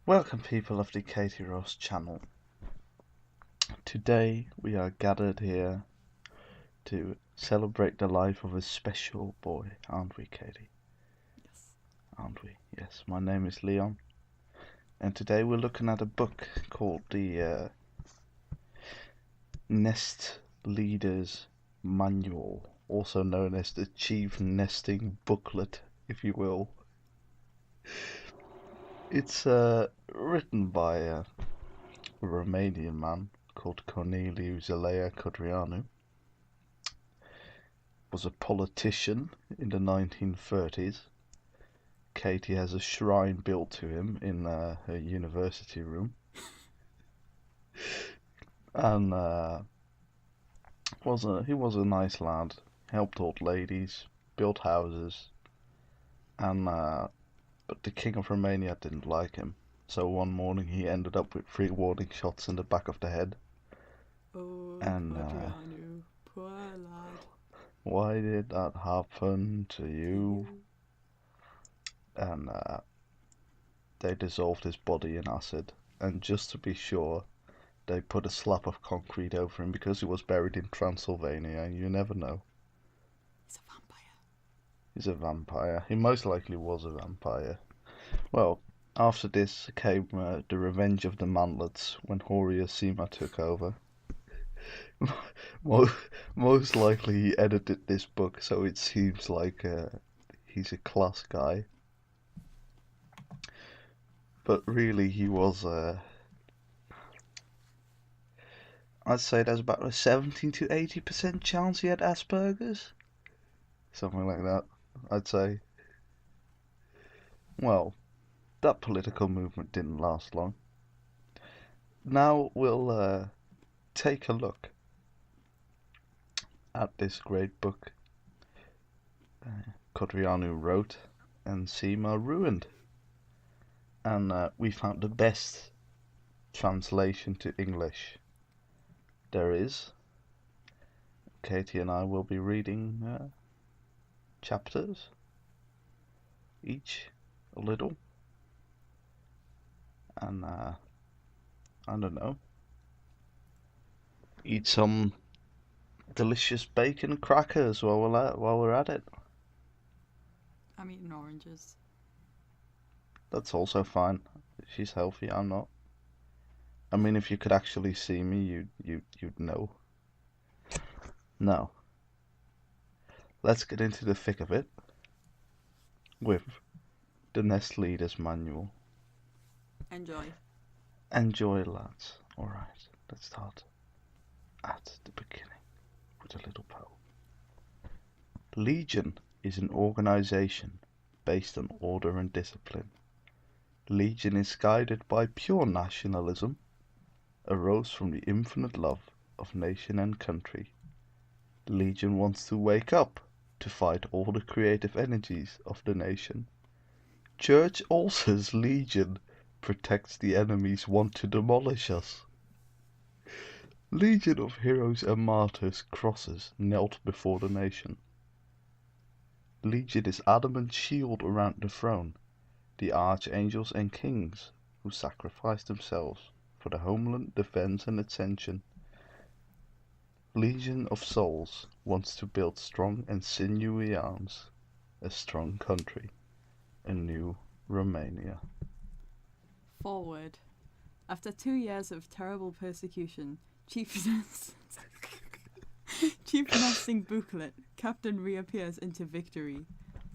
Welcome, people of the Katie Ross channel. Today we are gathered here to celebrate the life of a special boy, aren't we, Katie? Yes. Aren't we? Yes, my name is Leon, and today we're looking at a book called the Nest Leader's Manual, also known as the Chief Nesting Booklet, if you will. It's written by a Romanian man called Corneliu Zelea Codreanu. Was a politician in the 1930s. Katie has a shrine built to him in her university room. And he was a nice lad. Helped old ladies, built houses, and but the King of Romania didn't like him. So one morning he ended up with 3 warning shots in the back of the head. Oh, And Codreanu, poor lad. why did that happen to you? And they dissolved his body in acid. And just to be sure, they put a slab of concrete over him because he was buried in Transylvania. You never know. He's a vampire. He's a vampire. He most likely was a vampire. Well, after this came the revenge of the manlets when Horia Sima took over. Most likely he edited this book, so it seems like he's a class guy. But really, he was I'd say there's about a 70 to 80% chance he had Asperger's. Something like that, I'd say. Well, that political movement didn't last long. Now we'll take a look at this great book Codreanu wrote and Sima ruined. And we found the best translation to English there is. Katie and I will be reading chapters, each a little, and I don't know, eat some delicious bacon crackers while we're at it. I'm eating oranges. That's also fine. She's healthy. I'm not. I mean, if you could actually see me, you'd know. Now, let's get into the thick of it with the Nest Leader's Manual. Enjoy. Enjoy, lads. Alright, let's start at the beginning with a little poem. Legion is an organization based on order and discipline. Legion is guided by pure nationalism, arose from the infinite love of nation and country. Legion wants to wake up to fight all the creative energies of the nation. Church Ulcer's Legion protects the enemies want to demolish us. Legion of heroes and martyrs crosses knelt before the nation. Legion is adamant shield around the throne, the archangels and kings who sacrificed themselves for the homeland defense and ascension. Legion of souls wants to build strong and sinewy arms, a strong country, a new Romania. Forward. After 2 years of terrible persecution, Chief Nesting Booklet, Captain reappears into victory.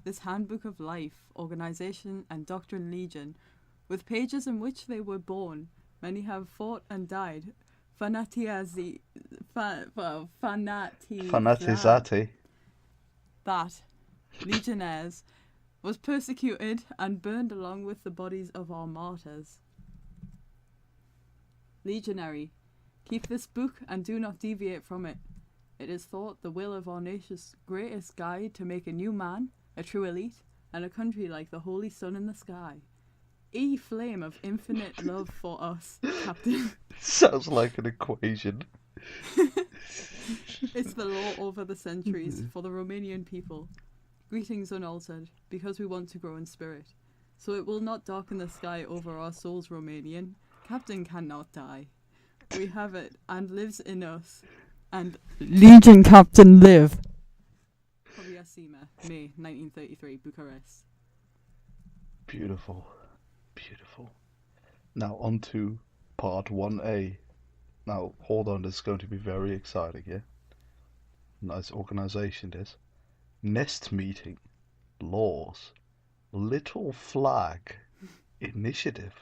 This handbook of life, organization, and doctrine Legion, with pages in which they were born, many have fought and died. Fanatizzati. That, legionnaires, was persecuted and burned along with the bodies of our martyrs. Legionary, keep this book and do not deviate from it. It is thought the will of our nation's greatest guide to make a new man, a true elite, and a country like the holy sun in the sky. E flame of infinite love for us, Captain. Sounds like an equation. It's the law over the centuries for the Romanian people. Greetings unaltered, because we want to grow in spirit. So it will not darken the sky over our souls, Romanian. Captain cannot die. We have it, and lives in us. And Legion Captain live! Carticia, May 1933, Bucharest. Beautiful. Beautiful. Now on to part 1A. Now, hold on, this is going to be very exciting, yeah? Nice organization, this. Nest meeting. Laws. Little flag. Initiative.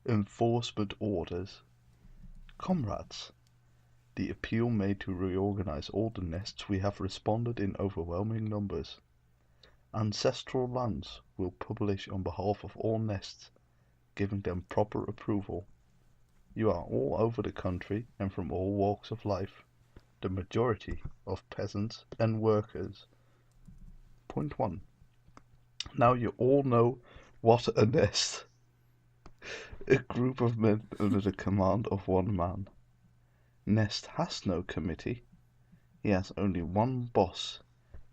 Enforcement orders. Comrades. The appeal made to reorganize all the nests we have responded in overwhelming numbers. Ancestral Lands will publish on behalf of all nests, giving them proper approval. You are all over the country and from all walks of life, the majority of peasants and workers. Point 1. Now you all know what a nest. A group of men under the command of one man. Nest has no committee. He has only one boss,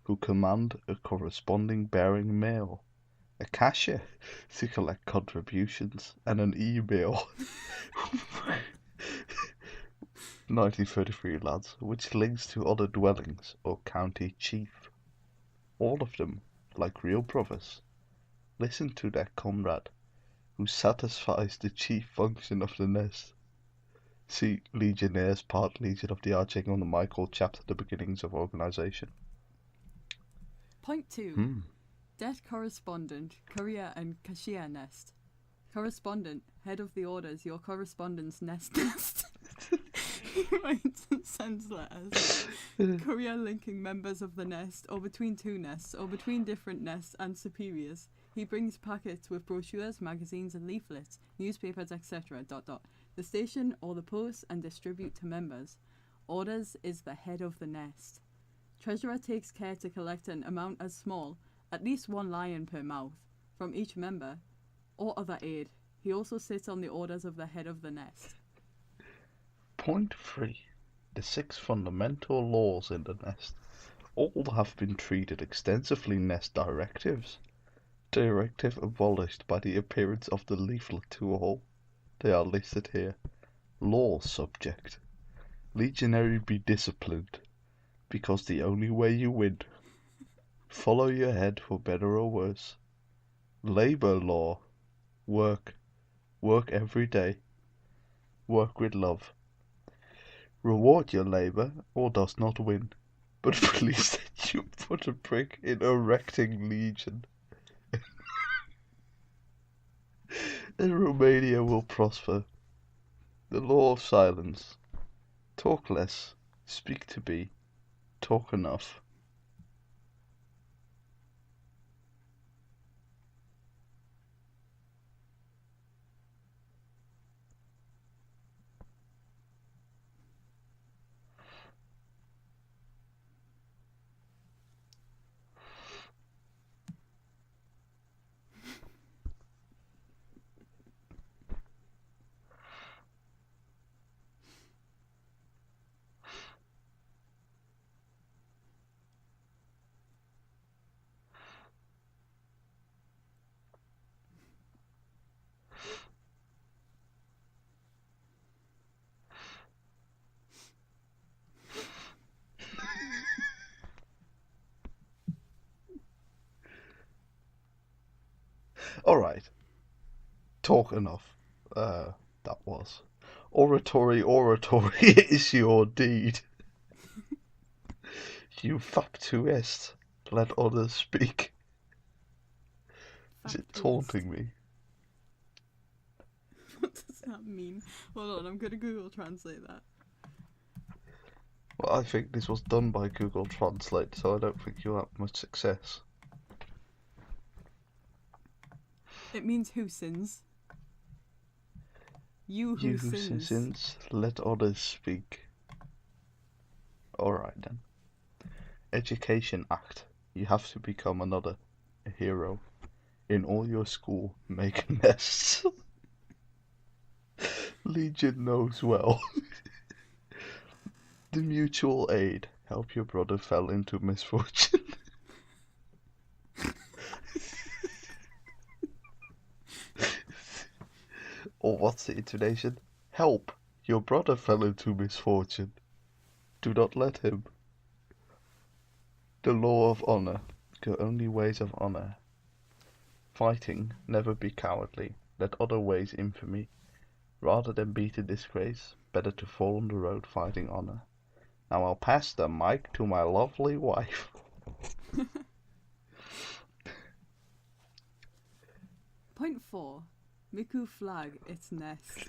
who command a corresponding bearing mail, a cashier to collect contributions, and an email. 1933 lads, which links to other dwellings or county chief. All of them, like real brothers, listen to their comrade, who satisfies the chief function of the nest. See Legionnaires, Part Legion of the Archangel on the Michael, chapter The Beginnings of Organization. Point 2. Det correspondent, courier and cashier nest. Correspondent, head of the orders, your correspondence nest. He writes and sends letters. Courier linking members of the nest, or between two nests, or between different nests and superiors. He brings packets with brochures, magazines and leaflets, newspapers, etc. The station or the post and distribute to members. Orders is the head of the nest. Treasurer takes care to collect an amount as small, at least 1 lion per mouth, from each member, or other aid. He also sits on the orders of the head of the nest. Point 3. The 6 fundamental laws in the nest. All have been treated extensively nest directives. Directive abolished by the appearance of the leaflet to all. They are listed here. Law subject. Legionary be disciplined, because the only way you win. Follow your head for better or worse. Labor law. Work. Work every day. Work with love. Reward your labor, or does not win. But please that you put a prick in erecting legion. And Romania will prosper. The law of silence. Talk less, speak to be, talk enough. Alright. Talk enough. That was. Oratory is your deed. You factuist. Let others speak. Is it taunting me? What does that mean? Hold on, I'm gonna Google Translate that. Well, I think this was done by Google Translate, so I don't think you'll have much success. It means who sins. You who sins. Let others speak. Alright then. Education Act. You have to become a hero. In all your school, make nests. Legion knows well. The mutual aid. Help your brother fell into misfortune. Or what's the intonation? Help! Your brother fell into misfortune. Do not let him. The law of honor, your only ways of honor. Fighting, never be cowardly. Let other ways infamy. Rather than beat in disgrace, better to fall on the road fighting honor. Now I'll pass the mic to my lovely wife. Point 4. Miku flag its nest.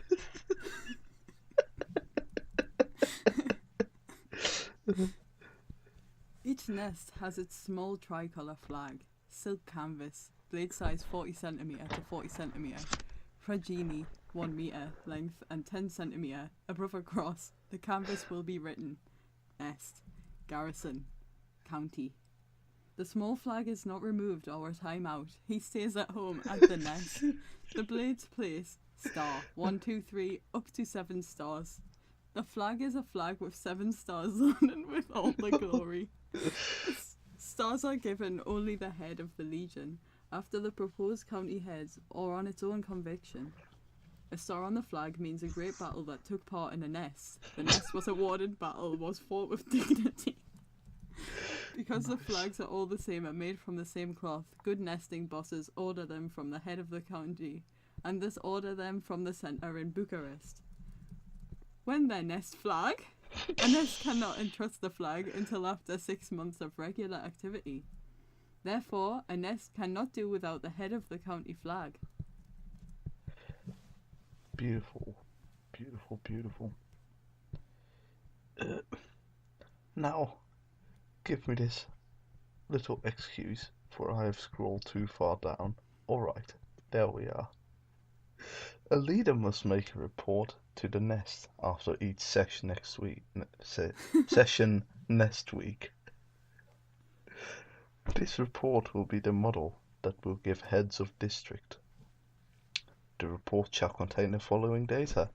Each nest has its small tricolour flag, silk canvas, blade size 40cm to 40cm, progeny 1 metre length and 10cm. Above a cross, the canvas will be written Nest, Garrison, County. The small flag is not removed or a time out. He stays at home at the nest. The blades place star 1, 2, 3 up to 7 stars. The flag is a flag with 7 stars on it with all the glory. Stars are given only the head of the legion, after the proposed county heads, or on its own conviction. A star on the flag means a great battle that took part in a nest. The nest was awarded battle, was fought with dignity. Because the flags are all the same and made from the same cloth, good nesting bosses order them from the head of the county, and thus order them from the centre in Bucharest. When they nest flag, a nest cannot entrust the flag until after 6 months of regular activity. Therefore, a nest cannot do without the head of the county flag. Beautiful, beautiful, beautiful. Now, give me this little excuse, for I have scrolled too far down. Alright, there we are. A leader must make a report to the nest after each session next week. Session next week. This report will be the model that will give heads of district. The report shall contain the following data: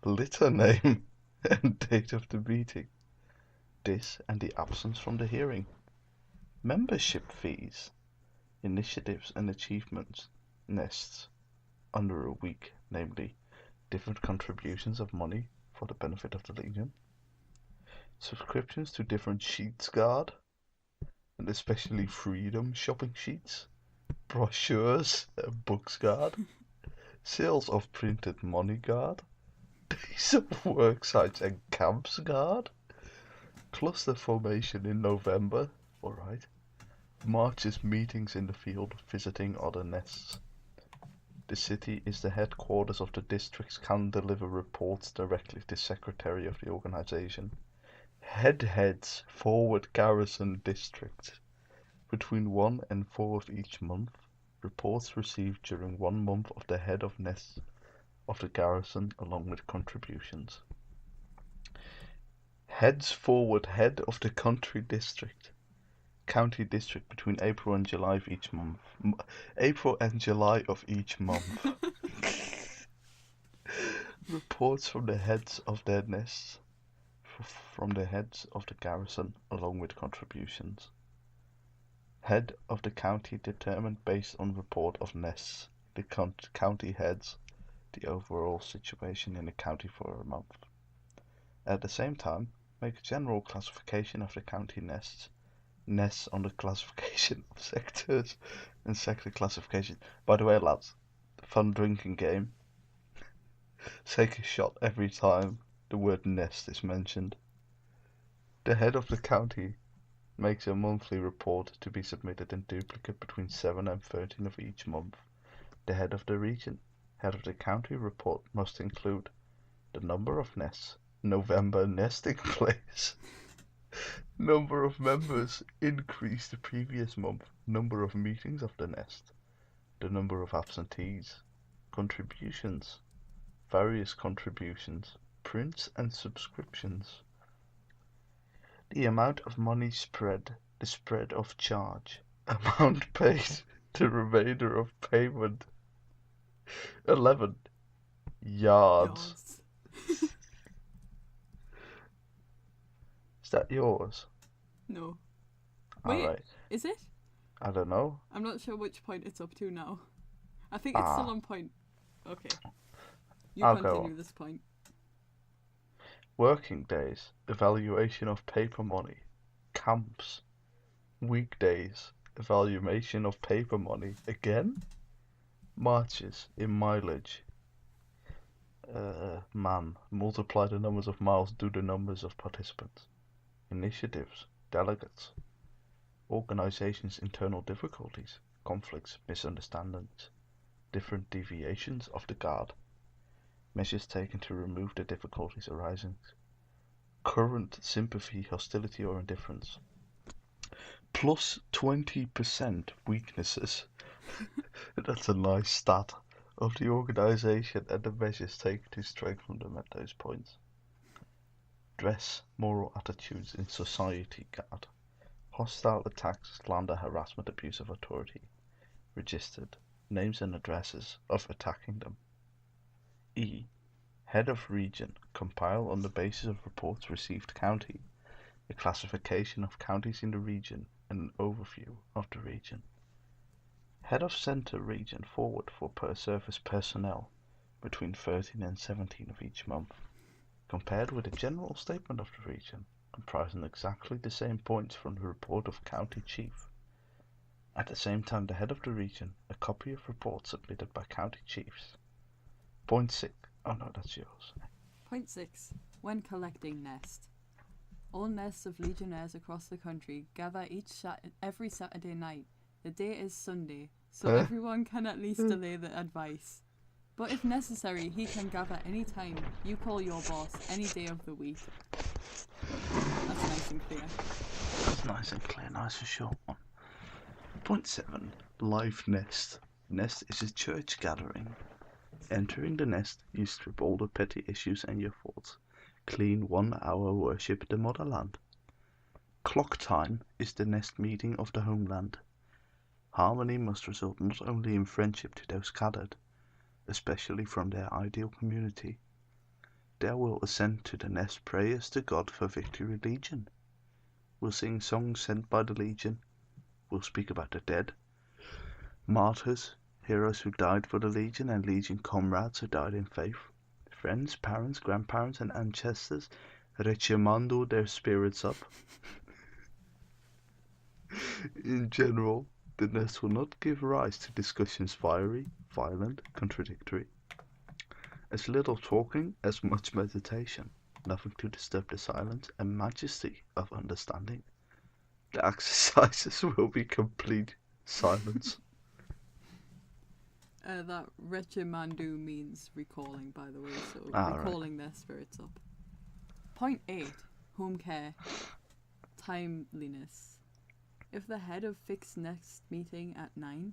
litter name and date of the meeting. This and the absence from the hearing. Membership fees, initiatives and achievements, nests, under a week, namely, different contributions of money for the benefit of the Legion, subscriptions to different sheets guard, and especially freedom shopping sheets, brochures and books guard, sales of printed money guard, days of work sites and camps guard, cluster formation in November, alright, marches, meetings in the field, visiting other nests. The city is the headquarters of the districts, can deliver reports directly to the secretary of the organization. Heads forward garrison districts. Between 1 and 4 of each month, reports received during 1 month of the head of nests of the garrison along with contributions. Heads forward head of the county district between April and July of each month. April and July of each month. Reports from the heads of their nests, from the heads of the garrison along with contributions. Head of the county determined based on report of nests. The county heads the overall situation in the county for a month. At the same time, make a general classification of the county nests on the classification of sectors and sector classification. By the way, lads, fun drinking game. Take a shot every time the word nest is mentioned. The head of the county makes a monthly report to be submitted in duplicate between 7 and 13 of each month. The head of the region, head of the county report must include the number of nests, November nesting place, number of members increased the previous month, number of meetings of the nest, the number of absentees, contributions, various contributions, prints and subscriptions, the amount of money spread, the spread of charge, amount paid, the remainder of payment. 11. Yards. Is that yours? No. Wait, Alright. is it? I don't know. I'm not sure which point it's up to now. I think it's still on point. Okay. I'll go continue on. this point. Working days, evaluation of paper money. Camps, weekdays, evaluation of paper money. Again? Marches in mileage. Man, multiply the numbers of miles, do the numbers of participants. Initiatives, delegates. Organizations' internal difficulties, conflicts, misunderstandings. Different deviations of the guard. Measures taken to remove the difficulties arising. Current sympathy, hostility or indifference. Plus 20% weaknesses. That's a nice stat of the organization and the measures taken to strengthen them at those points. Dress, moral attitudes in society guard. Hostile attacks, slander, harassment, abuse of authority. Registered. Names and addresses of attacking them. E. Head of region. Compile on the basis of reports received county. A classification of counties in the region and an overview of the region. Head of Center region forward for per service personnel between 13 and 17 of each month, compared with a general statement of the region, comprising exactly the same points from the report of county chief. At the same time, the head of the region, a copy of reports submitted by county chiefs. Point 6. Oh no, that's yours. Point 6. When collecting nest. All nests of Legionnaires across the country gather every Saturday night. The day is Sunday, so everyone can at least delay the advice. But if necessary, he can gather any time. You call your boss any day of the week. That's nice and clear. That's nice and clear, nice and short one. Point 7. Live nest. Nest is a church gathering. Entering the nest, you strip all the petty issues and your thoughts. Clean 1 hour worship the motherland. Clock time is the nest meeting of the homeland. Harmony must result not only in friendship to those gathered, especially from their ideal community. There will ascend to the nest prayers to God for victory legion. We'll sing songs sent by the legion. We'll speak about the dead, martyrs, heroes who died for the legion and legion comrades who died in faith. Friends, parents, grandparents and ancestors reclamando their spirits up. In general, the nest will not give rise to discussions fiery, violent, contradictory. As little talking, as much meditation, nothing to disturb the silence and majesty of understanding. The exercises will be complete silence. That rechimandu means recalling, by the way, so recalling their spirits up. Point 8. Home care. Timeliness. If the head of fixed next meeting at 9,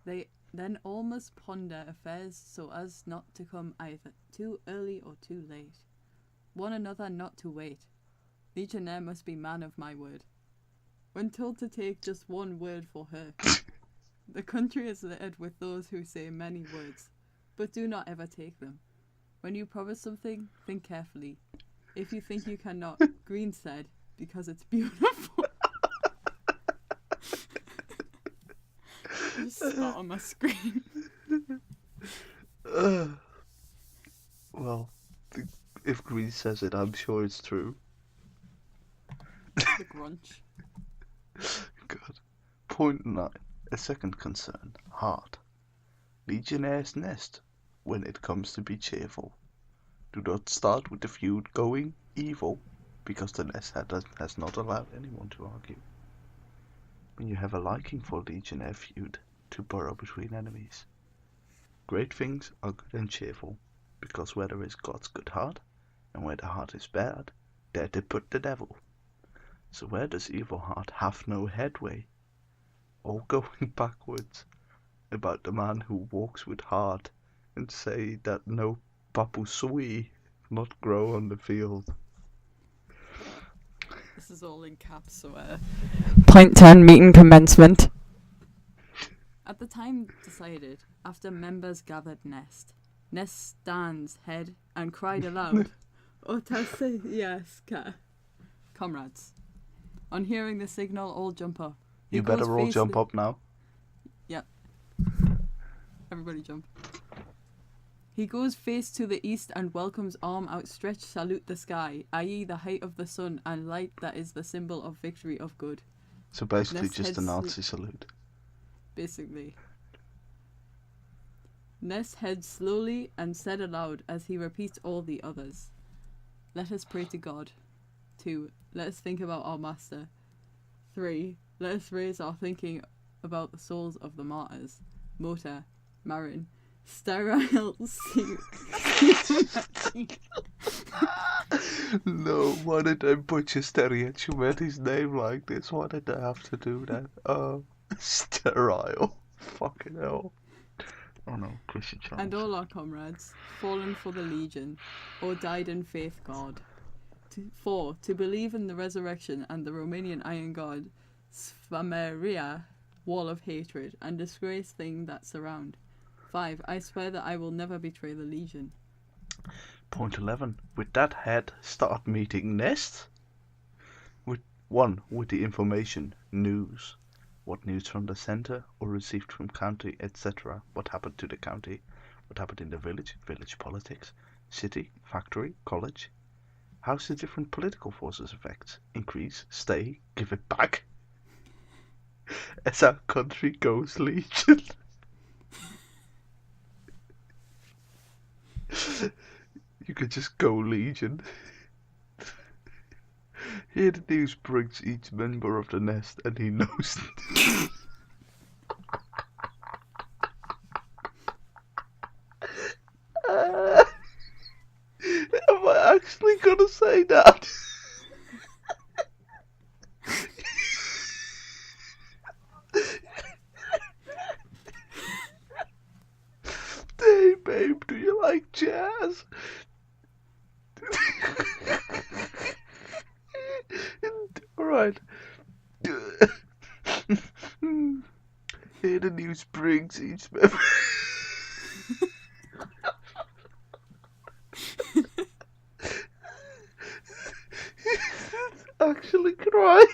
they then all must ponder affairs so as not to come either too early or too late. One another not to wait. Legionnaire must be man of my word. When told to take just one word for her. The country is littered with those who say many words, but do not ever take them. When you promise something, think carefully. If you think you cannot, Green said, because it's beautiful. Just spot on my screen. Well, if Green says it, I'm sure it's true. The grunch. Good. Point 9. A second concern. Heart. Legionnaire's nest. When it comes to be cheerful. Do not start with the feud going evil, because the nest has not allowed anyone to argue. When you have a liking for Legionnaire feud, to burrow between enemies. Great things are good and cheerful, because where there is God's good heart, and where the heart is bad, there they put the devil. So where does evil heart have no headway? All going backwards about the man who walks with heart and say that no papusui not grow on the field. This is all in caps, so Point 10, meeting commencement. At the time decided, after members gathered Nest stands head and cried aloud, Otaseyaska. Comrades. On hearing the signal, all jump up. You better all jump up now. Yep. Everybody jump. He goes face to the east and welcomes arm outstretched salute the sky, i.e. the height of the sun and light that is the symbol of victory of good. So basically Nest just a heads Nazi salute. Basically. Ness heads slowly and said aloud as he repeats all the others. Let us pray to God. 2. Let us think about our Master. 3. Let us raise our thinking about the souls of the martyrs. Mota, Marin, sterile No, why did I butcher Stereochumeti's name like this? Why did I have to do that? Sterile. Fucking hell. Oh no, Christian Charles. and all our comrades, fallen for the Legion, or died in faith God. 4. To believe in the resurrection and the Romanian iron god, Sfameria, wall of hatred, and disgrace thing that surround. 5. I swear that I will never betray the Legion. Point 11. With that head, start meeting nests. With 1. With the information, news. What news from the centre or received from county, etc. What happened to the county? What happened in the village? Village politics. City, factory, college. How's the different political forces affect? Increase, stay, give it back. As our country goes, Legion. You could just go, Legion. Here the news brings each member of the nest, and he knows. Am I actually gonna say that? Hey babe, do you like jazz? Alright. Here the news brings each member. Actually crying.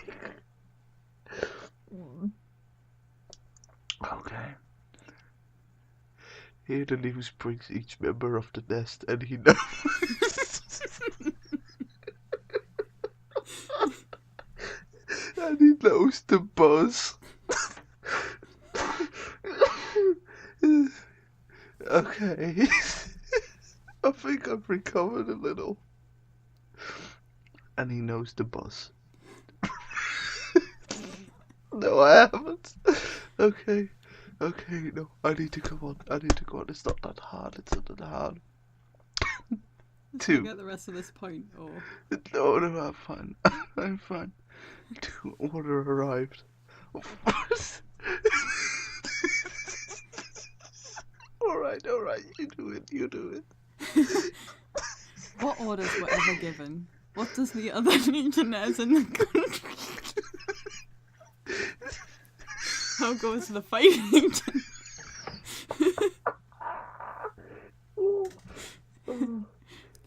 Okay. Here the news brings each member of the nest, and he knows. And he knows the buzz. Okay. I think I've recovered a little. And he knows the buzz. No, I haven't. Okay, no, I need to come on. It's not that hard. It's not that hard. Did 2. you get the rest of this point, or? No, I'm fine. I'm fine. 2. Order arrived. Alright, you do it. What orders were ever given? What does the other legionnaires in the country do? How goes the fighting?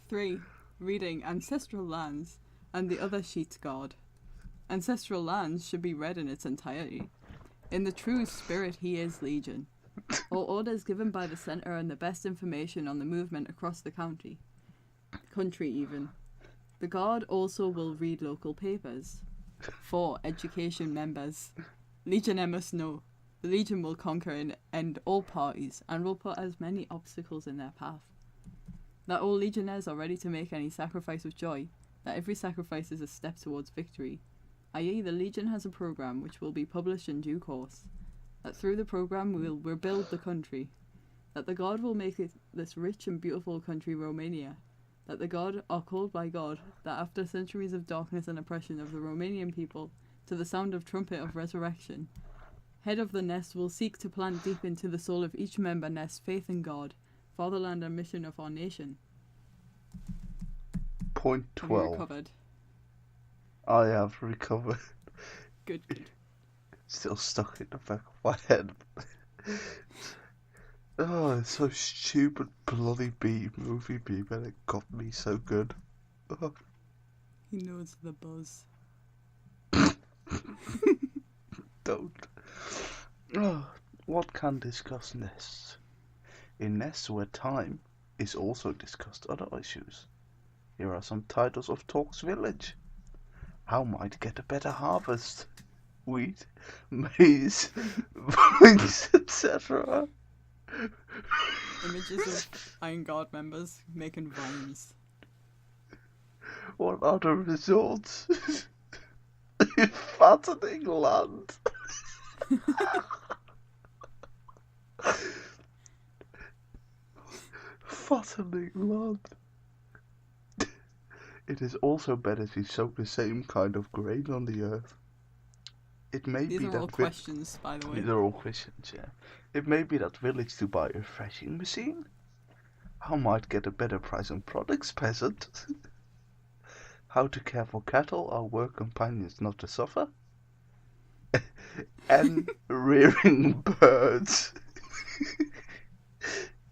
3. Reading Ancestral Lands and the other sheets God. Ancestral Lands should be read in its entirety. In the true spirit he is Legion. All orders given by the centre and the best information on the movement across the country even. The guard also will read local papers. 4. Education members. Legionnaire must know. The Legion will conquer and end all parties and will put as many obstacles in their path. That all Legionnaires are ready to make any sacrifice with joy. That every sacrifice is a step towards victory. I.e. the Legion has a programme which will be published in due course. That through the programme we will rebuild the country. That the God will make it this rich and beautiful country Romania. That the God are called by God, that after centuries of darkness and oppression of the Romanian people, to the sound of trumpet of resurrection, head of the nest will seek to plant deep into the soul of each member nest faith in God, fatherland and mission of our nation. Point Have you 12. recovered? I have recovered. Good. Still stuck in the back of my head. Oh, it's so stupid, bloody movie B, but it got me so good. Oh. He knows the buzz. Don't. Oh, what can discuss nests? In nests where time is also discussed other issues. Here are some titles of Talks Village. How might get a better harvest? Wheat, maize, vines, etc. Images of Iron Guard members making vines. What are the results? Fattening land. Fattening land. It is also better to sow the same kind of grain on the earth. It may These be are that all questions, by the way. These are all questions, yeah. It may be that village to buy a threshing machine. How might get a better price on products, peasant? How to care for cattle, our work companions not to suffer. And rearing birds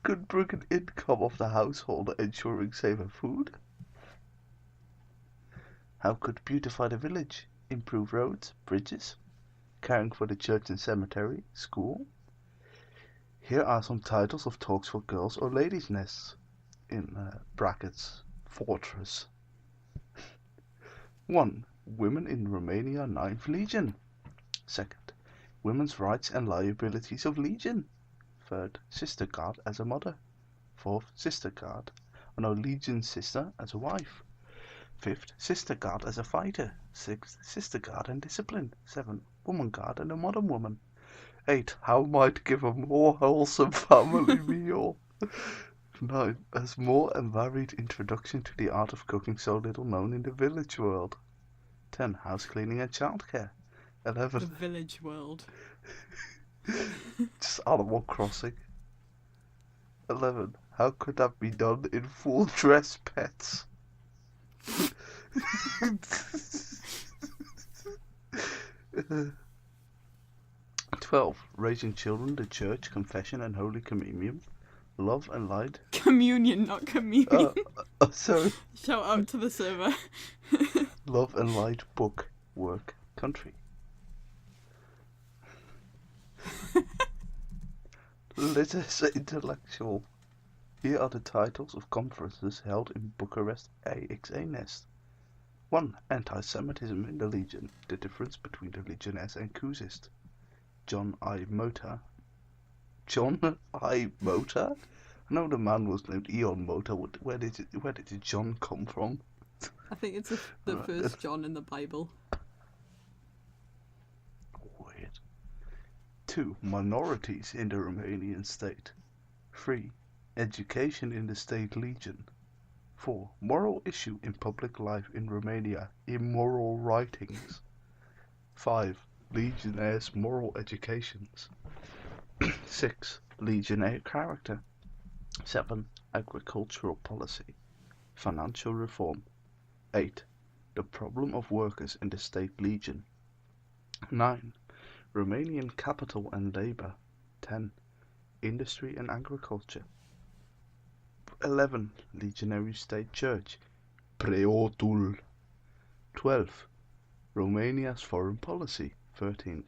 could bring an income of the household, ensuring safer food. How could beautify the village, improve roads, bridges, caring for the church and cemetery, school. Here are some titles of talks for girls or ladies' nests, in brackets, fortress. 1. Women in Romania 9th Legion. 2nd. Women's rights and liabilities of Legion. 3rd. Sister Guard as a mother. 4th. Sister Guard. Legion sister as a wife. 5th. Sister Guard as a fighter. 6th. Sister Guard and discipline. 7th. Woman Guard and a modern woman. 8. How might give a more wholesome family meal. 9. A more and varied introduction to the art of cooking so little known in the village world. 10. House cleaning and childcare. 11. The village world. Just Animal Crossing. 11. How could that be done in full dress, pets? 12. Raising children, the church, confession and holy communion. Love and light. Communion, not communion. Sorry. Shout out to the server. Love and light, book, work, country. Literacy intellectual. Here are the titles of conferences held in Bucharest AXA Nest. 1. Anti-Semitism in the Legion. The difference between the Legionnaires and Cousist. John I. Mota. John I. Mota? I know the man was named Eon Mota. Where did John come from? I think it's the first John in the Bible. Weird. 2. Minorities in the Romanian state. 3. Education in the state legion. 4. Moral issue in public life in Romania. Immoral writings. 5. Legionnaires' moral educations. 6. Legionnaire character. 7. Agricultural policy. Financial reform. 8. The problem of workers in the state legion. 9. Romanian capital and labour. 10. Industry and agriculture. 11. Legionary State Church. Preotul. 12. Romania's foreign policy. 13.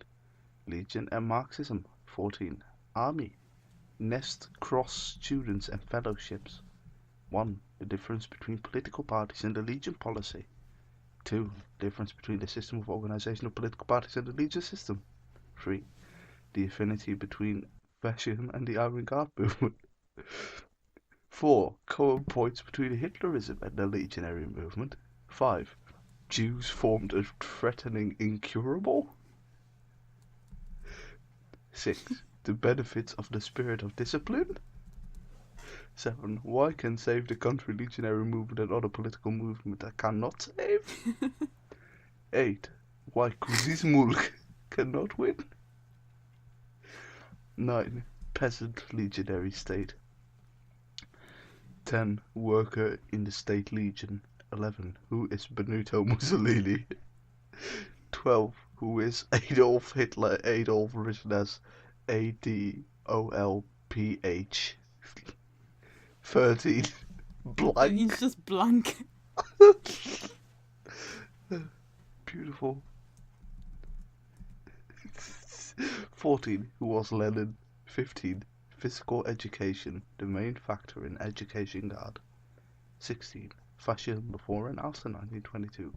Legion and Marxism. 14. Army. Nest, cross, students and fellowships. 1. The difference between political parties and the Legion policy. 2. Difference between the system of organization of political parties and the Legion system. 3. The affinity between fascism and the Iron Guard movement. 4. Common points between Hitlerism and the legionary movement. 5. Jews formed a threatening incurable. 6. The benefits of the spirit of discipline. 7. Why can save the country legionary movement and other political movement that cannot save? 8. Why Kuzismulk cannot win. 9. Peasant legionary state. 10. Worker in the state legion. 11. Who is Benito Mussolini? 12. Who is Adolf Hitler? Adolf written as ADOLPH. 13. Blank. He's just blank. Beautiful. 14. Who was Lenin? 15. physical education the main factor in education guide? 16. Fascism before and after 1922.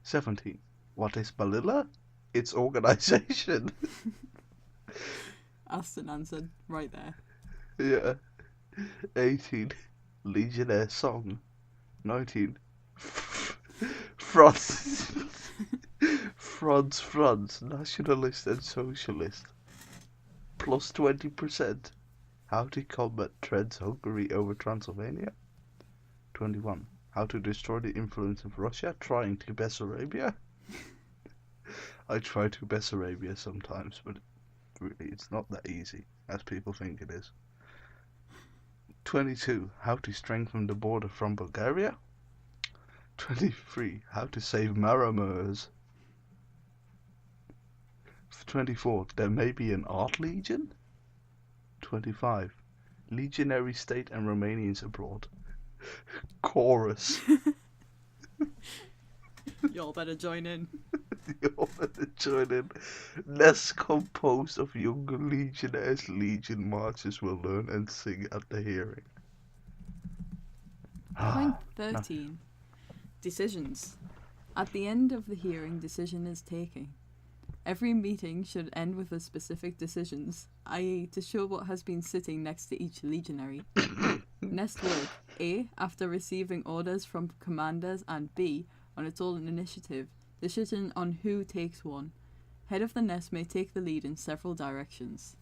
17. What is Balilla? Its organization. Aston answered right there. Yeah. 18. Legionnaire song. 19. France. France, nationalist and socialist. Plus 20%. How to combat trends Hungary over Transylvania. 21. How to destroy the influence of Russia trying to Bessarabia. I try to Bessarabia sometimes, but really it's not that easy as people think it is. 22. How to strengthen the border from Bulgaria. 23. How to save Maramers. 24. There may be an art legion. 25. Legionary state and Romanians abroad. Chorus. Y'all better join in. Y'all better join in. Less composed of younger legionnaires, legion marches will learn and sing at the hearing. Point 13. Decisions. At the end of the hearing, decision is taken. Every meeting should end with a specific decisions, i.e. to show what has been sitting next to each legionary. Nest work. A. After receiving orders from commanders, and B. On its own initiative, decision on who takes one. Head of the nest may take the lead in several directions.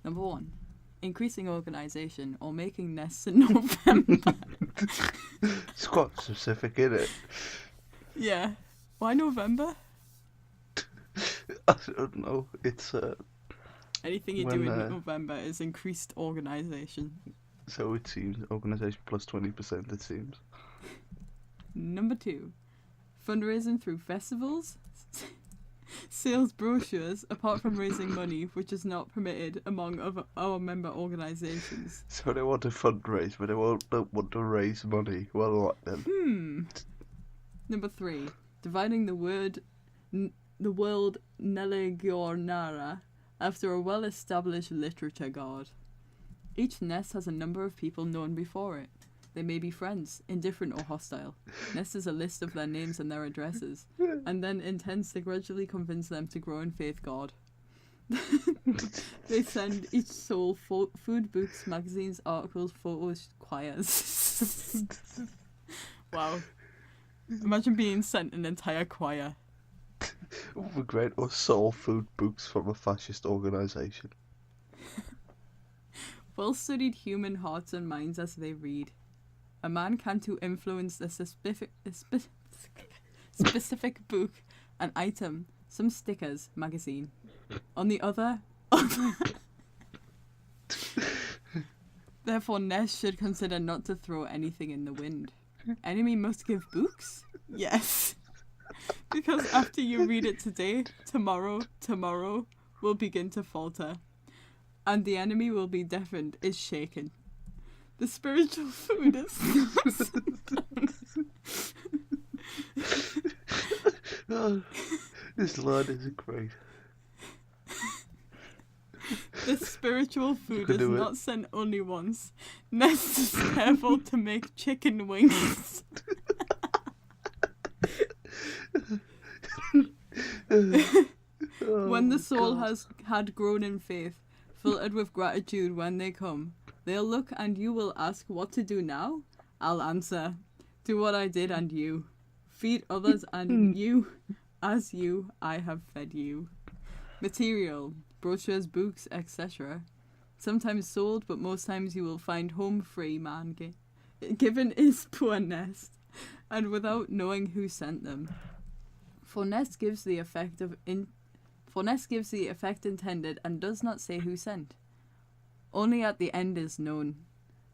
Number 1. Increasing organisation or making nests in November. It's quite specific, isn't it? Yeah. Why November? I don't know. It's anything you do in November is increased organisation. So it seems organisation plus 20%. It seems. Number 2, fundraising through festivals, sales brochures. Apart from raising money, which is not permitted among our member organisations. So they want to fundraise, but don't want to raise money. Well, what then? Number 3, dividing the world Nelegiornara after a well-established literature god. Each nest has a number of people known before it. They may be friends, indifferent or hostile. Nest is a list of their names and their addresses, and then intends to gradually convince them to grow in faith God. They send each soul food, books, magazines, articles, photos, choirs. Wow. Imagine being sent an entire choir. It would be great, or soul food books from a fascist organisation. Well-studied human hearts and minds as they read. A man can to influence a specific book, an item, some stickers, magazine. On the other, therefore Ness should consider not to throw anything in the wind. Enemy must give books? Yes. Because after you read it today, tomorrow will begin to falter. And the enemy will be deafened, is shaken. The spiritual food is This line is great. The spiritual food is not sent only once. Nest is careful to make chicken wings. When the soul has had grown in faith, filtered with gratitude when they come, they'll look and you will ask what to do now? I'll answer, do what I did and you. Feed others and you, as you, I have fed you. Material, brochures, books, etc. Sometimes sold, but most times you will find home free man given is poor Nest, and without knowing who sent them. For Nest gives the effect intended and does not say who sent. Only at the end is known.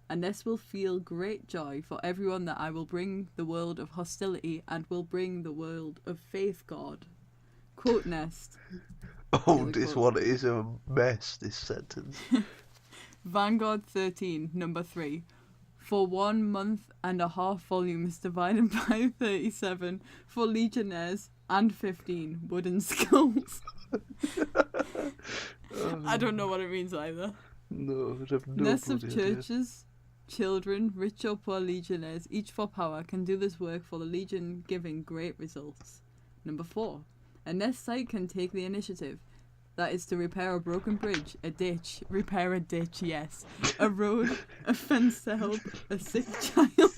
And Nest will feel great joy for everyone that I will bring the world of hostility and will bring the world of faith God. Quote Nest. Oh, this one is a mess, this sentence. Vanguard 13, number 3. For 1 month and a half volumes divided by 37 for legionnaires and 15 wooden skulls. I don't know what it means either. No, I have no Nests of bloody idea. churches, children, rich or poor legionnaires, each for power, can do this work for the legion, giving great results. Number 4. A nest site can take the initiative. That is to repair a broken bridge, a ditch, repair a ditch, yes, a road, a fence to help a sick child,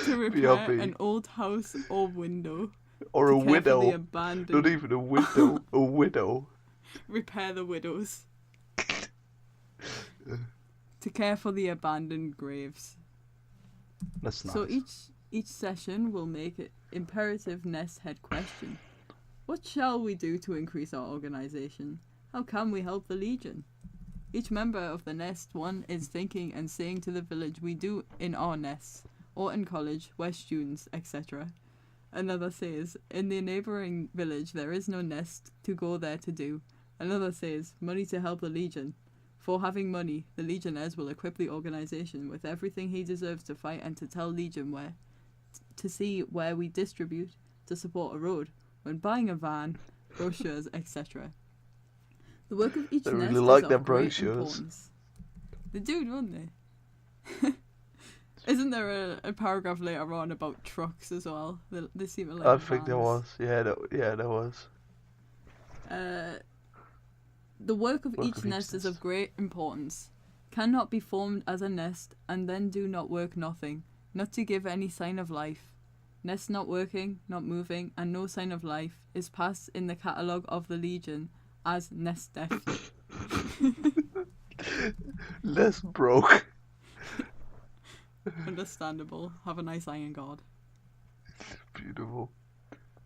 to repair an old house or window, Or to a care for widow. the abandoned. Not even a widow. A widow. Repair the widows. To care for the abandoned graves. That's nice. So each session will make an imperative nest head question. What shall we do to increase our organisation? How can we help the Legion? Each member of the nest one is thinking and saying to the village we do in our nests, or in college, where students, etc. Another says, in the neighbouring village there is no nest to go there to do. Another says, money to help the Legion. For having money, the Legionnaires will equip the organisation with everything he deserves to fight and to tell Legion where, to see where we distribute, to support a road, when buying a van, brochures, etc. The work of each They nest really like is their of great brochures. importance. They do, don't they? Isn't there a paragraph later on about trucks as well? They seem to like I vans. think there was. Yeah, there was. The work of each nest is of great importance. Cannot be formed as a nest, and then do not work nothing, not to give any sign of life. Nest not working, not moving, and no sign of life is passed in the catalogue of the Legion as nest death. Less broke. Understandable. Have a nice iron guard. Beautiful.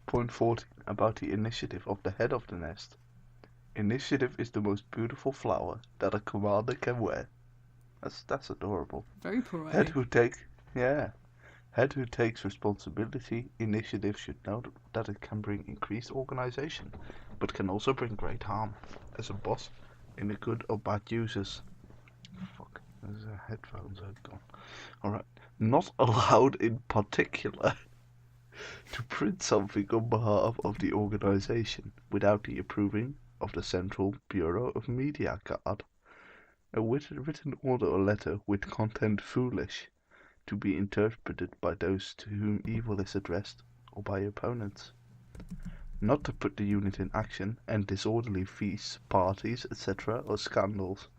Point 14. About the initiative of the head of the nest. Initiative is the most beautiful flower that a commander can wear. That's adorable. Very poetic. Head who takes responsibility. Initiative should know that it can bring increased organization, but can also bring great harm. As a boss, in the good or bad uses. Fuck, there's headphones are gone. Alright. Not allowed in particular to print something on behalf of the organization without the approving of the Central Bureau of Media Card. A written order or letter with content foolish, to be interpreted by those to whom evil is addressed, or by opponents. Not to put the unit in action, and disorderly feasts, parties, etc., or scandals.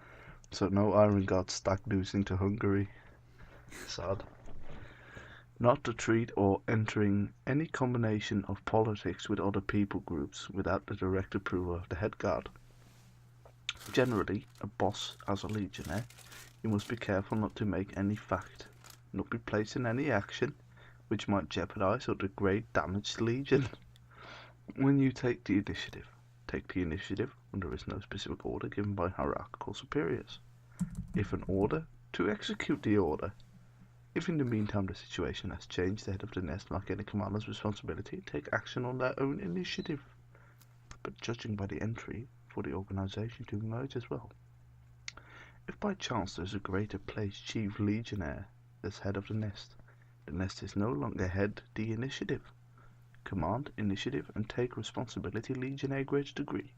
So no Iron God stag losing to Hungary. Sad. Not to treat or entering any combination of politics with other people groups without the direct approval of the head guard. Generally, a boss as a legionnaire, you must be careful not to make any fact, not be placed in any action which might jeopardize or degrade damaged legion. When you take the initiative when there is no specific order given by hierarchical superiors. If an order, to execute the order. If in the meantime the situation has changed, the head of the nest, like any commander's responsibility, take action on their own initiative, but judging by the entry for the organization to emerge as well. If by chance there is a greater placed chief legionnaire as head of the nest is no longer head the initiative. Command initiative and take responsibility legionnaire grade degree.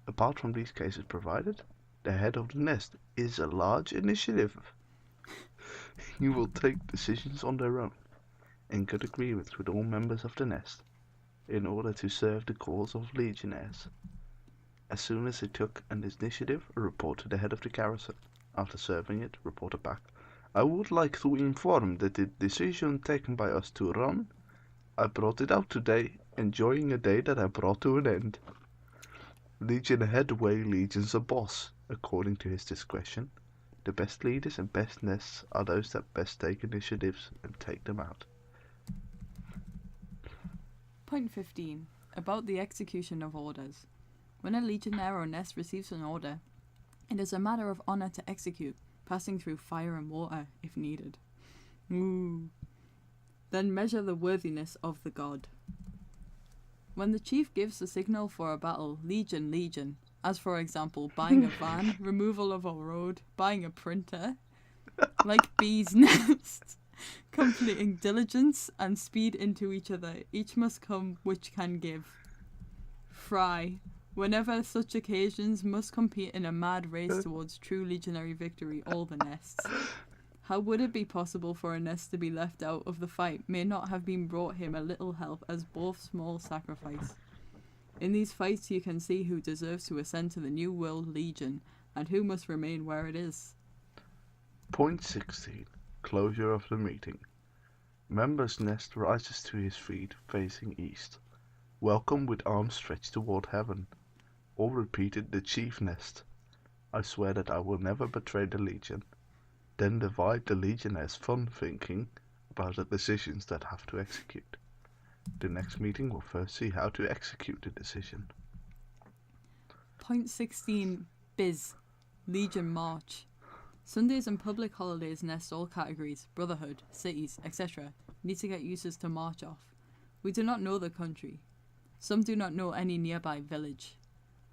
Apart from these cases provided, the head of the nest is a large initiative. You will take decisions on their own, in good agreement with all members of the nest, in order to serve the cause of legionnaires. As soon as they took an initiative, a report to the head of the garrison. After serving it, reported back. I would like to inform that the decision taken by us to run, I brought it out today, enjoying a day that I brought to an end. Legion head way legions a boss, according to his discretion. The best leaders and best nests are those that best take initiatives and take them out. Point 15. About the execution of orders. When a legionnaire or nest receives an order, it is a matter of honour to execute, passing through fire and water if needed. Then measure the worthiness of the god. When the chief gives the signal for a battle, legion, as for example, buying a van, removal of a road, buying a printer, like bees' nests, completing diligence and speed into each other, each must come which can give. Fry, Whenever such occasions must compete in a mad race towards true legionary victory, all the nests. How would it be possible for a nest to be left out of the fight may not have been brought him a little help as both small sacrifice. In these fights you can see who deserves to ascend to the New World Legion, and who must remain where it is. Point 16. Closure of the meeting. Member's nest rises to his feet, facing east. Welcome with arms stretched toward heaven. All repeated the chief nest. I swear that I will never betray the Legion. Then divide the Legionnaires' fun thinking about the decisions that have to execute. The next meeting will first see how to execute the decision. Point 16. Biz. Legion March. Sundays and public holidays nest all categories, brotherhood, cities, etc. need to get users to march off. We do not know the country. Some do not know any nearby village.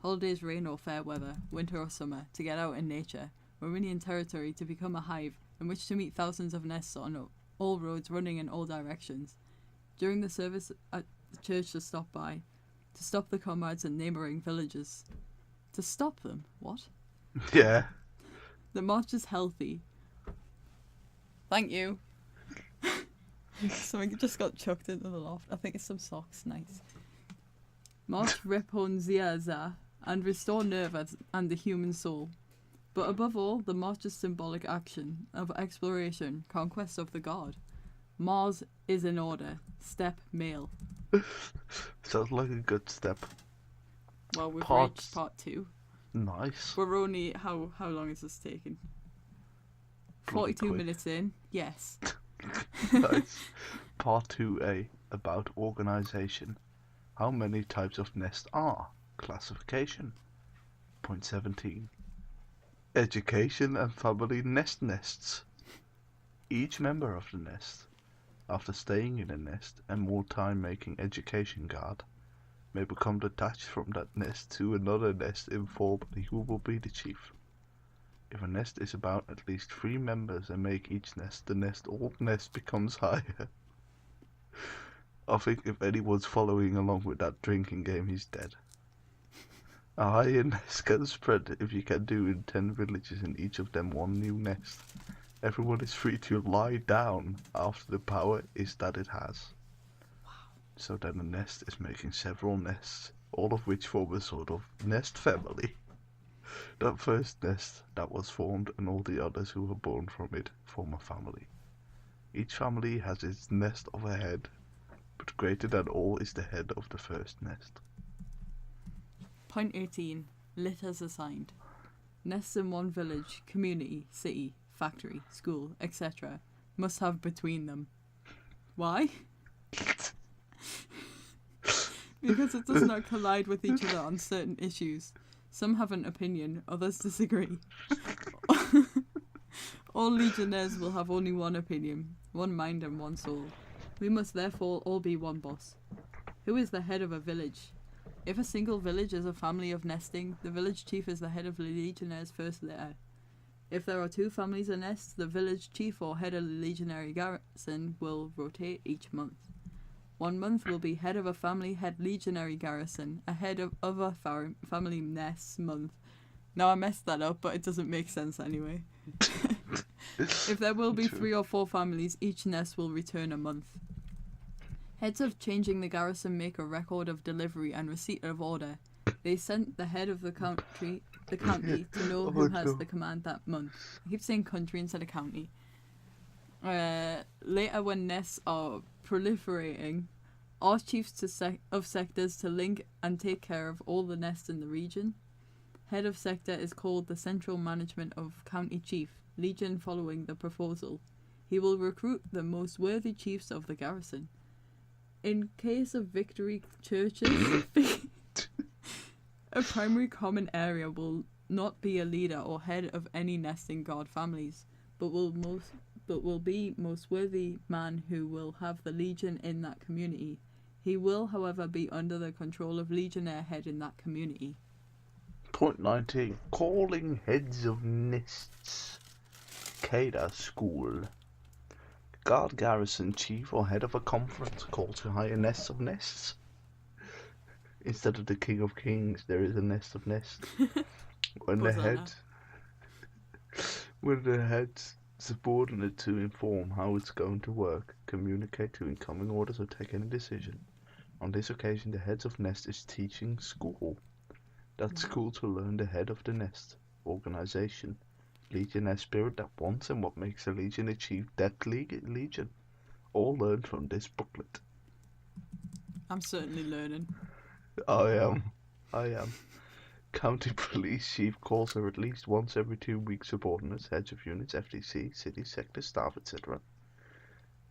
Holidays, rain or fair weather, winter or summer, to get out in nature. Romanian territory to become a hive in which to meet thousands of nests on all roads running in all directions. During the service at the church to stop by, to stop the comrades in neighbouring villages. To stop them? What? Yeah. The march is healthy. Thank you. Something just got chucked into the loft. I think it's some socks. Nice. March reponziaza and restore nerve and the human soul. But above all, the march is symbolic action of exploration, conquest of the god. Mars is in order. Step male. Sounds like a good step. Well, we've reached part 2. Nice. We're only... How long is this taking? 42 minutes in. Yes. Nice. Part 2A, about organisation. How many types of nest are? Classification. Point 17. Education and family nests. Each member of the nest, after staying in a nest and more time making education guard, may become detached from that nest to another nest informally who will be the chief. If a nest is about at least 3 members and make each nest the old nest becomes higher. I think if anyone's following along with that drinking game, he's dead. A higher nest can spread if you can do in 10 villages and each of them 1 new nest. Everyone is free to lie down after the power is that it has. Wow. So then a nest is making several nests, all of which form a sort of nest family. That first nest that was formed and all the others who were born from it form a family. Each family has its nest of a head, but greater than all is the head of the first nest. Point 18. Litters assigned. Nests in one village, community, city, factory, school, etc. must have between them. Why? Because it does not collide with each other on certain issues. Some have an opinion, others disagree. All legionnaires will have only one opinion, one mind and one soul. We must therefore all be one boss. Who is the head of a village? If a single village is a family of nesting, the village chief is the head of the legionnaire's first litter. If there are 2 families a nest, the village chief or head of the legionary garrison will rotate each month. 1 month will be head of a family head legionary garrison, a head of other family nests month. Now I messed that up, but it doesn't make sense anyway. If there will be 3 or 4 families, each nest will return a month. Heads of changing the garrison make a record of delivery and receipt of order. They sent the head of the county to know who has the command that month. I keep saying country instead of county. Later, when nests are proliferating, ask chiefs of sectors to link and take care of all the nests in the region. Head of sector is called the central management of county chief, legion following the proposal. He will recruit the most worthy chiefs of the garrison. In case of victory churches, a primary common area will not be a leader or head of any nesting guard families, but will be most worthy man who will have the legion in that community. He will, however, be under the control of legionnaire head in that community. Point 19. Calling heads of nests. Cada School. Guard garrison chief or head of a conference called to hire nests of nests. Instead of the king of kings, there is a nest of nests. When the Hosanna. head's subordinate to inform how it's going to work, communicate to incoming orders, or take any decision. On this occasion, the heads of nest is teaching school. That school to learn the head of the nest, organization, legionnaire spirit that wants and what makes a legion achieve that legion. All learned from this booklet. I'm certainly learning. I am. County Police Chief calls her at least once every 2 weeks subordinates, heads of units, FDC, city, sector, staff, etc.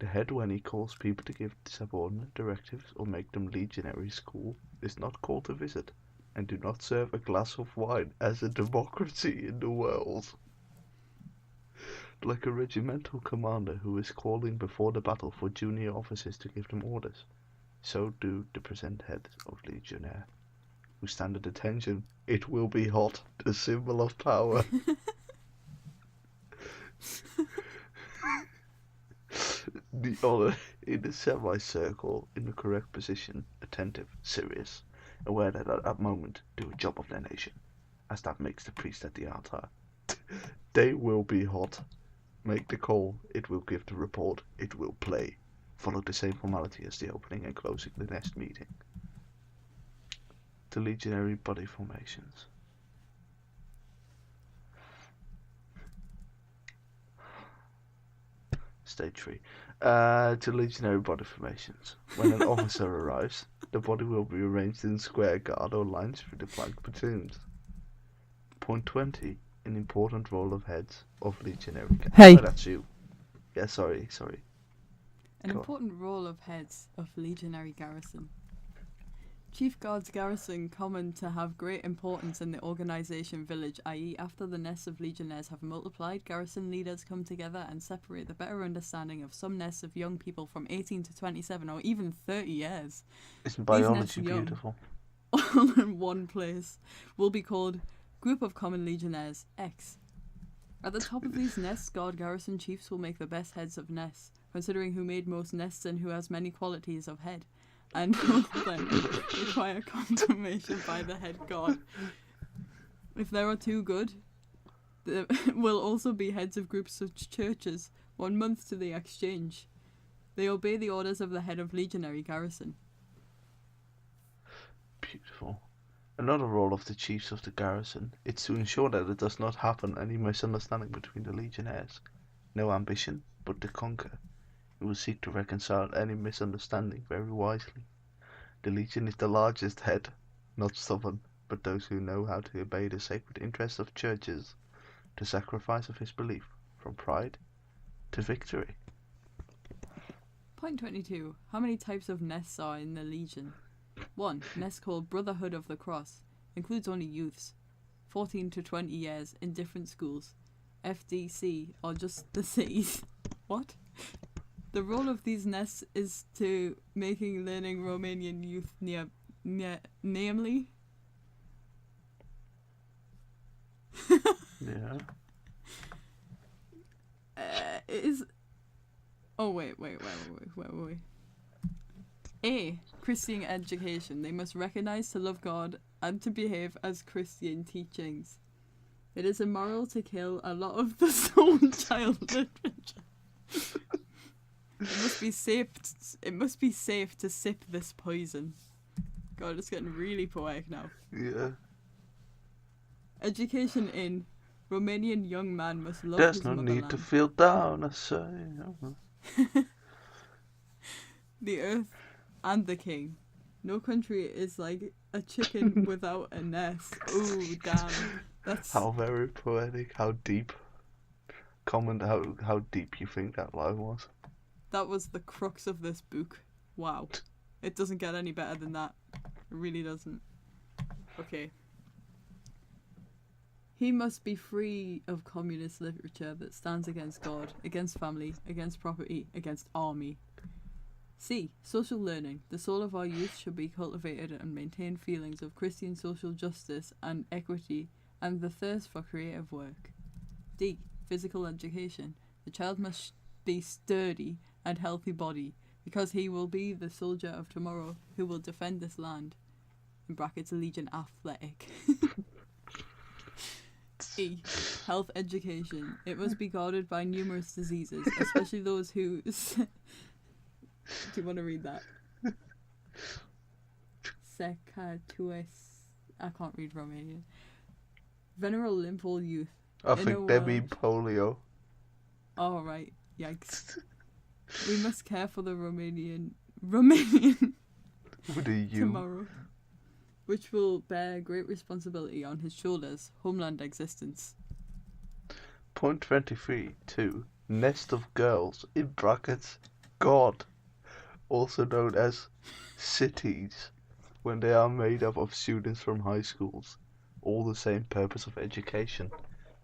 The head, when he calls people to give subordinate directives or make them legionary school, is not called to visit, and do not serve a glass of wine as a democracy in the world. Like a regimental commander who is calling before the battle for junior officers to give them orders, so do the present heads of legionnaire, who stand at attention. It will be hot, the symbol of power. The honor in the semicircle, in the correct position, attentive, serious, aware that at that moment do a job of their nation, as that makes the priest at the altar. They will be hot. Make the call, it will give the report, it will play. Follow the same formality as the opening and closing the nest meeting. The legionary body formations. Stage 3. To legionary body formations. When an officer arrives, the body will be arranged in square guard or lines through the flank platoons. Point 20. An important role of heads of legionary. Hey. Oh, that's you. Yeah, sorry. An important role of heads of legionary garrison. Chief Guard's garrison common to have great importance in the organisation village, i.e. after the nests of legionnaires have multiplied, garrison leaders come together and separate the better understanding of some nests of young people from 18 to 27 or even 30 years. Isn't biology beautiful? All in one place will be called Group of Common Legionnaires, X. At the top of these nests, guard garrison chiefs will make the best heads of nests, considering who made most nests and who has many qualities of head, and will then require confirmation by the head guard. If there are two good, there will also be heads of groups of churches, 1 month to the exchange. They obey the orders of the head of legionary garrison. Beautiful. Another role of the chiefs of the garrison is to ensure that it does not happen any misunderstanding between the legionnaires. No ambition, but to conquer. He will seek to reconcile any misunderstanding very wisely. The legion is the largest head, not stubborn, but those who know how to obey the sacred interests of churches, the sacrifice of his belief, from pride to victory. Point 22. How many types of nests are in the legion? 1. Nest called Brotherhood of the Cross. Includes only youths, 14 to 20 years, in different schools. FDC, or just the cities. What? The role of these nests is to making learning Romanian youth namely. Yeah. It is. Oh wait. A. Christian education. They must recognize to love God and to behave as Christian teachings. It is immoral to kill a lot of the soul child literature. It must be safe to sip this poison. God, it's getting really poetic now. Yeah. Education in Romanian young man must love There's his no motherland. need to feel down, I say. The earth and the king. No country is like a chicken without a nest. Ooh, damn. That's How very poetic, how deep. Comment how deep you think that line was. That was the crux of this book. Wow. It doesn't get any better than that. It really doesn't. Okay. He must be free of communist literature that stands against God, against family, against property, against army. C. Social learning. The soul of our youth should be cultivated and maintain feelings of Christian social justice and equity and the thirst for creative work. D. Physical education. The child must be sturdy and healthy body because he will be the soldier of tomorrow who will defend this land. in brackets Legion Athletic. E. Health education. It must be guarded by numerous diseases, especially those who... Do you want to read that? Secatues... I can't read Romanian. Veneral lymphal youth. I think they mean polio. Oh, right. Yikes. We must care for the Romanian With a U. tomorrow, which will bear great responsibility on his shoulders. Homeland existence. Point 23. 2. Nest of girls, in brackets, God, also known as cities, when they are made up of students from high schools, all the same purpose of education.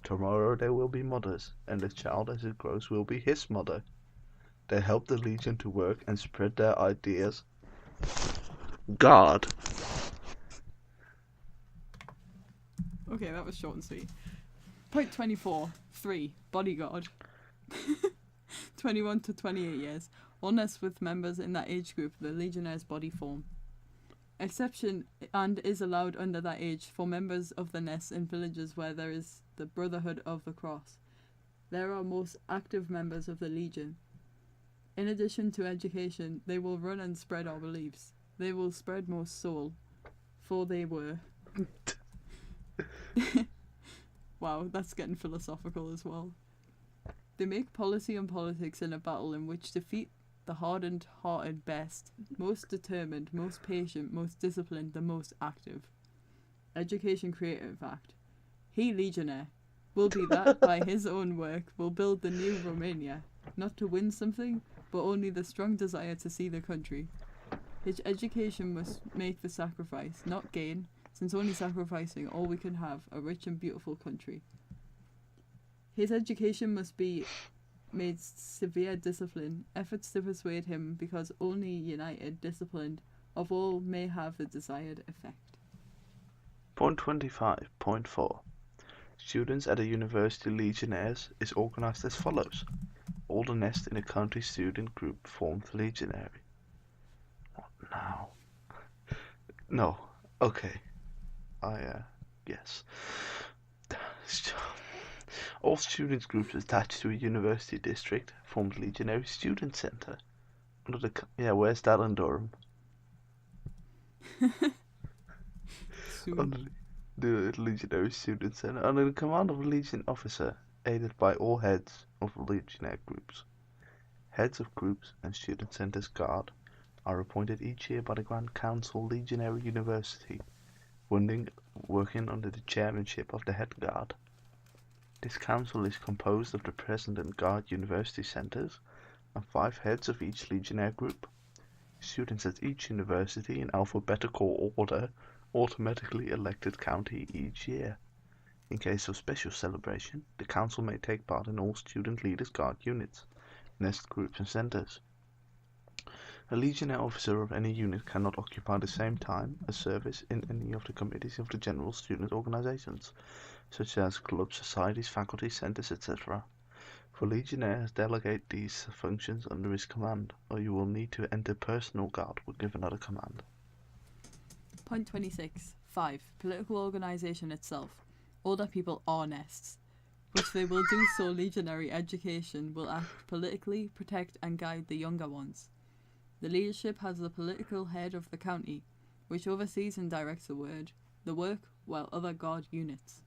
Tomorrow they will be mothers, and the child as it grows will be his mother. They help the Legion to work and spread their ideas. God. Okay, that was short and sweet. Point 24. 3. Bodyguard. 21 to 28 years. All nests with members in that age group, the Legionnaire's body form. Exception and is allowed under that age for members of the nests in villages where there is the Brotherhood of the Cross. There are most active members of the Legion. In addition to education, they will run and spread our beliefs. They will spread most soul, for they were. Wow, that's getting philosophical as well. They make policy and politics in a battle in which defeat the hardened-hearted best, most determined, most patient, most disciplined, the most active. Education Creative Act. He, Legionnaire, will be that by his own work will build the new Romania, not to win something, but only the strong desire to see the country. His education must make the sacrifice, not gain, since only sacrificing all we can have, a rich and beautiful country. His education must be made severe discipline, efforts to persuade him, because only united, disciplined, of all may have the desired effect. Point 25.4. Students at a university Legionnaires is organized as follows. All the nests in a country student group form the Legionary. What now? No. Okay. Yes. All students groups attached to a university district form the Legionary Student Centre. Where's that in Durham? Under the Legionary Student Centre, under the command of a Legion officer, aided by all heads of Legionnaire groups. Heads of groups and Student Centres Guard are appointed each year by the Grand Council Legionary University, working under the chairmanship of the head guard. This council is composed of the president guard university centers and 5 heads of each Legionnaire group. Students at each university in alphabetical order automatically elected county each year. In case of special celebration, the council may take part in all student leaders guard units, nest groups and centers. A Legionnaire officer of any unit cannot occupy the same time as service in any of the committees of the general student organizations, such as clubs, societies, faculty, centers, etc. For Legionnaires, delegate these functions under his command, or you will need to enter personal guard or give another command. Point 26. 5. Political organisation itself. All that people are nests, which they will do so Legionary education will act politically, protect and guide the younger ones. The leadership has the political head of the county, which oversees and directs the work, while other guard units.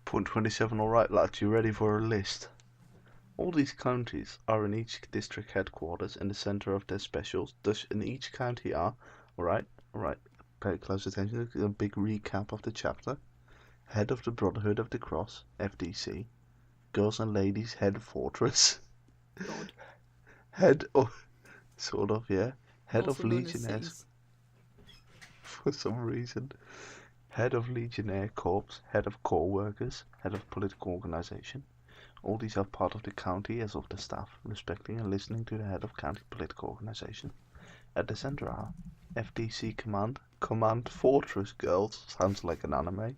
Point 27. Alright lads, you ready for a list? All these counties are in each district headquarters in the centre of their specials, thus in each county are, alright, pay close attention, a big recap of the chapter. Head of the Brotherhood of the Cross, FDC. Girls and Ladies Head Fortress. God. Head of... Sort of, yeah. Head Also of known as Legionnaires. cities. For some reason. Head of Legionnaire Corps, Head of Corps Workers, Head of Political Organization. All these are part of the county as of the staff, respecting and listening to the head of county political organization. At the center are FDC Command Fortress Girls, sounds like an anime.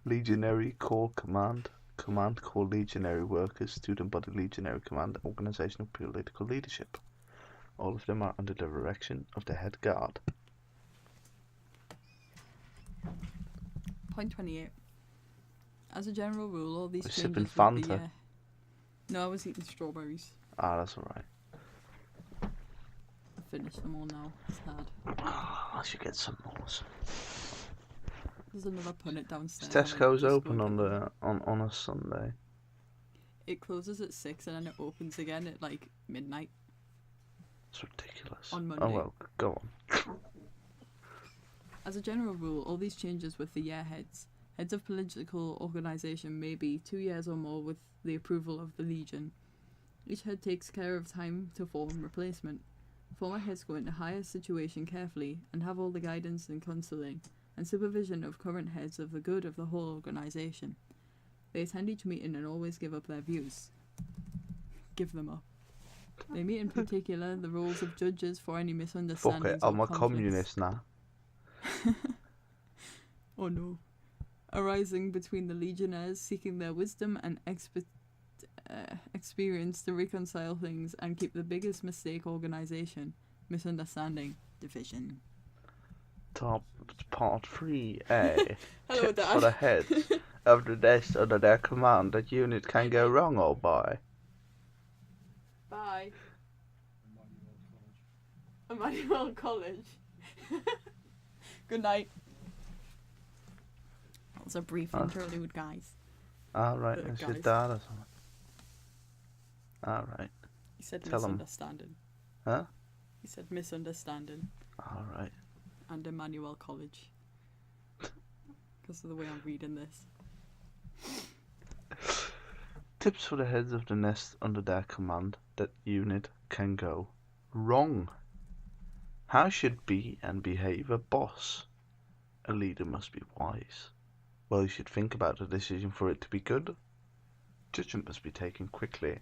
Legionary Corps Command Corps Legionary Workers, Student Body Legionary Command, Organization of Political Leadership. All of them are under the direction of the head guard. Point 28. As a general rule, all these We're changes sipping with the Fanta. No, I was eating strawberries. Ah, that's alright. I finished them all now. Sad. I should get some more. There's another punnet downstairs. Tesco's open on a Sunday. It closes at 6 and then it opens again at like midnight. It's ridiculous. On Monday. Oh well, go on. As a general rule, all these changes with the heads of political organisation may be 2 years or more with the approval of the Legion. Each head takes care of time to form replacement. Former heads go into hire situation carefully and have all the guidance and counselling and supervision of current heads of the good of the whole organisation. They attend each meeting and always give up their views. Give them up. They meet in particular the roles of judges for any misunderstandings. Fuck it, I'm a communist now. Oh no. Arising between the legionnaires, seeking their wisdom and experience to reconcile things and keep the biggest mistake organisation, misunderstanding, division. Top part 3A. Hello, Tips Dad. for the heads of the nest under their command that unit can go wrong or by. Bye. Emmanuel College. Good night. That was a brief interlude, guys. Alright, that's your guys. dad or something. Alright. He said Tell 'em. misunderstanding. Huh? He said misunderstanding. Alright. And Emmanuel College. Because of the way I'm reading this. Tips for the heads of the nest under their command that unit can go wrong. How should be and behave a boss? A leader must be wise. Well, you should think about the decision for it to be good. Judgment must be taken quickly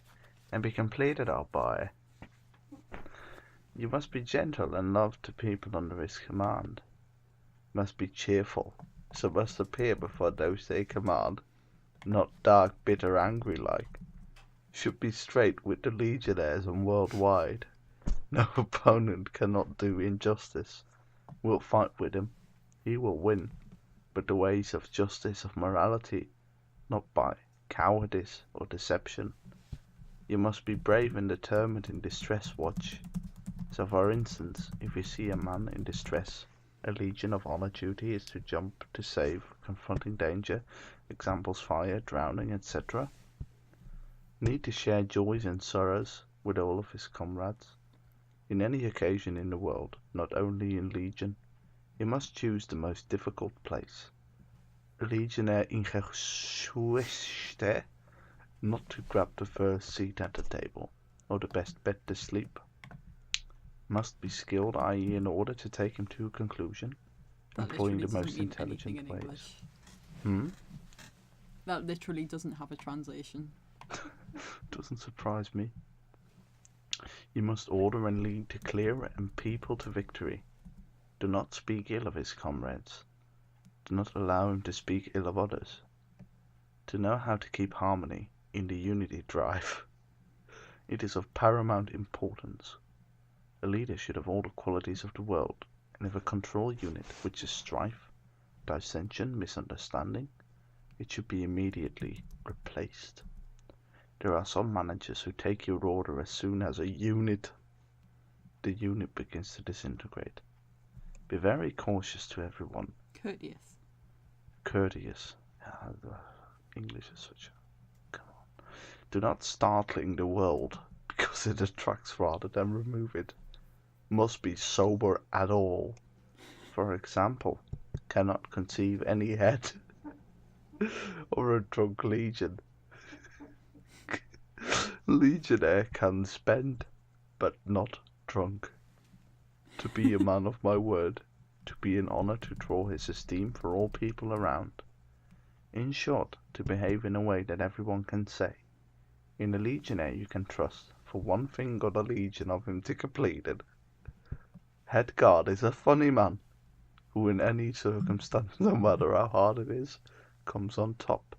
and be completed out by. You must be gentle and love to people under his command. Must be cheerful, so must appear before those they command, not dark, bitter, angry like. Should be straight with the legionnaires and worldwide. No opponent cannot do injustice. We'll fight with him. He will win. But the ways of justice, of morality, not by cowardice or deception. You must be brave and determined in distress watch. So for instance, if you see a man in distress, a Legion of Honor duty is to jump to save, confronting danger, examples fire, drowning, etc. Need to share joys and sorrows with all of his comrades. In any occasion in the world, not only in Legion, you must choose the most difficult place. A legionnaire in Gesueste, not to grab the first seat at the table, or the best bed to sleep. Must be skilled, i.e. in order to take him to a conclusion, employing the most intelligent ways. That literally doesn't have a translation. Doesn't surprise me. You must order and lead to clear and people to victory. Do not speak ill of his comrades. Do not allow him to speak ill of others. To know how to keep harmony in the unity drive. It is of paramount importance. A leader should have all the qualities of the world, and if a control unit which is strife, dissension, misunderstanding, it should be immediately replaced. There are some managers who take your order as soon as the unit begins to disintegrate. Be very cautious to everyone. Courteous. English is such a... Come on. Do not startling the world, because it attracts rather than remove it. Must be sober at all. For example, cannot conceive any head or a drunk legion. Legionnaire can spend, but not drunk. To be a man of my word, to be an honour to draw his esteem for all people around. In short, to behave in a way that everyone can say, in a legionnaire you can trust, for one thing got a legion of him to complete it. Head guard is a funny man, who in any circumstance, no matter how hard it is, comes on top.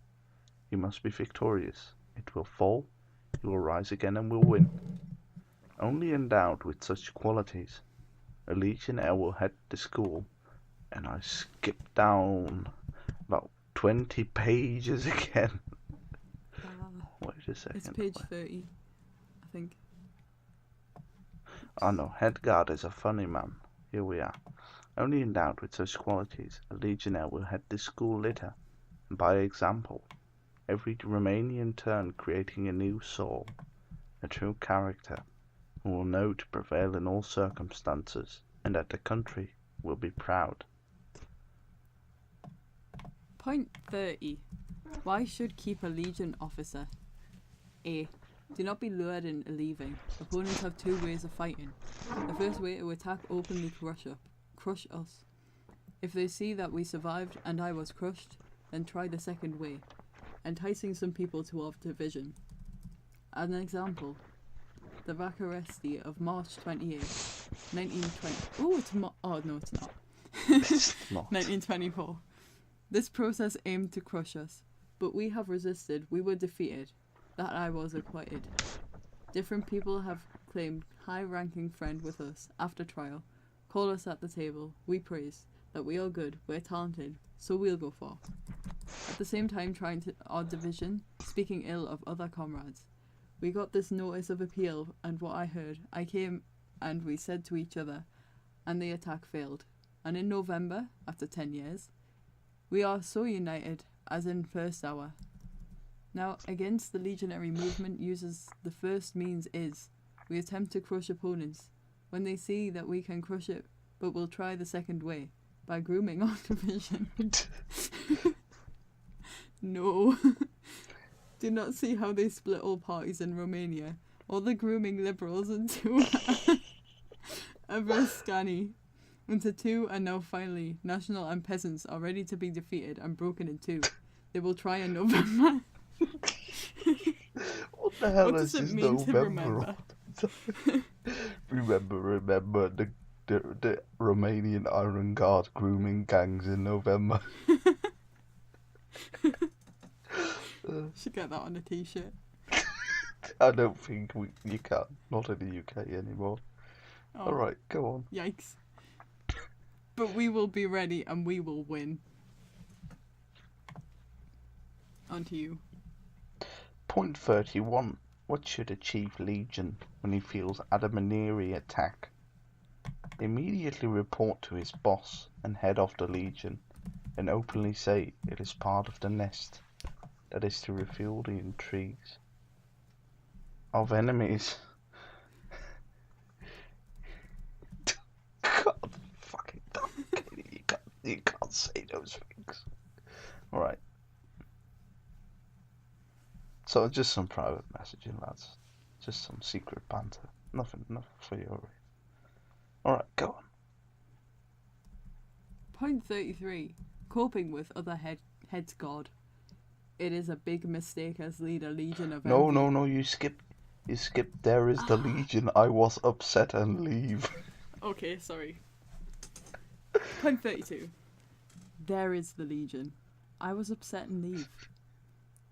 You must be victorious. It will fall, you will rise again and will win. Only endowed with such qualities, a legionnaire will head the school and I skipped down about 20 pages again. Wait a second. It's page 30, I think. Oh no, Headguard is a funny man. Here we are. Only endowed with such qualities, a legionnaire will head this school litter, and by example, every Romanian turn creating a new soul, a true character, who will know to prevail in all circumstances, and that the country will be proud. Point 30. Why should keep a legion officer? A. Do not be lured into leaving. Opponents have two ways of fighting. The first way to attack openly crush us. If they see that we survived and I was crushed, then try the second way, enticing some people to our division. As an example, the Vacaresti of March 28, 1920. Oh, it's no, it's not. It's not. 1924. This process aimed to crush us, but we have resisted. We were defeated. That I was acquitted. Different people have claimed high-ranking friend with us after trial. Call us at the table. We praise that we are good. We're talented, so we'll go far. At the same time, trying to our division, speaking ill of other comrades. We got this notice of appeal, and what I heard, I came and we said to each other, and the attack failed. And in November, after 10 years, we are so united as in first hour. Now, against the legionary movement uses the first means is, we attempt to crush opponents. When they see that we can crush it, but we'll try the second way, by grooming our division. No. Do not see how they split all parties in Romania, all the grooming liberals into Averscani, into two, and now finally, national and peasants are ready to be defeated and broken in two. They will try in November. What the hell What is does it this mean to November? remember the Romanian Iron Guard grooming gangs in November. Should get that on a t-shirt. I don't think you can. Not in the UK anymore. Oh, Alright, go on. yikes. But we will be ready and we will win. On to you. Point 31. What should a chief legion when he feels Adamaniri attack? Immediately report to his boss and head off the legion, and openly say it is part of the nest, that is to refuel the intrigues of enemies. God fucking damn, Katie, you can't say those things. Alright. So just some private messaging, lads. Just some secret banter. Nothing for you. Alright, go on. Point 33. Coping with other heads god. It is a big mistake as lead a legion of envy. No, you skipped. There is the legion. I was upset and leave. Okay, sorry. Point 32. There is the legion. I was upset and leave.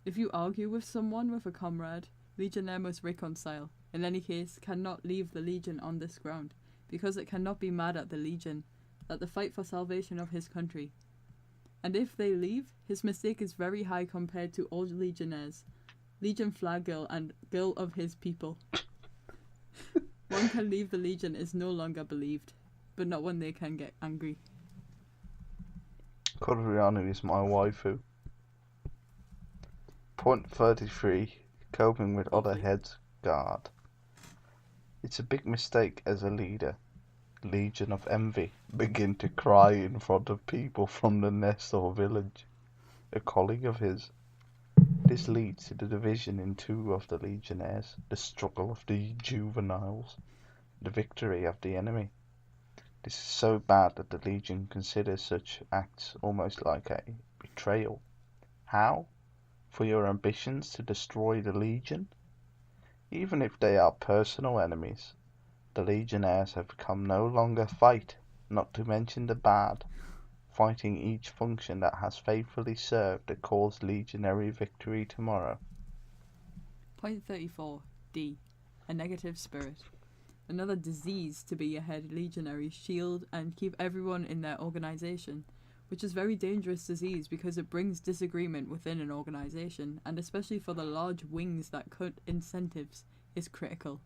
If you argue with someone with a comrade, legionnaire must reconcile. In any case, cannot leave the legion on this ground, because it cannot be mad at the legion, that the fight for salvation of his country. And if they leave, his mistake is very high compared to all legionnaires. Legion flag girl and girl of his people. One can leave the legion is no longer believed, but not when they can get angry. Codreanu is my waifu. Point 33. Coping with other heads guard. It's a big mistake as a leader. Legion of envy begin to cry in front of people from the nest or village. A colleague of his. This leads to the division in two of the legionnaires, the struggle of the juveniles, the victory of the enemy. This is so bad that the legion considers such acts almost like a betrayal. How? For your ambitions to destroy the legion? Even if they are personal enemies, the legionnaires have come no longer fight, not to mention the bad, fighting each function that has faithfully served the cause legionary victory tomorrow. Point 34. D. A negative spirit. another disease to be a head legionary, shield, and keep everyone in their organisation, which is very dangerous disease because it brings disagreement within an organisation, and especially for the large wings that cut incentives is critical.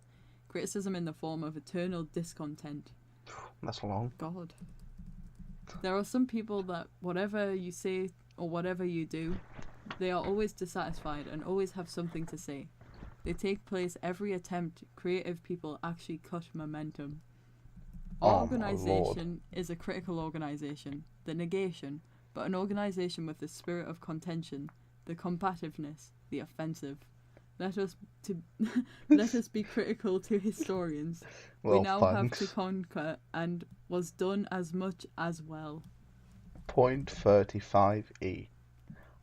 Criticism in the form of eternal discontent. That's long. God. There are some people that whatever you say or whatever you do, they are always dissatisfied and always have something to say. They take place every attempt. Creative people actually cut momentum. Our organisation is a critical organisation, the negation, but an organisation with the spirit of contention, the combativeness, the offensive. Let us be critical to historians. Well, we now thanks. have to conquer, and was done as much as well. Point 35e.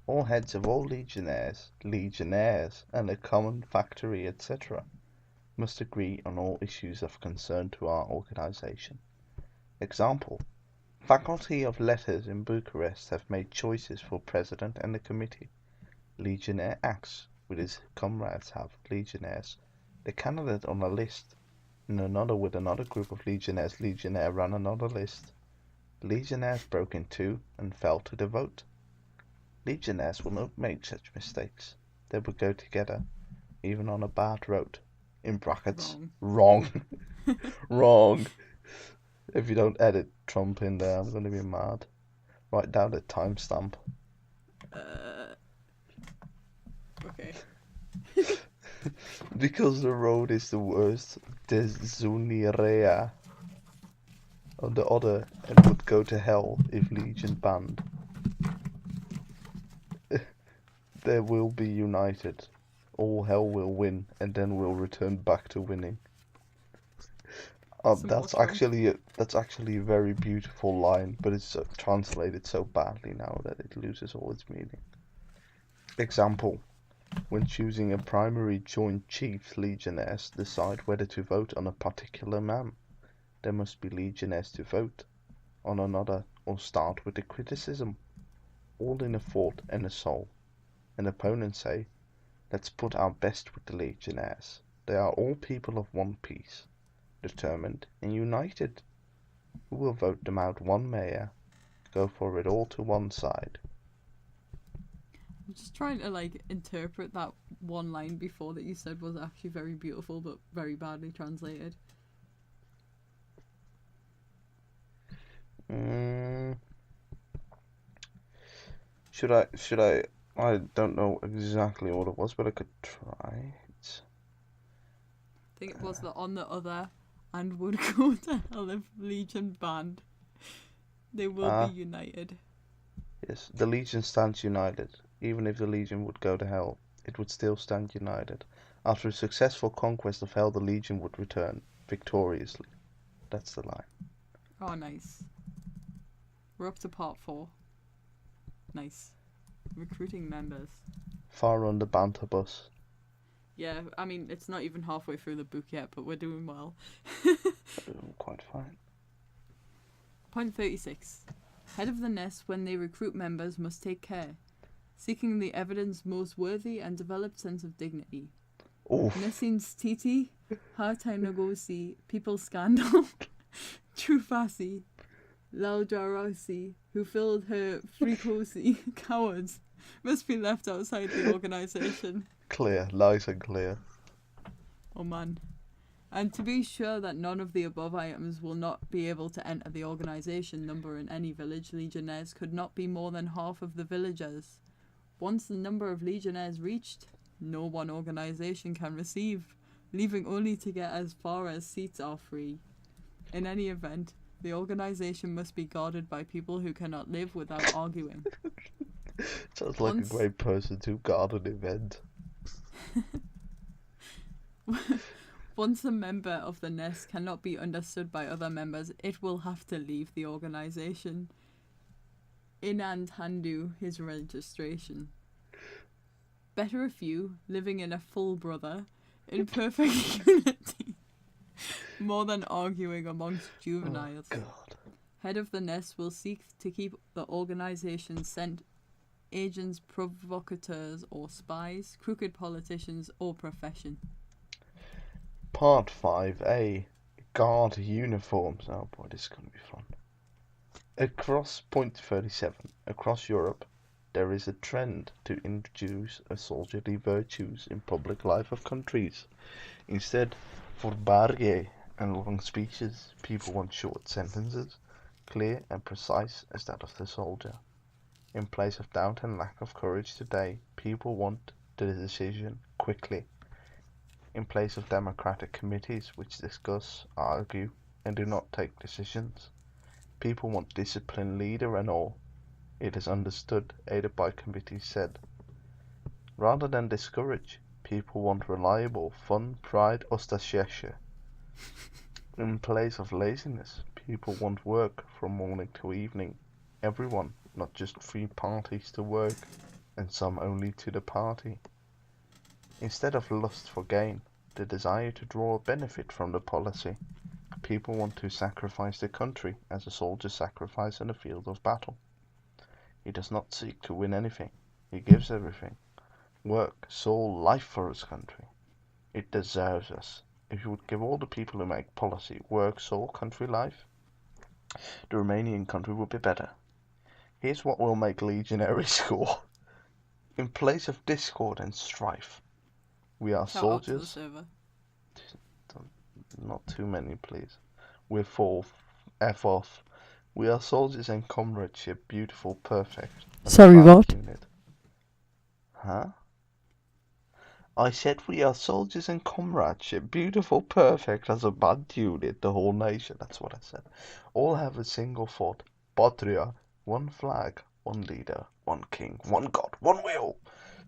All heads of all legionnaires, and a common factory, etc., must agree on all issues of concern to our organisation. Example: Faculty of Letters in Bucharest have made choices for president and a committee. Legionnaire acts with his comrades have legionnaires. The candidate on a list, and another with another group of legionnaires. Legionnaire ran another list. Legionnaires broke in two and fell to the vote. Legionnaires will not make such mistakes. They will go together, even on a bad road. In brackets, wrong. Wrong. If you don't edit Trump in there, I'm going to be mad. Write down the timestamp. Okay. Because the road is the worst, desunirea. On the other, it would go to hell if Legion banned. They will be united. All hell will win, and then we'll return back to winning. That's actually a very beautiful line, but it's translated so badly now that it loses all its meaning. Example: when choosing a primary joint chief, legionnaires decide whether to vote on a particular man. There must be legionnaires to vote on another or start with the criticism. All in a thought and a soul. And opponents say, let's put our best with the legionnaires. They are all people of one piece, determined and united. We will vote them out one mayor, go for it all to one side. I'm just trying to interpret that one line before that you said was actually very beautiful but very badly translated. Should I? I don't know exactly what it was, but I could try it. I think it was the on the other and would go to hell if Legion banned. They will be united. Yes, the Legion stands united. Even if the Legion would go to hell, it would still stand united. After a successful conquest of hell, the Legion would return victoriously. That's the line. Oh, nice. We're up to part 4. Nice. Recruiting members. Far on the banter bus. Yeah, I mean, it's not even halfway through the book yet, but we're doing well. Quite fine. Point 36. Head of the nest, when they recruit members, must take care, seeking the evidence most worthy and developed sense of dignity. Nessin's Titi, Hartai Nogosi, People Scandal, Trufasi, Laudarosi, who filled her fricosi, cowards, must be left outside the organisation. Clear, nice and clear. Oh man. And to be sure that none of the above items will not be able to enter the organisation number in any village, legionnaires could not be more than half of the villagers. Once the number of legionnaires reached, no one organisation can receive, leaving only to get as far as seats are free. In any event, the organisation must be guarded by people who cannot live without arguing. Sounds like a great person to guard an event. Once a member of the nest cannot be understood by other members, it will have to leave the organisation. In and handle his registration. Better a few, living in a full brother, in perfect unity, more than arguing amongst juveniles. Oh, God. Head of the nest will seek to keep the organisation sent agents, provocateurs or spies, crooked politicians or profession. Part 5a. Guard uniforms. Oh boy, this is going to be fun. Across point 37, across Europe, there is a trend to introduce a soldierly virtues in public life of countries. Instead, for barrier and long speeches, people want short sentences, clear and precise as that of the soldier. In place of doubt and lack of courage today, people want the decision quickly. In place of democratic committees which discuss, argue, and do not take decisions, people want disciplined leader and all. It is understood, aided by committees said. Rather than discourage, people want reliable, fun, pride, ostasheshe. In place of laziness, people want work from morning to evening. Everyone, not just 3 parties to work, and some only to the party. Instead of lust for gain, the desire to draw a benefit from the policy. People want to sacrifice the country as a soldier sacrifices in a field of battle. He does not seek to win anything. He gives everything. Work, soul, life for his country. It deserves us. If you would give all the people who make policy work, soul, country, life, the Romanian country would be better. Here's what will make legionaries score. In place of discord and strife, we are Shout out to the soldiers. server. Not too many, please. We're full. F off. We are soldiers and comradeship, beautiful, perfect. Sorry, what? Unit. Huh? I said we are soldiers and comradeship, beautiful, perfect as a band unit, the whole nation. That's what I said. All have a single thought. Patria, one flag, one leader, one king, one God, one will.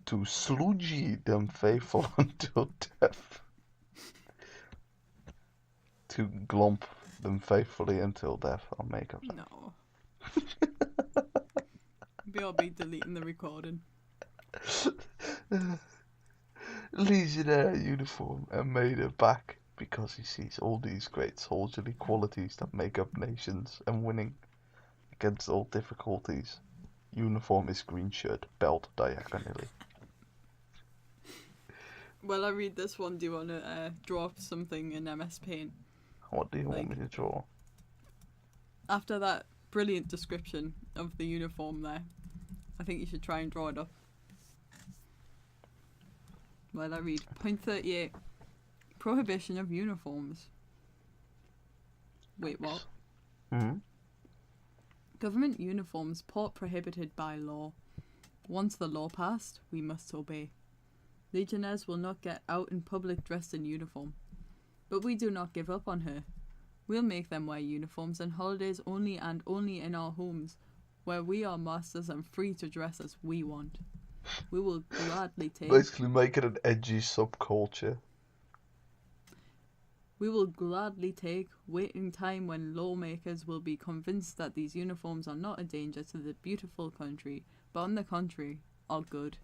To sluji them faithful until death. To glomp them faithfully until death. I'll make up. No. We'll be deleting the recording. Legionnaire uniform and made it back because he sees all these great soldierly qualities that make up nations and winning against all difficulties. Uniform is green shirt, belt diagonally. Well, I read this one. Do you want to draw up something in MS Paint? What do you want me to draw? After that brilliant description of the uniform there, I think you should try and draw it up. Well, I read point 38. Prohibition of uniforms. Wait, what? Government uniforms prohibited by law. Once the law passed, we must obey. Legionnaires will not get out in public dressed in uniform. But we do not give up on her. We'll make them wear uniforms on holidays only and only in our homes, where we are masters and free to dress as we want. We will gladly take... Basically make it an edgy subculture. We will gladly take waiting time when lawmakers will be convinced that these uniforms are not a danger to the beautiful country, but on the contrary, are good.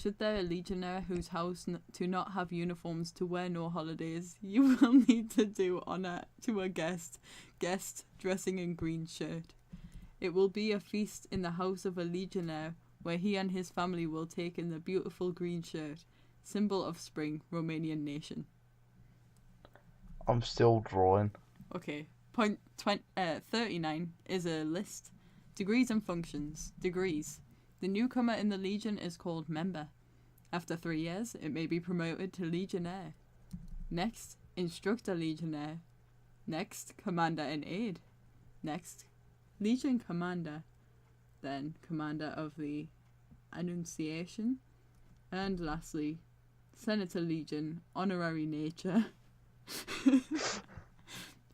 Should there a legionnaire whose house to not have uniforms to wear no holidays, you will need to do honour to a guest dressing in green shirt. It will be a feast in the house of a legionnaire, where he and his family will take in the beautiful green shirt, symbol of spring, Romanian nation. I'm still drawing. Okay, point 39 is a list. Degrees and functions. Degrees. The newcomer in the Legion is called member. After 3 years, it may be promoted to legionnaire. Next, instructor legionnaire. Next, commander in aid. Next, legion commander. Then, commander of the Annunciation. And lastly, senator legion, honorary nature.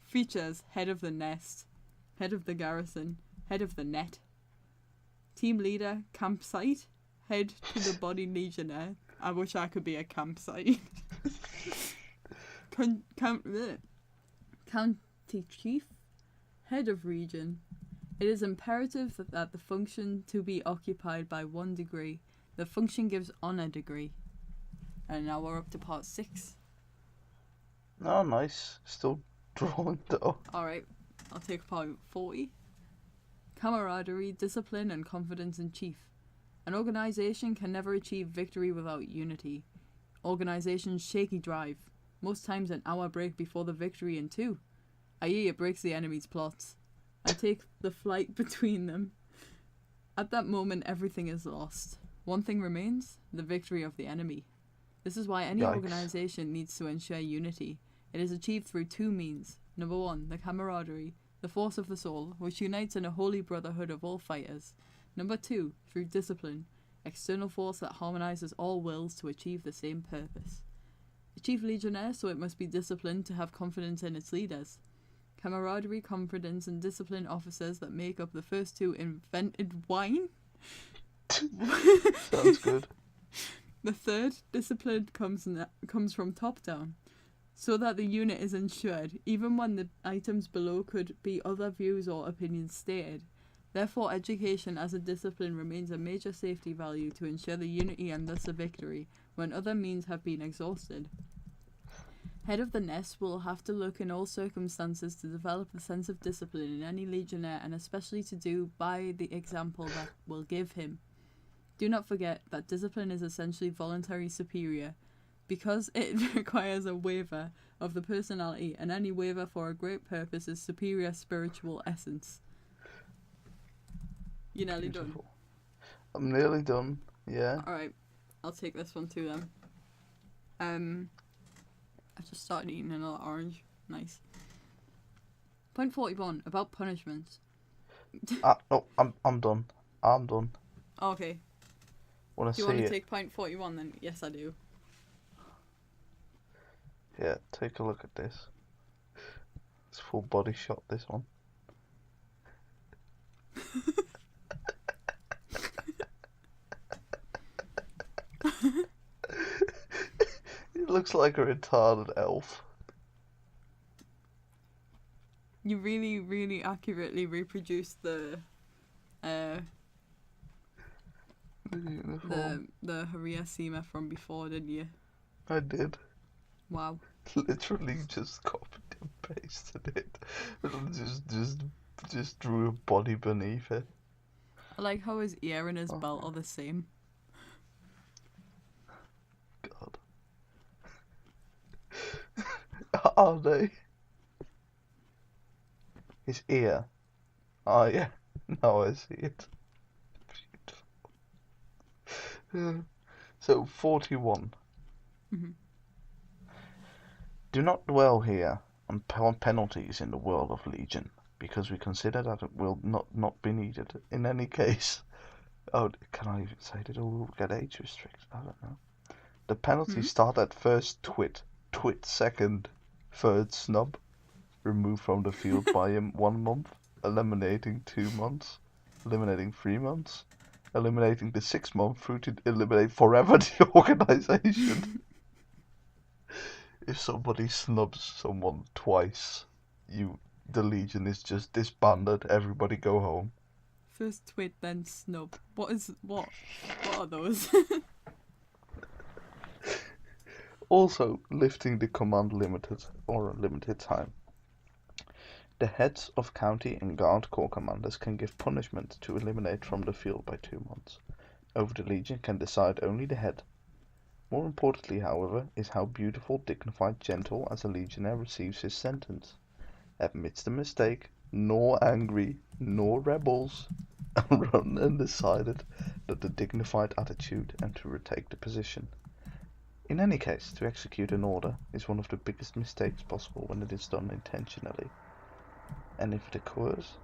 Features: head of the nest, head of the garrison, head of the net. Team leader, campsite, head to the body legionnaire. I wish I could be a campsite. County chief, head of region. It is imperative that the function to be occupied by 1 degree. The function gives honour degree. And now we're up to part 6. Oh, nice. Still drawing though. Alright, I'll take part 40. Camaraderie, discipline and confidence in chief. An organisation can never achieve victory without unity. Organisation's shaky drive. most times an hour break before the victory in 2, i.e. it breaks the enemy's plots, and take the flight between them. At that moment, everything is lost. One thing remains, the victory of the enemy. This is why any Yikes. organisation needs to ensure unity. It is achieved through 2 means. Number 1, the camaraderie, the force of the soul, which unites in a holy brotherhood of all fighters. Number 2, through discipline, external force that harmonises all wills to achieve the same purpose. A chief legionnaire, so it must be disciplined to have confidence in its leaders. Camaraderie, confidence, and discipline officers that make up the first 2 invented wine. Sounds good. The third, discipline, comes from top down, so that the unit is ensured, even when the items below could be other views or opinions stated. Therefore, education as a discipline remains a major safety value to ensure the unity and thus a victory, when other means have been exhausted. Head of the nest will have to look in all circumstances to develop the sense of discipline in any legionnaire, and especially to do by the example that will give him. Do not forget that discipline is essentially voluntary superior, because it requires a waiver of the personality, and any waiver for a great purpose is superior spiritual essence. You're nearly done? I'm nearly done, yeah. Alright, I'll take this one too then. I've just started eating another orange. Nice. Point 41, about punishments. No, I'm done. I'm done. Okay. Wanna Do you see want to it? take point 41 then? Yes, I do. Yeah, take a look at this. It's full body shot, this one. It looks like a retarded elf. You really, really accurately reproduced the Haria Seema from before, didn't you? I did. Wow. Literally just copied and pasted it. Just drew a body beneath it. I like how his ear and his belt are the same. God. Are they? His ear. Oh yeah. Now I see it. Beautiful. So 41. Mm-hmm. Do not dwell here on penalties in the world of Legion, because we consider that it will not be needed. In any case, oh, can I even say that it will get age restricted? I don't know. The penalties start at first twit, second, third snub, removed from the field by 1 month, eliminating 2 months, eliminating 3 months, eliminating the 6th month through to eliminate forever the organization. If somebody snubs someone twice, the Legion is just disbanded. Everybody go home. First twit, then snub. What are those? Also, lifting the command limited or a limited time. The heads of county and guard corps commanders can give punishment to eliminate from the field by 2 months. Over the Legion can decide only the head. More importantly, however, is how beautiful, dignified, gentle as a legionnaire receives his sentence. Admits the mistake, nor angry, nor rebels, and run undecided, but the dignified attitude and to retake the position. In any case, to execute an order is one of the biggest mistakes possible when it is done intentionally. And if it occurs,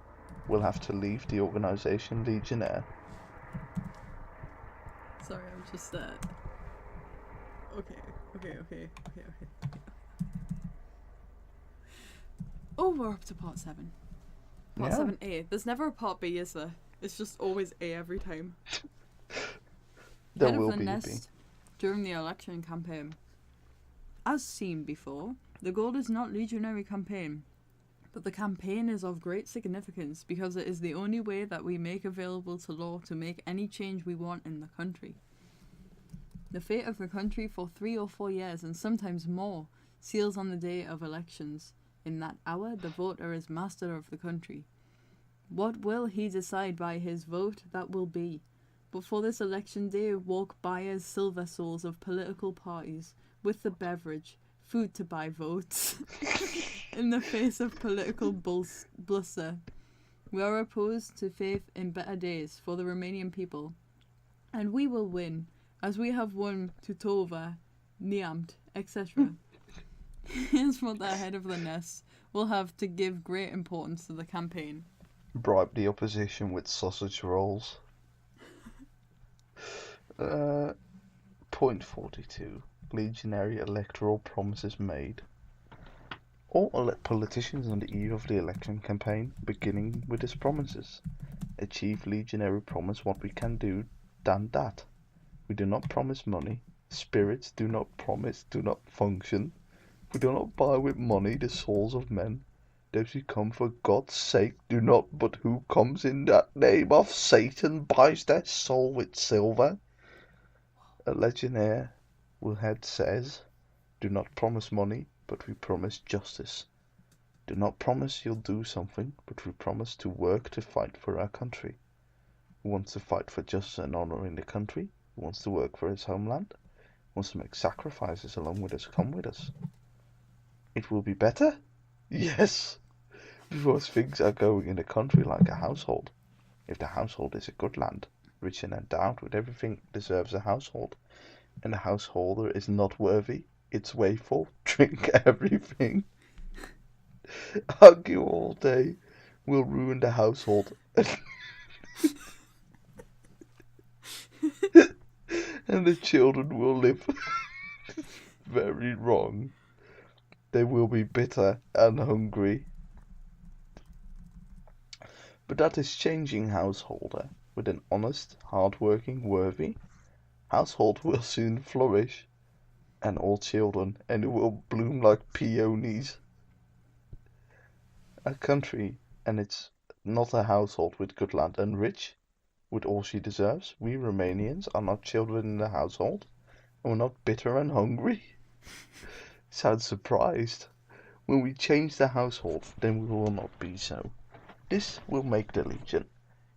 we'll have to leave the organization legionnaire. Sorry, I'm just Okay. Oh, we're up to part 7. Part 7A. There's never a part B, is there? It's just always A every time. There Head will of the be a nest B. during the election campaign. As seen before, the goal is not legionary campaign, but the campaign is of great significance because it is the only way that we make available to law to make any change we want in the country. The fate of the country for 3 or 4 years, and sometimes more, seals on the day of elections. In that hour, the voter is master of the country. What will he decide by his vote, that will be. But for this election day walk buyers, silver souls of political parties, with the beverage, food to buy votes. In the face of political bluster, we are opposed to faith in better days for the Romanian people. And we will win, as we have won Tutova, Neamt, etc. Here's what the head of the nest will have to give great importance to the campaign. Bribe the opposition with sausage rolls. Point 42. Legionary electoral promises made. All politicians on the eve of the election campaign, beginning with his promises. A chief legionary promise what we can do than that. We do not promise money. Spirits do not promise, do not function. We do not buy with money the souls of men. Those who come for God's sake do not, but who comes in that name of Satan buys their soul with silver. A legionnaire will head says, do not promise money, but we promise justice. Do not promise you'll do something, but we promise to work to fight for our country. Who wants to fight for justice and honor in the country? Who wants to work for his homeland? Who wants to make sacrifices along with us? Come with us. It will be better? Yes, because things are going in the country like a household. If the household is a good land, rich and endowed with everything deserves a household, and the householder is not worthy, it's wasteful, drink everything. Argue all day will ruin the household. And the children will live very wrong. They will be bitter and hungry. But that is changing householder. With an honest, hard-working, worthy household will soon flourish, and all children, and it will bloom like peonies. A country, and it's not a household with good land and rich, with all she deserves. We Romanians are not children in the household, and we're not bitter and hungry. Sounds surprised. When we change the household, then we will not be so. This will make the legion.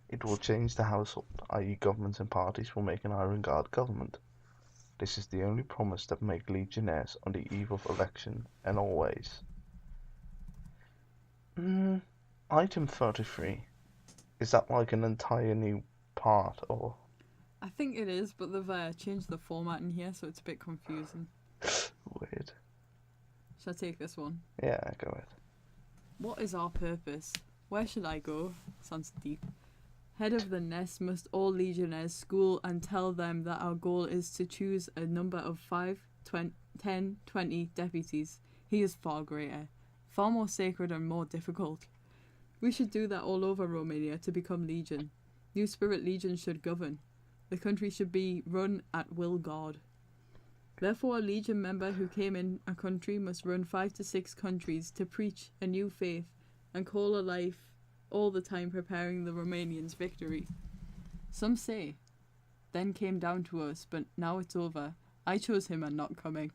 It will change the household, i.e. governments and parties will make an iron guard government. This is the only promise that make legionnaires on the eve of election and always. Item 33. Is that like an entire new part, or? I think it is, but they've changed the format in here, so it's a bit confusing. Weird. Shall I take this one? Yeah, go ahead. What is our purpose? Where should I go? Sounds deep. Head of the nest must all legionnaires school and tell them that our goal is to choose a number of 5, 10, 20 deputies. He is far greater, far more sacred and more difficult. We should do that all over Romania to become legion. New spirit legion should govern. The country should be run at will God. Therefore, a legion member who came in a country must run 5 to 6 countries to preach a new faith and call a life all the time preparing the Romanians' victory. Some say, then came down to us, but now it's over. I chose him and not coming.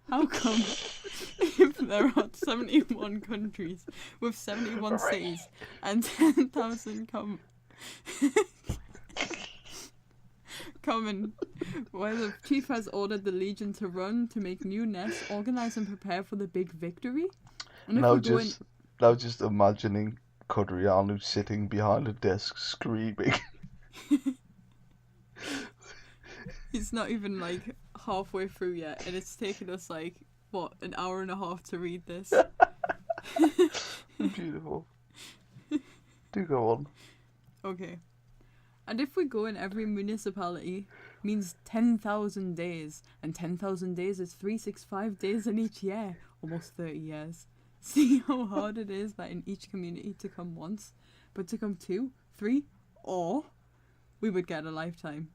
How come if there are 71 countries with 71 cities and 10,000 common, where the chief has ordered the legion to run to make new nests, organize and prepare for the big victory? And now just imagining Codreanu sitting behind a desk screaming. He's not even like halfway through yet, and it's taken us like, what, an hour and a half to read this. Beautiful. Do go on. Okay. And if we go in every municipality, means 10,000 days, and 10,000 days is 365 days in each year, almost 30 years. See how hard it is that in each community to come once, but to come 2, 3, or we would get a lifetime.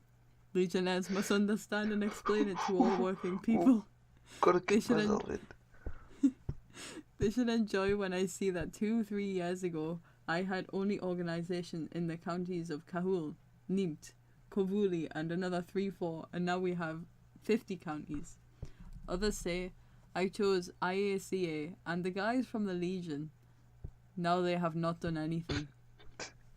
Legionnaires must understand and explain it to all working people. They should enjoy when I see that 2-3 years ago I had only organisation in the counties of Cahul, Nimt, Covuli and another 3-4, and now we have 50 counties. Others say I chose IACA and the guys from the Legion. Now they have not done anything.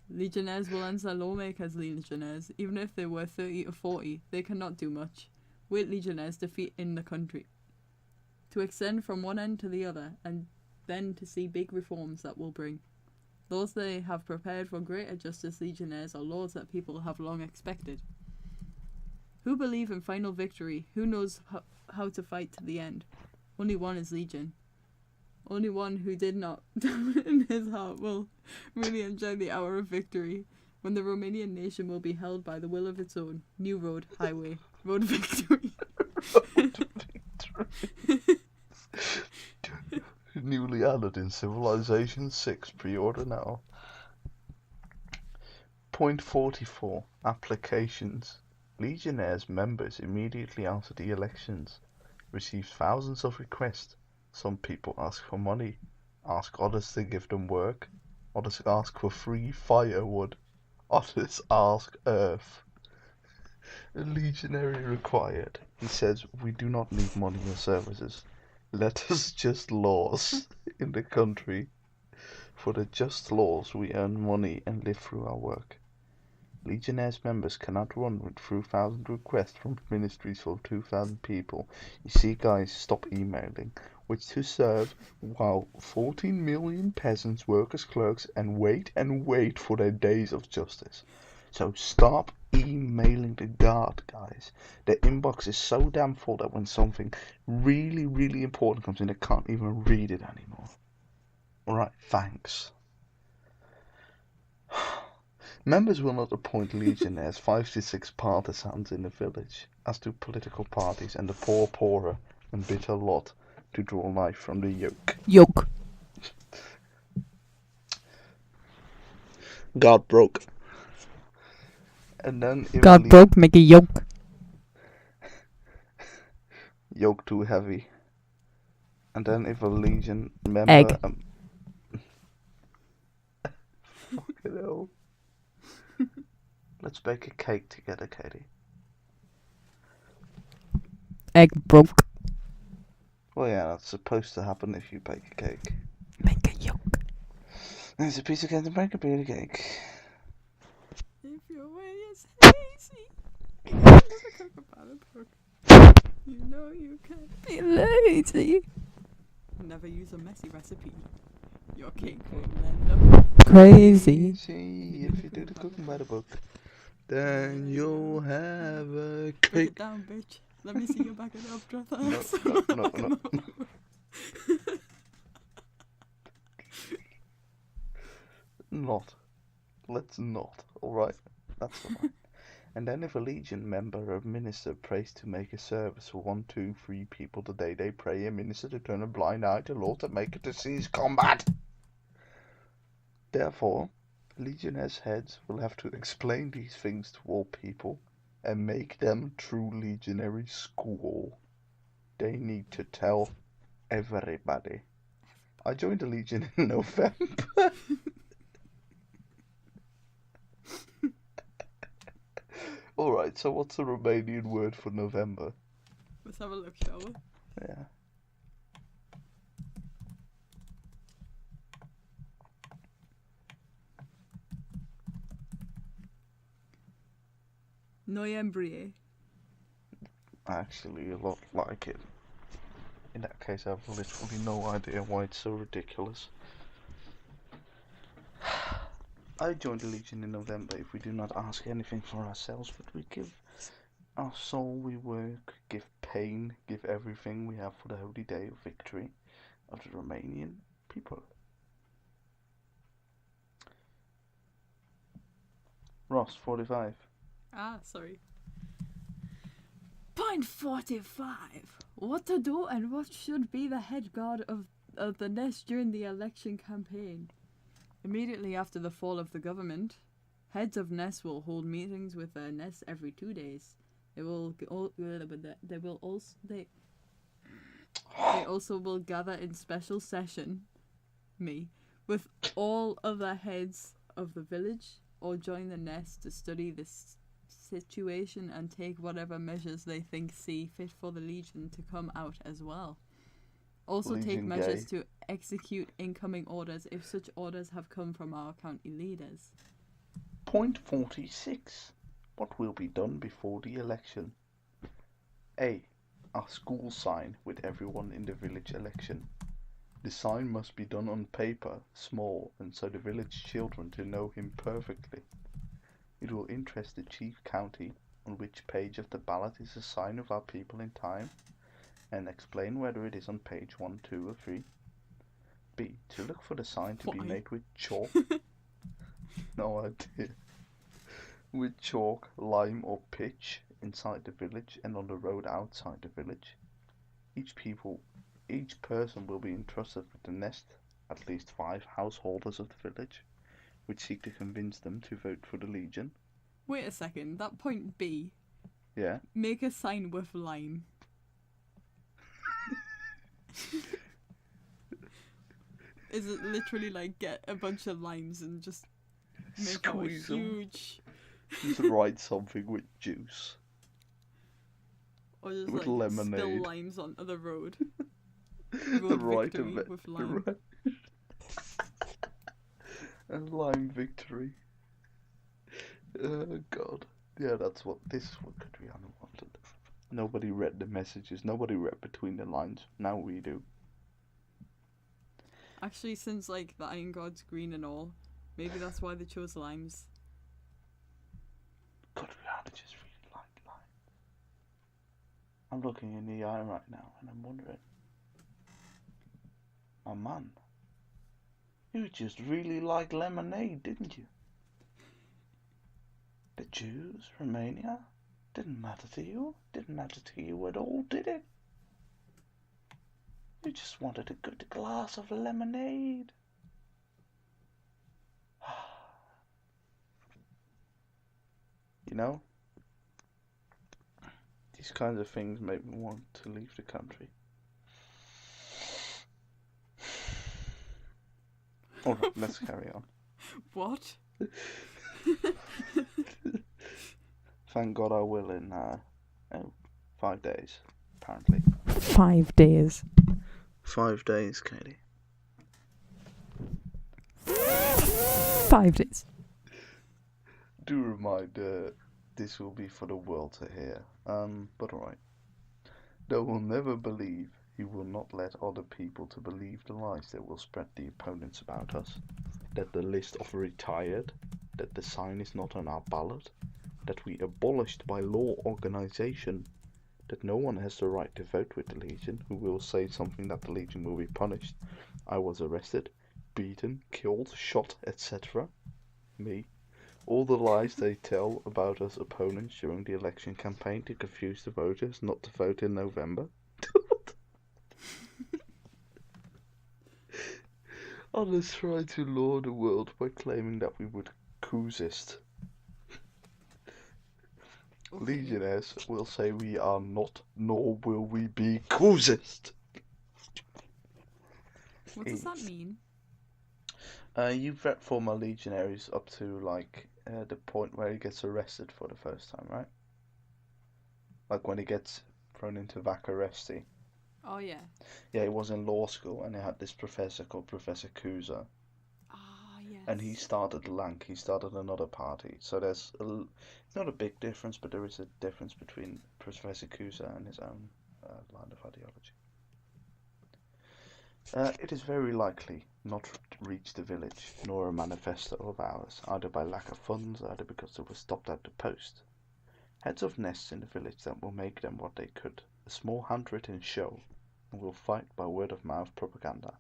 Legionnaires will answer lawmakers legionnaires. Even if they were 30 or 40, they cannot do much. Wait legionnaires defeat in the country. to extend from one end to the other, and then to see big reforms that will bring. Those they have prepared for greater justice legionnaires are laws that people have long expected. Who believe in final victory? Who knows how to fight to the end? Only one is legion. Only one who did not in his heart will really enjoy the hour of victory, when the Romanian nation will be held by the will of its own. New road, highway, road of victory. Newly added in Civilization 6, pre-order now. Point 44. Applications. Legionnaires members immediately after the elections receive thousands of requests. Some people ask for money, ask others to give them work, others ask for free firewood, others ask earth. A legionary required. He says, we do not need money or services. Let us just laws in the country. For the just laws we earn money and live through our work. Legionnaires members cannot run with 2,000 requests from ministries for 2,000 people. You see, guys, stop emailing. Which to serve while 14 million peasants work as clerks and wait for their days of justice. So stop emailing the guard, guys. Their inbox is so damn full that when something really, really important comes in, they can't even read it anymore. Alright, thanks. Members will not appoint legionnaires 5 to 6 partisans in the village, as do political parties, and the poor poorer and bitter lot to draw life from the yoke. Yoke. God broke. And then if God broke, make a yoke. Yoke too heavy. And then if a legion member... Egg. Fucking hell. Let's bake a cake together, Katie. Egg broke. Well, yeah, that's supposed to happen if you bake a cake. Make a yoke. There's a piece of cake to make a bit of cake. If your way is hazy, you never cook about a book. You know you can't be lazy. Never use a messy recipe. Your cake will end up crazy. If you do the cooking by the book, then you'll have a Break cake. it down, bitch. Let me see you back it up, drop No. Not. Let's not. Alright, that's the one. And then if a legion member or minister prays to make a service for 1, 2, 3 people the day they pray, a minister to turn a blind eye to Lord to make it to cease combat. Therefore, legionnaires' heads will have to explain these things to all people and make them true legionary school. They need to tell everybody. I joined the legion in November. Alright, so what's the Romanian word for November? Let's have a look, shall we? Yeah. Noiembrie. Actually, a lot like it. In that case, I have literally no idea why it's so ridiculous. I joined the Legion in November if we do not ask anything for ourselves, but we give our soul, we work, give pain, give everything we have for the holy day of victory of the Romanian people. Ross, 45. Ah, sorry. Point 45. What to do and what should be the head guard of the nest during the election campaign. Immediately after the fall of the government, heads of nests will hold meetings with their nests every 2 days. They also will gather in special session, with all other heads of the village, or join the nest to study this situation and take whatever measures they think see fit for the Legion to come out as well. Also Legion take measures gay. to execute incoming orders if such orders have come from our county leaders. Point 46. What will be done before the election? A. a school sign with everyone in the village election. The sign must be done on paper, small, and so the village children to know him perfectly. It will interest the chief county on which page of the ballot is a sign of our people in time, and explain whether it is on page 1, 2, or 3. B. To look for the sign to be made with chalk. No idea. With chalk, lime, or pitch inside the village and on the road outside the village. Each person will be entrusted with the nest, at least 5 householders of the village, which seek to convince them to vote for the Legion. Wait a second, that point B. Yeah. Make a sign with lime. Is it literally like get a bunch of limes and just make Squeeze a huge... Just write something with juice. Or just with like lemonade. spill limes onto the road. The right victory of with lime. A lime victory. Oh god. Yeah, this is what Codreanu wanted. Nobody read the messages, nobody read between the lines. Now we do. Actually, since like the Iron God's green and all, maybe that's why they chose limes. Codreanu just really liked lime. I'm looking in the eye right now and I'm wondering, my man, you just really like lemonade, didn't you? The Jews, Romania, didn't matter to you. Didn't matter to you at all, did it? You just wanted a good glass of lemonade. You know, these kinds of things make me want to leave the country. Alright, let's carry on. What? Thank God I will in 5 days, apparently. 5 days. 5 days, Katie. 5 days. Do remind, this will be for the world to hear. But alright. They will never believe. He will not let other people to believe the lies that will spread the opponents about us. That the list of retired, that the sign is not on our ballot, that we abolished by law organization, that no one has the right to vote with the Legion, who will say something that the Legion will be punished. I was arrested, beaten, killed, shot, etc. Me. All the lies they tell about us opponents during the election campaign to confuse the voters not to vote in November. Others try to lure the world by claiming that we would coexist. Okay. Legionnaires will say we are not, nor will we be coexist. What does that mean? You've read former legionaries up to like the point where he gets arrested for the first time, right? Like when he gets thrown into vac arresti. Oh yeah. Yeah, he was in law school and he had this professor called Professor Kuza. Ah yes. And he started Lank, he started another party. So there's not a big difference, but there is a difference between Professor Kuza and his own line of ideology. It is very likely not to reach the village, nor a manifesto of ours, either by lack of funds, either because they were stopped at the post. Heads of nests in the village that will make them what they could, a small handwritten show, and will fight by word-of-mouth propaganda.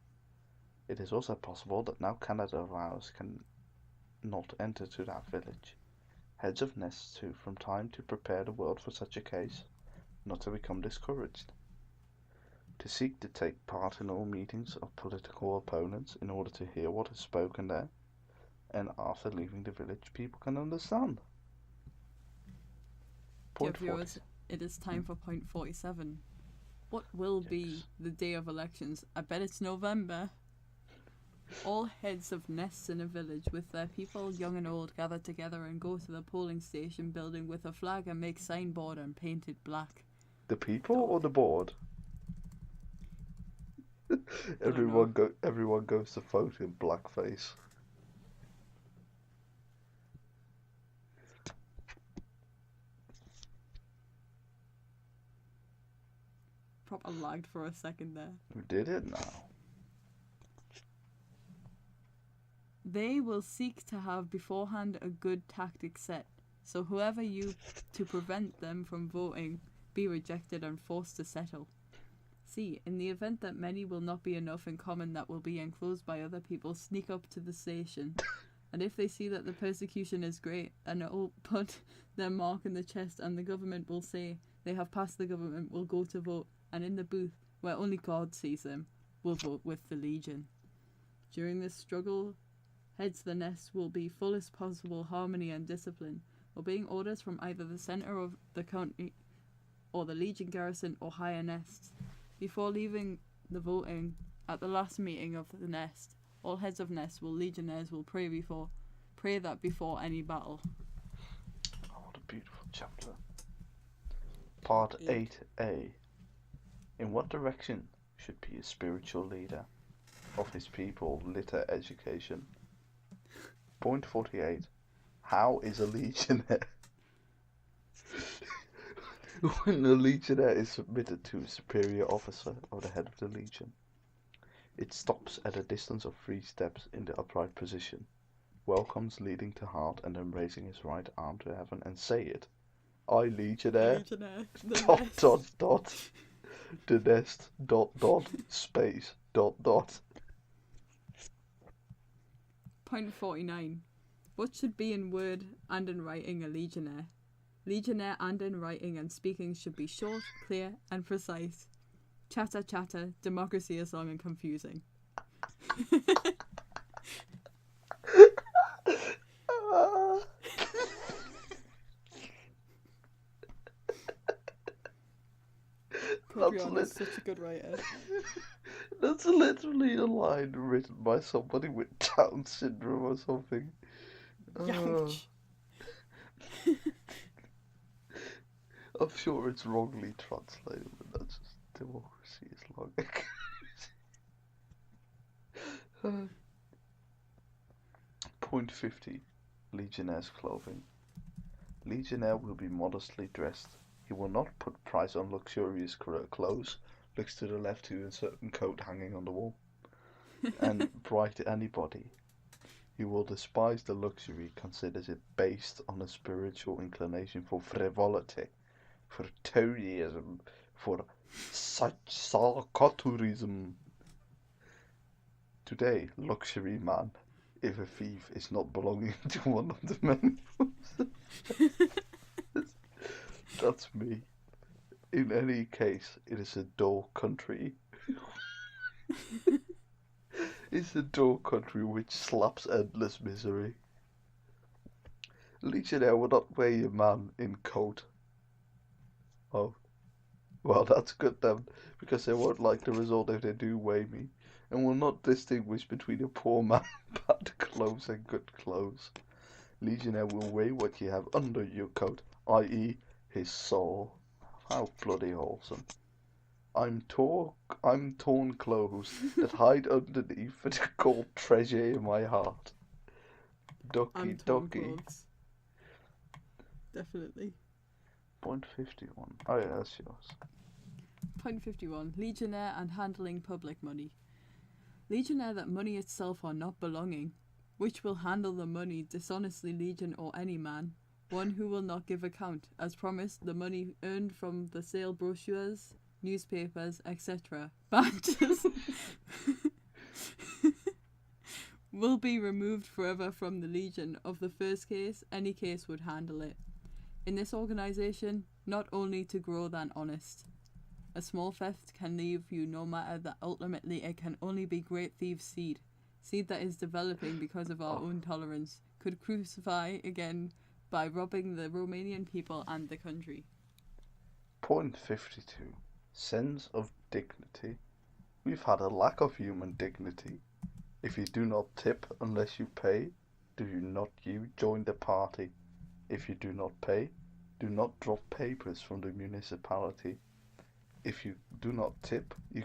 It is also possible that now Canada of ours can not enter to that village. Heads of nests who from time to prepare the world for such a case, not to become discouraged. To seek to take part in all meetings of political opponents in order to hear what is spoken there, and after leaving the village people can understand. Point Dear viewers, it is time for point 47. What will be the day of elections? I bet it's November. All heads of nests in a village with their people, young and old, gather together and go to the polling station building with a flag and make signboard and paint it black. The people or the board? Everyone goes to vote in blackface. sound lagged for a second there. We did it now. They will seek to have beforehand a good tactic set, so whoever you to prevent them from voting be rejected and forced to settle. C. In the event that many will not be enough in common that will be enclosed by other people, sneak up to the station. And if they see that the persecution is great, and it will put their mark in the chest, and the government will say they have passed the government, will go to vote, and in the booth, where only God sees them, will vote with the Legion. During this struggle, heads the nest will be fullest possible harmony and discipline, obeying orders from either the centre of the county or the Legion garrison or higher nests. Before leaving the voting, at the last meeting of the nest, all heads of nests legionnaires will pray that before any battle. Oh, what a beautiful chapter. Part 8a. In what direction should be a spiritual leader of his people? Litter education. Point 48. How is a legionnaire? When a legionnaire is submitted to a superior officer or the head of the legion, it stops at a distance of 3 steps in the upright position, welcomes leading to heart, and then raising his right arm to heaven and say it. I, legionnaire, the nest, space, Point 49. What should be in word and in writing a legionnaire? Legionnaire and in writing and speaking should be short, clear, and precise. Chatter, chatter, democracy is long and confusing. Codreanu is such a good writer. That's literally a line written by somebody with Down syndrome or something. Youch. I'm sure it's wrongly translated, but that's just democracy is long. Point 50. Legionnaire's clothing. Legionnaire will be modestly dressed. He will not put price on luxurious clothes. Looks to the left to a certain coat hanging on the wall. And bright anybody. He will despise the luxury, considers it based on a spiritual inclination for frivolity, for toadyism, for sarcaturism. Today, luxury man, if a thief is not belonging to one of the many. That's me. In any case, it is a dull country. It's a dull country which slaps endless misery. Legionnaire will not weigh a man in coat. Oh, well, that's good then, because they won't like the result if they do weigh me, and will not distinguish between a poor man, bad clothes, and good clothes. Legionnaire will weigh what you have under your coat, i.e., his soul. How bloody wholesome. I'm torn clothes that hide underneath the cold treasure in my heart. Ducky. Definitely. Point 51. Oh yeah, that's yours. Point 51. Legionnaire and handling public money. Legionnaire that money itself are not belonging, which will handle the money dishonestly legion or any man, one who will not give account, as promised, the money earned from the sale brochures, newspapers, etc. badges will be removed forever from the legion. Of the first case, any case would handle it. In this organisation, not only to grow than honest. A small theft can leave you no matter that ultimately it can only be great thieves' seed that is developing because of our own tolerance, could crucify again by robbing the Romanian people and the country. Point 52. Sense of dignity. We've had a lack of human dignity. If you do not tip unless you pay, do you join the party? If you do not pay, do not drop papers from the municipality. If you do not tip, you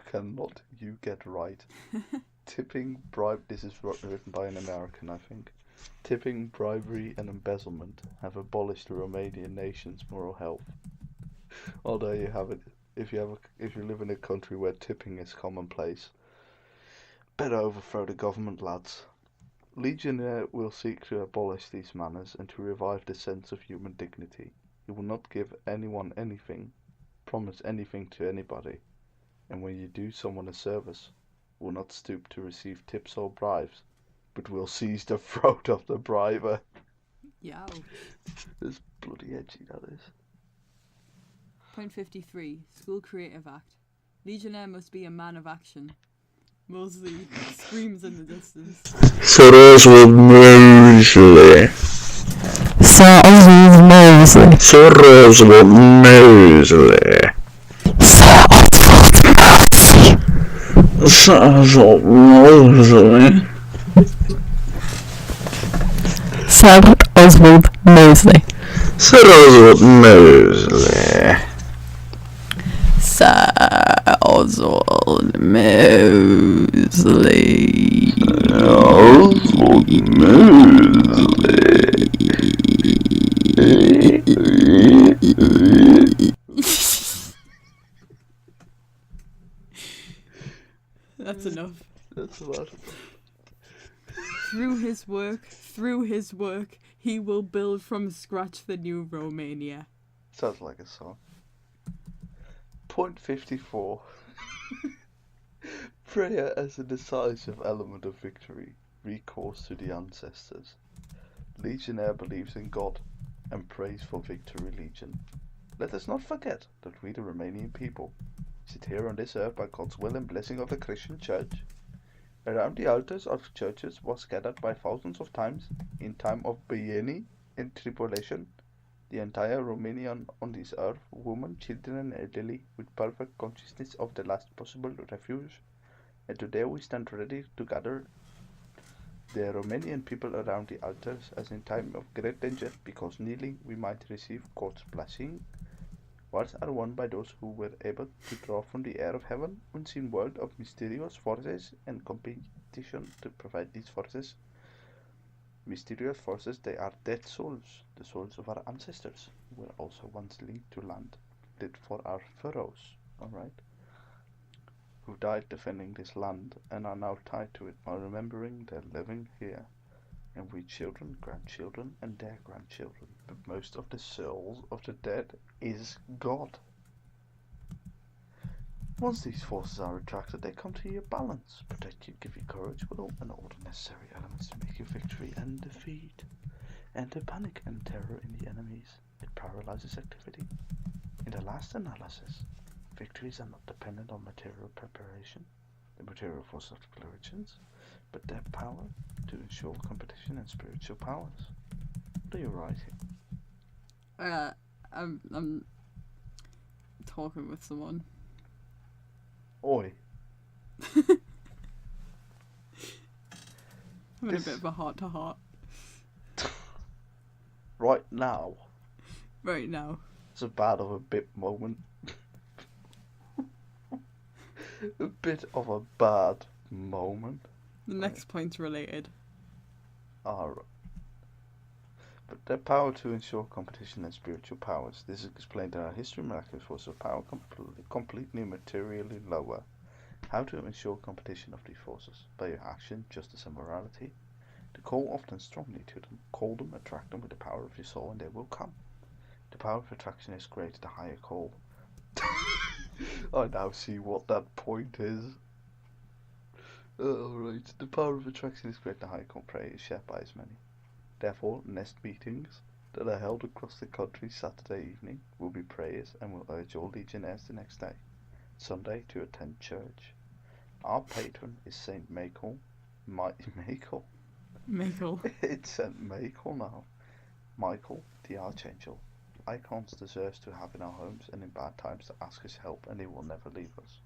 get right. Tipping, bribe, this is written by an American, I think. Tipping, bribery and embezzlement have abolished the Romanian nation's moral health. Oh, there you have it. if you live in a country where tipping is commonplace, better overthrow the government, lads. Legionnaire will seek to abolish these manners and to revive the sense of human dignity. He will not give anyone anything, promise anything to anybody, and when you do someone a service, will not stoop to receive tips or bribes, but will seize the throat of the briber. Yeah. It's bloody edgy, that is. Point 53. School Creative Act. Legionnaire must be a man of action. Mosley screams in the distance. Sir Oswald Mosley. Sir Oswald Mosley. Sir Oswald Mosley. Sir Oswald Mosley. Sir Oswald Mosley. Sir Oswald Mosley. Sir Oswald Mosley. Sir Oswald Mosley. Oswald That's enough. That's a lot. Through his work, he will build from scratch the new Romania. Sounds like a song. Point 54. Prayer as a decisive element of victory. Recourse to the ancestors. Legionnaire believes in God and prays for victory. Legion. Let us not forget that we, the Romanian people, sit here on this earth by God's will and blessing of the Christian Church. Around the altars of churches was gathered by thousands of times, in time of Bieni and tribulation, the entire Romanian on this earth, women, children and elderly, with perfect consciousness of the last possible refuge. And today we stand ready to gather the Romanian people around the altars as in time of great danger, because kneeling we might receive God's blessing. Wars are won by those who were able to draw from the air of heaven unseen world of mysterious forces and competition to provide these forces. Mysterious forces, they are dead souls, the souls of our ancestors, who were also once linked to land, lit for our furrows, alright? Who died defending this land and are now tied to it while remembering their living here. And we children, grandchildren, and their grandchildren. But most of the souls of the dead is God. Once these forces are attracted, they come to your balance, protect you, give you courage, will, and all the necessary elements to make you victory and defeat. Enter panic and terror in the enemies. It paralyzes activity. In the last analysis, victories are not dependent on material preparation, the material force of the religions, but their power to ensure competition and spiritual powers. What are you writing? I'm talking with someone. Oi. I'm in a bit of a heart-to-heart. Right now. Right now. It's a bad of a bit moment. A bit of a bad moment. The next point's related. Alright. But their power to ensure competition and spiritual powers. This is explained in our history. Miraculous force of power completely materially lower. How to ensure competition of these forces? By your action, justice and morality. To call often strongly to them. Call them, attract them with the power of your soul, and they will come. The power of attraction is greater the higher call. I now see what that point is. Alright, the power of attraction is great, the high call prayer is shared by as many. Therefore, nest meetings that are held across the country Saturday evening will be prayers and will urge all legionnaires the next day, Sunday, to attend church. Our patron is Saint Michael. Michael? Michael. It's Saint Michael now. Michael, the Archangel. Icons deserves to have in our homes and in bad times to ask his help, and he will never leave us.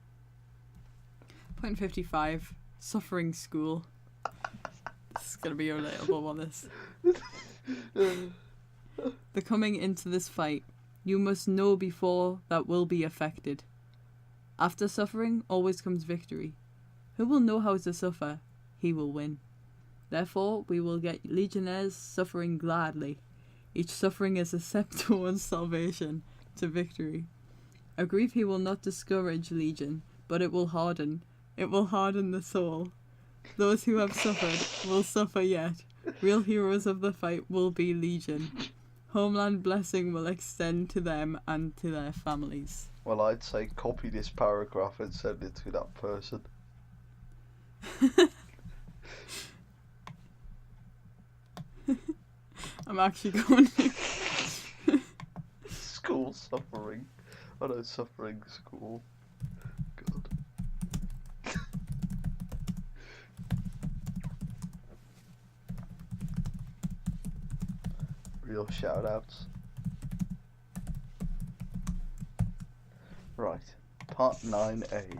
Point 55. Suffering school. This is going to be a relatable one, this. The coming into this fight, you must know before that will be affected. After suffering always comes victory. Who will know how to suffer, he will win. Therefore, we will get legionnaires suffering gladly. Each suffering is a step towards salvation, to victory. A grief he will not discourage, legion, but it will harden. It will harden the soul. Those who have suffered will suffer yet. Real heroes of the fight will be legion. Homeland blessing will extend to them and to their families. Well, I'd say copy this paragraph and send it to that person. I'm actually going to. School suffering. Oh no, suffering school. God. Real shout outs. Right, part 9A.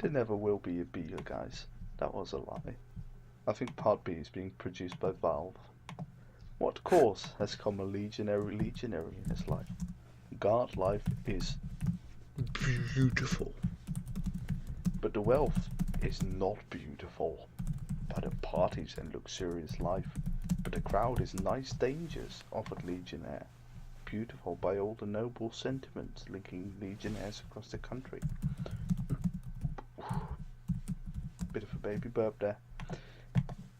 There never will be a B, you guys. That was a lie. I think part B is being produced by Valve. What course has come a legionary in his life? Guard life is beautiful. But the wealth is not beautiful. By the parties and luxurious life. But the crowd is nice dangers offered legionnaire. Beautiful by all the noble sentiments linking legionnaires across the country. Bit of a baby burp there.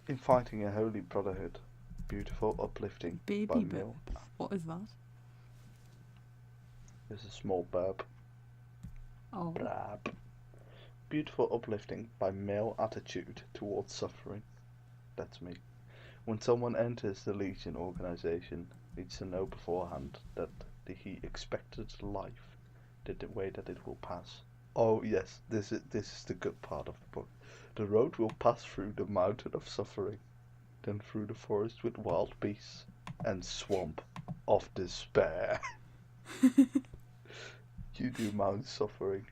In fighting a holy brotherhood. Beautiful, uplifting. Baby by burp. male. What is that? There's a small burp. Oh. Brab. Beautiful, uplifting by male attitude towards suffering. That's me. When someone enters the Legion organization, needs to know beforehand that he expected life, the way that it will pass. Oh yes, this is the good part of the book. The road will pass through the mountain of suffering, then through the forest with wild beasts, and swamp of despair. You do Mount Suffering.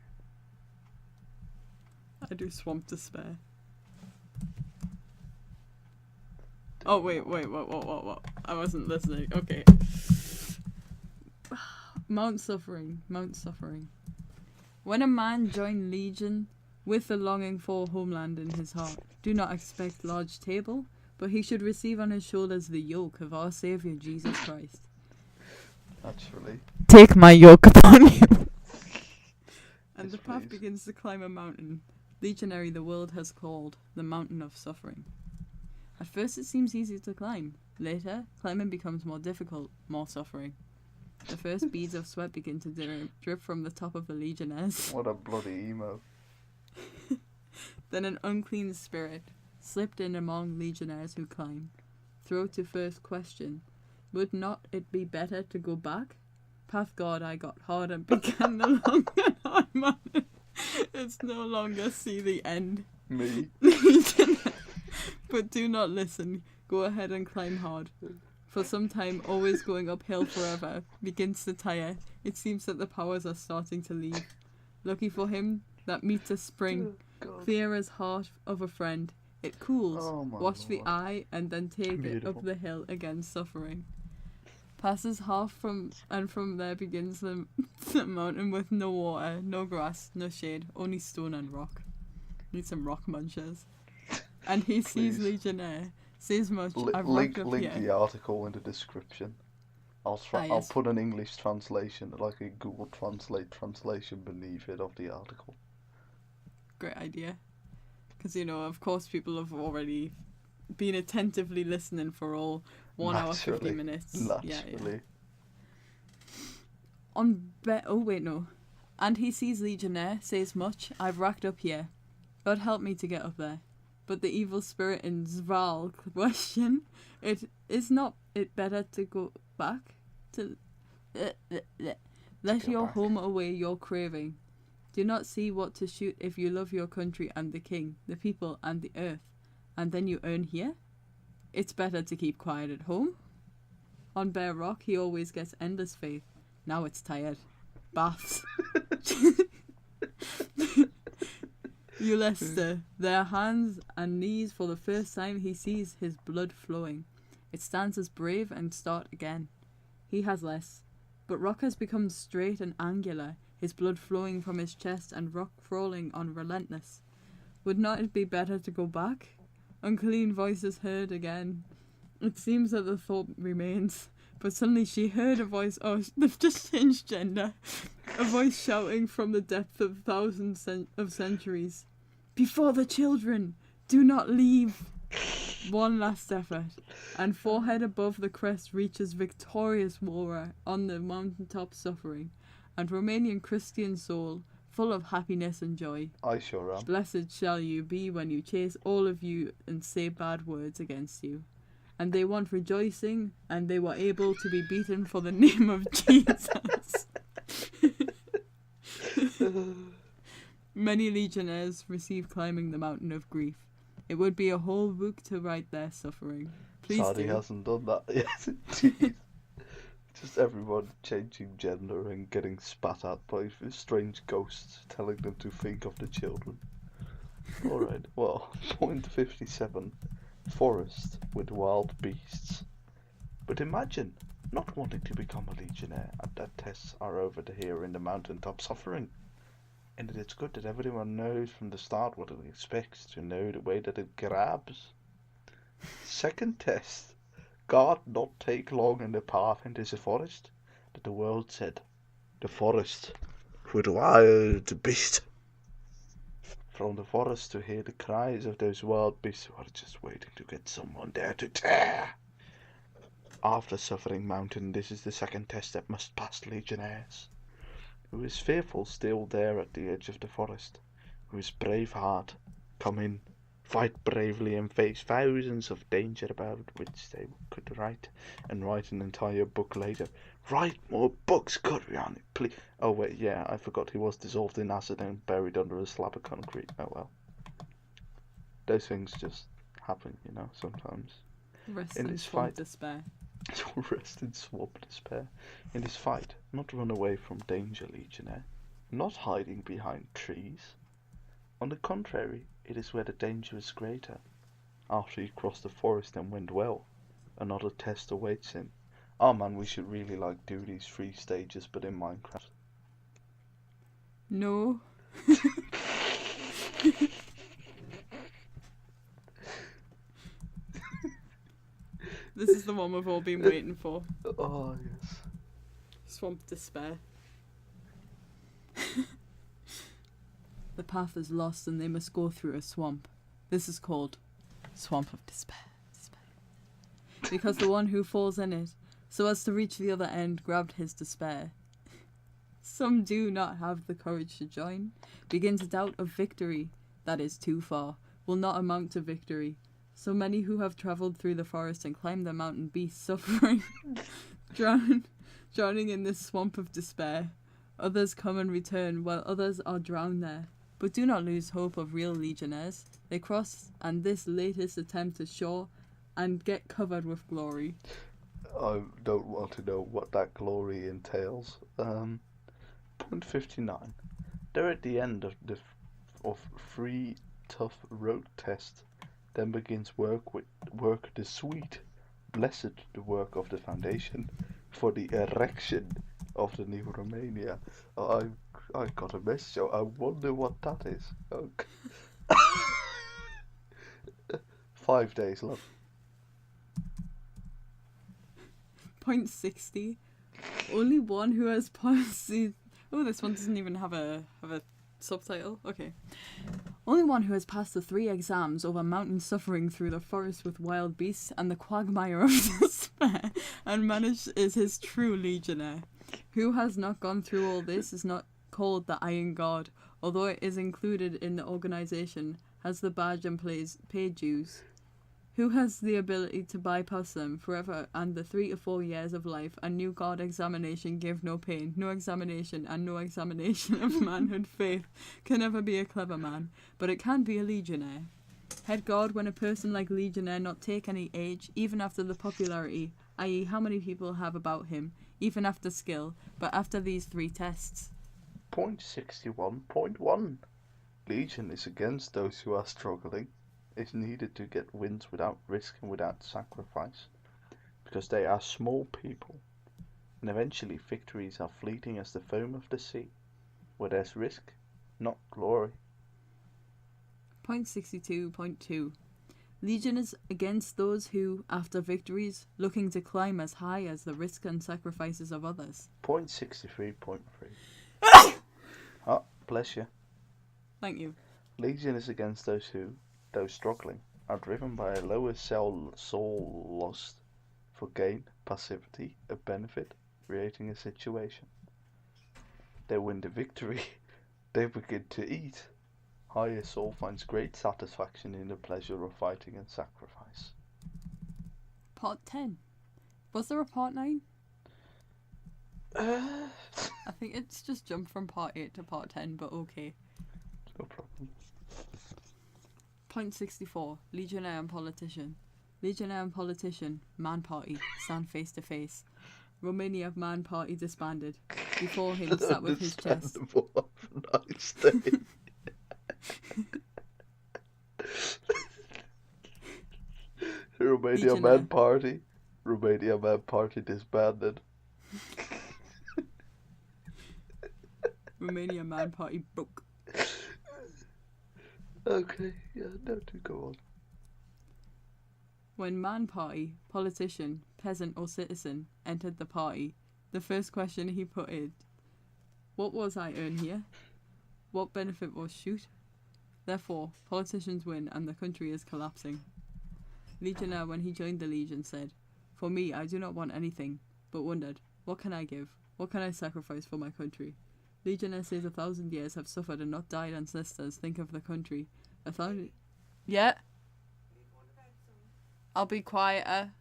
I do Swamp Despair. Oh, wait, what? I wasn't listening. Okay. Mount Suffering. When a man join Legion with the longing for homeland in his heart, do not expect large table, but he should receive on his shoulders the yoke of our Saviour Jesus Christ. Naturally. Take my yoke upon you. And Yes, the path please. begins to climb a mountain. Legionary the world has called the mountain of suffering. At first it seems easy to climb. Later, climbing becomes more difficult, more suffering. The first beads of sweat begin to drip from the top of the legionnaires. What a bloody emo. Then an unclean spirit slipped in among legionnaires who climb. Throw to first question, would not it be better to go back? Path God I got hard and began the long and hard mountain. It's no longer see the end. Me. But do not listen. Go ahead and climb hard. For some time, always going uphill forever begins to tire. It seems that the powers are starting to leave. Lucky for him that meets a spring. God. Clear as heart of a friend. It cools. Oh my Watch the Lord. eye and then take it Beautiful. up the hill again, suffering. Passes half from there begins the mountain with no water, no grass, no shade, only stone and rock. Need some rock munchers. And he sees Please. Legionnaire. Says much. I've Link rocked up here. the article in the description. I'll Yes. I'll put an English translation, like a Google Translate translation beneath it of the article. Great idea. Because, of course people have already been attentively listening for all 1 hour 50 minutes. Naturally. Oh wait, no. And he sees Legionnaire, says much. I've racked up here. God help me to get up there. But the evil spirit in Zval question, it is not it better to go back to let Go your back. home away your craving. Do not see what to shoot if you love your country and the king, the people and the earth, and then you earn here. It's better to keep quiet at home. On bare rock he always gets endless faith. Now it's tired. Baths. Ulester, their hands and knees for the first time he sees his blood flowing. It stands as brave and start again. He has less, but rock has become straight and angular, his blood flowing from his chest and rock crawling on relentless. Would not it be better to go back? Unclean voices heard again. It seems that the thought remains, But suddenly she heard a voice. Oh, they've just changed gender. A voice shouting from the depth of thousands of centuries. Before the children! Do not leave! One last effort, and forehead above the crest reaches victorious warrior on the mountaintop suffering, and Romanian Christian soul, full of happiness and joy. I sure am. Blessed shall you be when you chase all of you and say bad words against you. And they want rejoicing, and they were able to be beaten for the name of Jesus. Many legionnaires receive climbing the mountain of grief. It would be a whole book to write their suffering. Please Sad he do. hasn't done that yet. Jeez. Just everyone changing gender and getting spat at by strange ghosts telling them to think of the children. Alright, well, point 57. Forest with wild beasts. But imagine not wanting to become a legionnaire and that tests are over here in the mountaintop suffering. And it's good that everyone knows from the start what it expects to know the way that it grabs. Second test. God not take long in the path into the forest, that the world said, the forest with wild beasts. From the forest to hear the cries of those wild beasts who are just waiting to get someone there to tear. After suffering mountain, this is the second test that must pass legionnaires. Who is fearful still there at the edge of the forest? Who is brave heart? Come in, fight bravely and face thousands of danger about which they could write, and write an entire book later. Write more books, Codreanu, please. Oh wait, yeah, I forgot he was dissolved in acid and buried under a slab of concrete. Oh well. Those things just happen, you know, sometimes. Rest In in this swamp fight- despair. Rest in swamp despair. In this fight, not run away from danger, legionnaire. Not hiding behind trees. On the contrary, it is where the danger is greater. After you cross the forest and went well, another test awaits him. Oh man, we should really do these 3 stages, but in Minecraft. No. This is the one we've all been waiting for. Oh yes. Swamp despair. The path is lost and they must go through a swamp. This is called Swamp of Despair. Because the one who falls in it, so as to reach the other end, grabbed his despair. Some do not have the courage to join, begin to doubt of victory, that is too far, will not amount to victory. So many who have travelled through the forest and climbed the mountain beast suffering, drowning in this swamp of despair. Others come and return, while others are drowned there. But do not lose hope of real legionnaires. They cross, and this latest attempt to shore, and get covered with glory. I don't want to know what that glory entails. Point 59. They're at the end of 3 tough road tests. Then begins work the sweet, blessed the work of the foundation for the erection of the new Romania. I got a message. I wonder what that is. Okay. 5 days, love. Point 60. Only one who has passed the... Oh, this one doesn't even have a subtitle. Okay. Only one who has passed the 3 exams over mountain suffering through the forest with wild beasts and the quagmire of despair and managed is his true legionnaire. Who has not gone through all this is not called the Iron God, although it is included in the organisation, has the badge and paid dues. Who has the ability to bypass them forever and the 3 to 4 years of life and new God examination give no pain, no examination and no examination of manhood faith can ever be a clever man, but it can be a legionnaire. Head God when a person like legionnaire not take any age, even after the popularity, i.e. how many people have about him, even after skill, but after these 3 tests. Point 61.1. Legion is against those who are struggling. Is needed to get wins without risk and without sacrifice, because they are small people, and eventually victories are fleeting as the foam of the sea, where there's risk, not glory. Point 62.2. Legion is against those who, after victories, looking to climb as high as the risk and sacrifices of others. 63.3. Oh, bless you. Thank you. Legion is against those who, though struggling, are driven by a lower soul lust for gain, passivity, a benefit, creating a situation. They win the victory, they begin to eat. Higher soul finds great satisfaction in the pleasure of fighting and sacrifice. Part 10. Was there a part 9? I think it's just jumped from part 8 to part 10, but okay. No problem. Point 64. Legionnaire and politician. Legionnaire and politician, man party, stand face to face. Romania man party disbanded. Before him sat with his chest. Nice day. Romania man party. Romania man party disbanded. Romania man party broke. Okay, yeah, no, do go on. When man party, politician, peasant or citizen entered the party, the first question he put in, what was I earn here? What benefit was shoot? Therefore, politicians win and the country is collapsing. Legionnaire, when he joined the Legion, said, for me, I do not want anything, but wondered, what can I give? What can I sacrifice for my country? Legionnaire says 1,000 years have suffered and not died ancestors. Think of the country. 1,000... Yeah? I'll be quieter.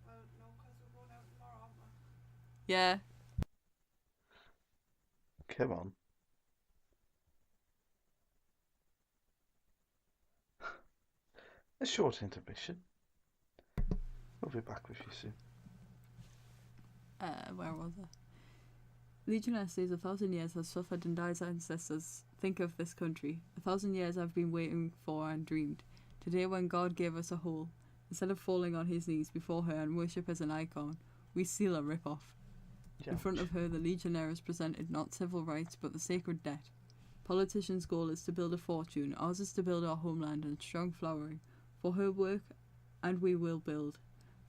Well, no, because we're going out tomorrow, aren't we? Yeah. Come on. A short intermission. We'll be back with you soon. Where was I? Legionnaire says 1,000 years has suffered and died ancestors. Think of this country. 1,000 years I've been waiting for and dreamed. Today when God gave us a whole, instead of falling on his knees before her and worship as an icon, we seal a rip-off. In front of her, the Legionnaire is presented not civil rights but the sacred debt. Politicians' goal is to build a fortune, ours is to build our homeland and strong flowering. For her work, and we will build.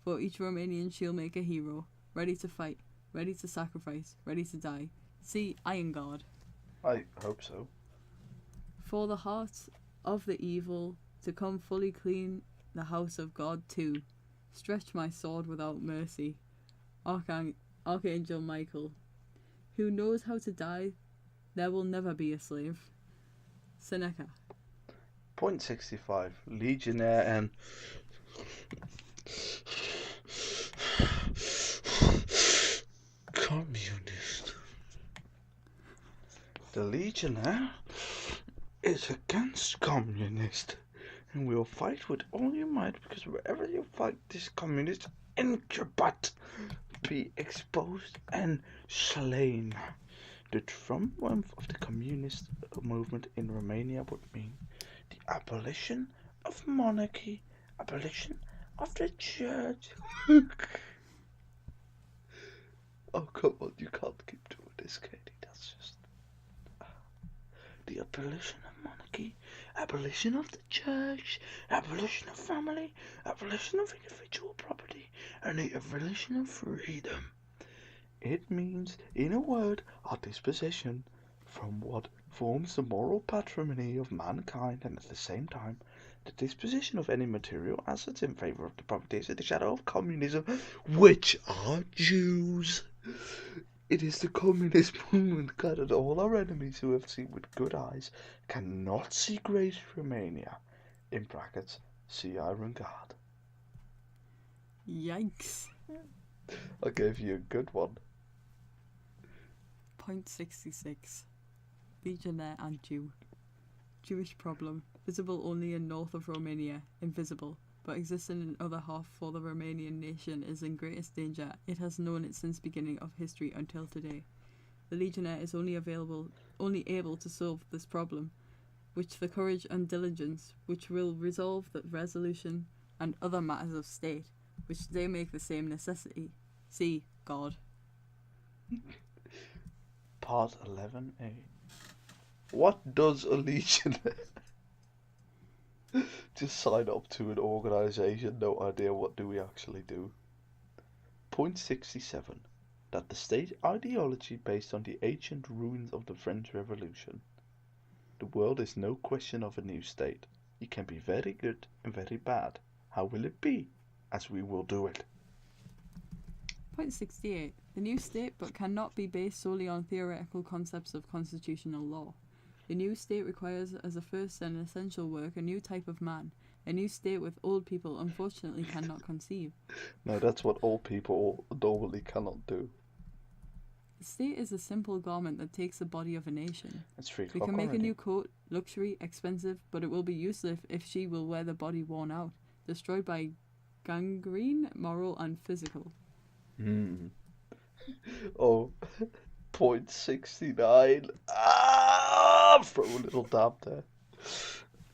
For each Romanian she'll make a hero, ready to fight, ready to sacrifice, ready to die. See, Iron God. I hope so. For the hearts of the evil to come fully clean the house of God too. Stretch my sword without mercy. Archangel Michael. Who knows how to die? There will never be a slave. Seneca. Point 65. Legionnaire and... communist. The Legionnaire is against communist, and will fight with all your might, because wherever you fight this communist incubus, be exposed and slain. The triumph of the communist movement in Romania would mean the abolition of monarchy, abolition of the church. Oh, come on, you can't keep doing this, Katie. That's just... the abolition of monarchy, abolition of the church, abolition of family, abolition of individual property, and the abolition of freedom. It means, in a word, our disposition from what forms the moral patrimony of mankind, and at the same time, the disposition of any material assets in favour of the properties of the shadow of communism, which are Jews. It is the communist movement that all our enemies who have seen with good eyes cannot see great Romania. In brackets, see Iron God. Yikes. I gave you a good one. Point 66. Legionnaire and Jew. Jewish problem. Visible only in north of Romania. Invisible. But existing in other half for the Romanian nation is in greatest danger. It has known it since beginning of history until today. The Legionnaire is only able to solve this problem, which the courage and diligence which will resolve the resolution and other matters of state, which they make the same necessity. See, God. Part 11a. What does a legionnaire Just sign up to an organisation, no idea what do we actually do. Point 67. That the state ideology based on the ancient ruins of the French Revolution. The world is no question of a new state. It can be very good and very bad. How will it be? As we will do it. Point 68. The new state but cannot be based solely on theoretical concepts of constitutional law. The new state requires as a first and essential work a new type of man. A new state with old people unfortunately cannot conceive. No, that's what old people normally cannot do. The state is a simple garment that takes the body of a nation. It's 3 We o'clock can make already. a new coat, luxury, expensive, but it will be useless if she will wear the body worn out, destroyed by gangrene, moral and physical. Oh, point 69. Throw a little dab there.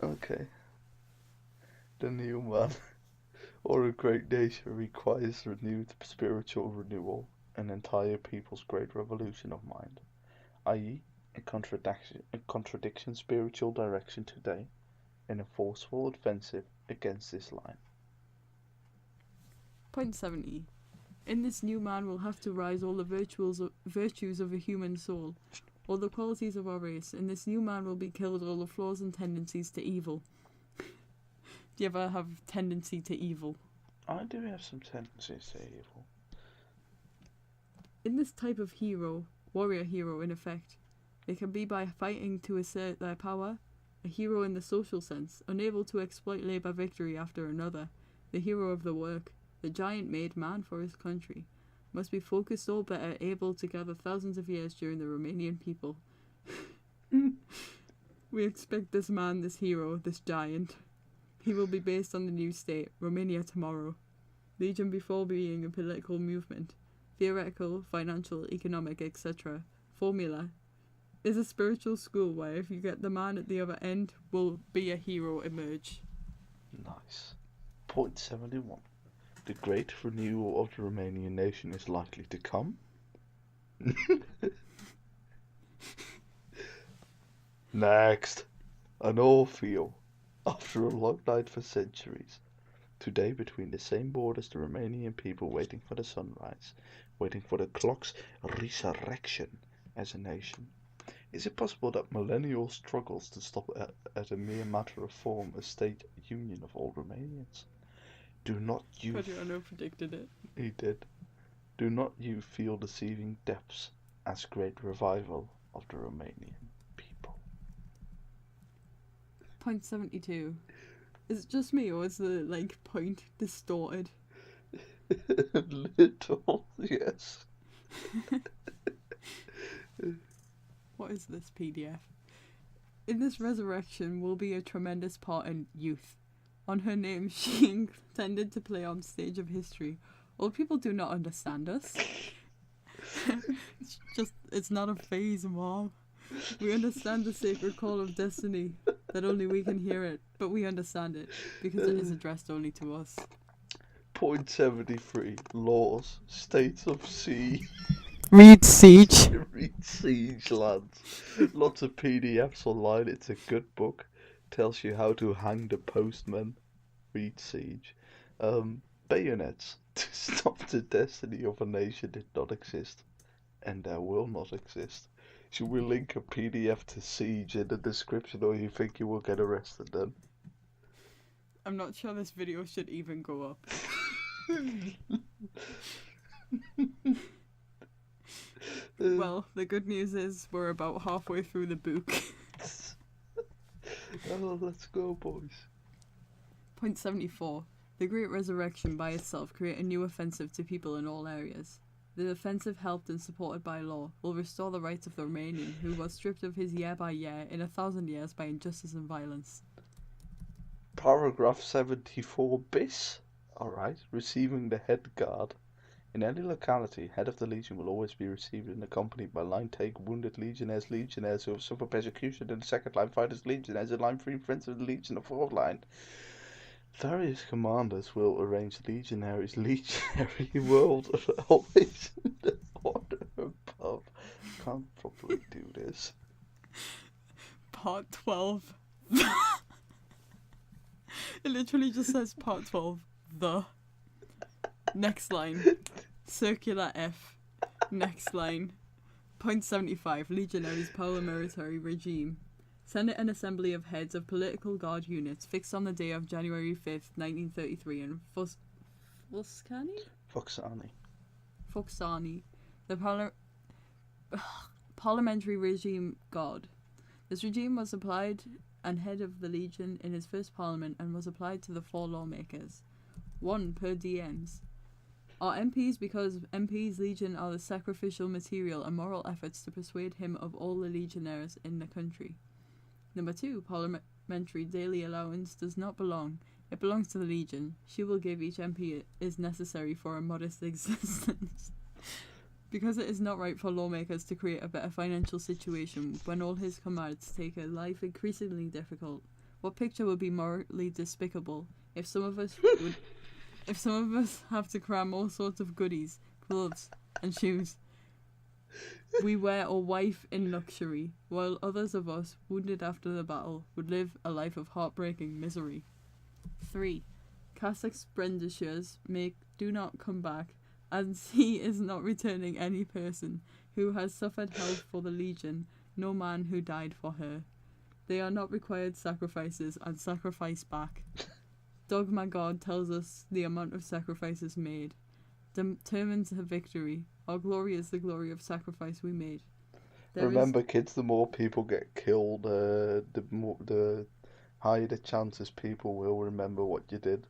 Okay. The new man or a great nation requires renewed spiritual renewal, an entire people's great revolution of mind, i.e., a contradiction spiritual direction today, in a forceful offensive against this line. Point 70. In this new man will have to rise all the virtues of a human soul, all the qualities of our race. In this new man will be killed all the flaws and tendencies to evil. Do you ever have tendency to evil? I do have some tendencies to evil. In this type of hero, warrior hero in effect, they can be by fighting to assert their power, a hero in the social sense, unable to exploit labour victory after another, the hero of the work, the giant made man for his country, must be focused all better, able to gather thousands of years during the Romanian people. We expect this man, this hero, this giant. He will be based on the new state, Romania tomorrow. Legion before being a political movement, theoretical, financial, economic, etc. Formula is a spiritual school where if you get the man at the other end, will be a hero emerge. Nice. Point 71. The great renewal of the Romanian nation is likely to come. Next. An Orpheum. After a long night for centuries. Today between the same borders the Romanian people waiting for the sunrise, waiting for the clock's resurrection as a nation. Is it possible that millennial struggles to stop at a mere matter of form a state union of all Romanians? Do not you... Codreanu predicted it. He did. Do not you feel the seething depths as great revival of the Romanian people? Point 72. Is it just me or is the point distorted? Little, yes. What is this PDF? In this resurrection will be a tremendous part in youth. On her name she intended to play on stage of history. Old people do not understand us. It's not a phase, Mom. We understand the sacred call of destiny, that only we can hear it, but we understand it, because it is addressed only to us. Point 73. Laws. States of sea. Read Siege. Read Siege, lads. Lots of PDFs online. It's a good book. Tells you how to hang the postman. Read Siege. Bayonets. To stop the destiny of a nation did not exist. And there will not exist. Should we link a PDF to Siege in the description, or you think you will get arrested then? I'm not sure this video should even go up. Well, the good news is we're about halfway through the book. Oh, let's go, boys. Point 74. The Great Resurrection by itself create a new offensive to people in all areas. The offensive, helped and supported by law, will restore the rights of the Romanian, who was stripped of his year by year in 1,000 years by injustice and violence. Paragraph 74 bis. Alright. Receiving the head guard. In any locality, head of the legion will always be received and accompanied by line take wounded legionnaires who have suffered persecution in the second line fighters legionnaires in line 3 friends of the legion of fourth line. Various commanders will arrange legionary world always in the order above. Can't properly do this. Part 12. It literally just says part 12, the. Next line, circular F. Next line, point 75, Legionaries Paramilitary Regime. Senate and Assembly of Heads of Political Guard Units fixed on the day of January 5th, 1933 in Foxani. The Parliamentary Regime Guard. This regime was applied and head of the Legion in his first parliament and was applied to the 4 lawmakers. 1 per DNs. Are MPs because MPs Legion are the sacrificial material and moral efforts to persuade him of all the legionnaires in the country. Number 2, parliamentary daily allowance does not belong. It belongs to the Legion. She will give each MP is necessary for a modest existence. Because it is not right for lawmakers to create a better financial situation when all his comrades take a life increasingly difficult. What picture would be morally despicable if some of us have to cram all sorts of goodies, clothes and shoes we wear or wife in luxury, while others of us, wounded after the battle, would live a life of heartbreaking misery. 3. Cash expenditures do not come back, and he is not returning any person who has suffered health for the Legion, no man who died for her. They are not required sacrifices and sacrifice back. Dogma God tells us the amount of sacrifices made. Determines the victory. Our glory is the glory of sacrifice we made. Remember, kids, the more people get killed, the higher the chances people will remember what you did.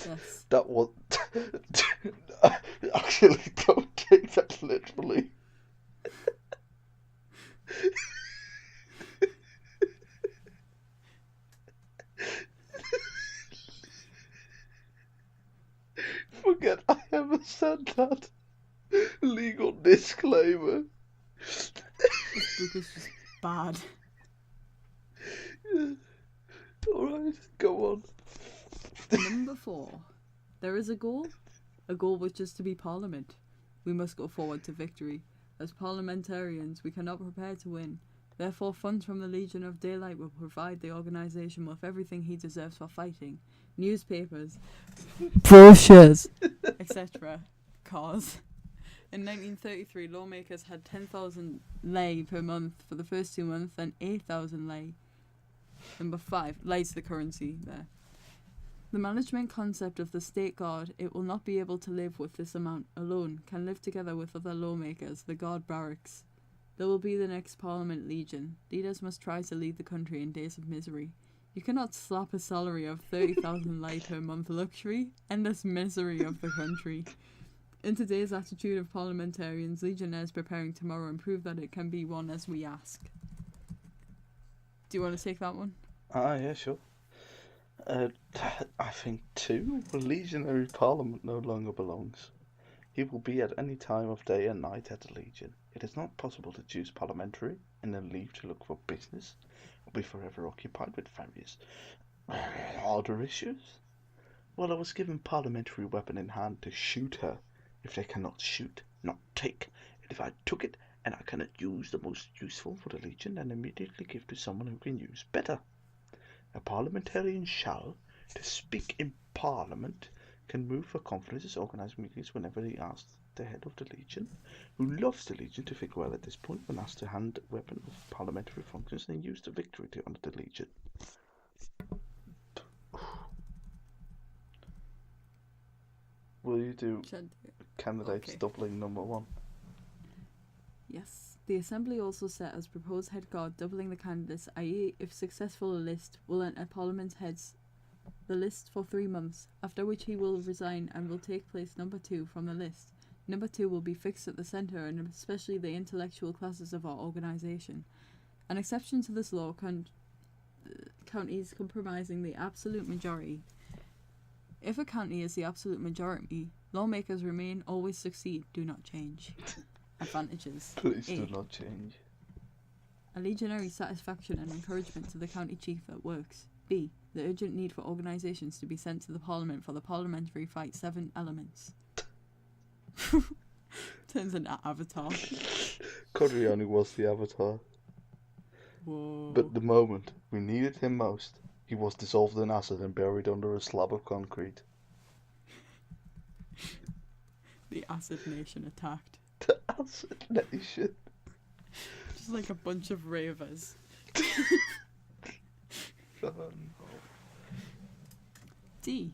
Yes. That was... Actually, don't take that literally. Forget I ever said that. Legal disclaimer. This book is just bad. Alright, go on. Number 4. There is a goal. A goal which is to be Parliament. We must go forward to victory. As parliamentarians, we cannot prepare to win. Therefore, funds from the Legion of Daylight will provide the organisation with everything he deserves for fighting. Newspapers, brochures, etc. Cars. In 1933, lawmakers had 10,000 lei per month for the first 2 months, then 8,000 lei. Number 5. Lei's the currency there. The management concept of the State Guard, it will not be able to live with this amount alone, can live together with other lawmakers, the Guard barracks. There will be the next Parliament Legion. Leaders must try to lead the country in days of misery. You cannot slap a salary of 30,000 lei per month luxury, endless misery of the country. In today's attitude of parliamentarians, legionnaires preparing tomorrow and prove that it can be won as we ask. Do you want to take that one? Yeah, sure. I think 2. The legionary parliament no longer belongs. He will be at any time of day and night at the Legion. It is not possible to choose parliamentary and then leave to look for business, or be forever occupied with various harder issues. Well, I was given parliamentary weapon in hand to shoot her. If they cannot shoot, not take. And if I took it and I cannot use the most useful for the Legion, then immediately give to someone who can use better. A parliamentarian shall, to speak in Parliament, can move for conferences, organise meetings whenever he asks the head of the Legion, who loves the Legion, to think well at this point when asked to hand a weapon of parliamentary functions and use the victory to honour the Legion. Will you do candidates doubling number 1? Yes. The Assembly also set as proposed head guard doubling the candidates, i.e. if successful a list, will enter Parliament's heads the list for 3 months, after which he will resign and will take place number 2 from the list. Number 2 will be fixed at the centre and especially the intellectual classes of our organisation. An exception to this law counties comprising the absolute majority. If a county is the absolute majority, lawmakers remain, always succeed, do not change. Advantages. Please do not change. A legionary satisfaction and encouragement to the county chief that works. B. The urgent need for organisations to be sent to the Parliament for the parliamentary fight 7 elements. Turns into Avatar. Codreanu was the Avatar. Whoa. But the moment we needed him most, He was dissolved in acid and buried under a slab of concrete. The Acid Nation attacked. The Acid Nation. Just like a bunch of ravers. Oh, no. D.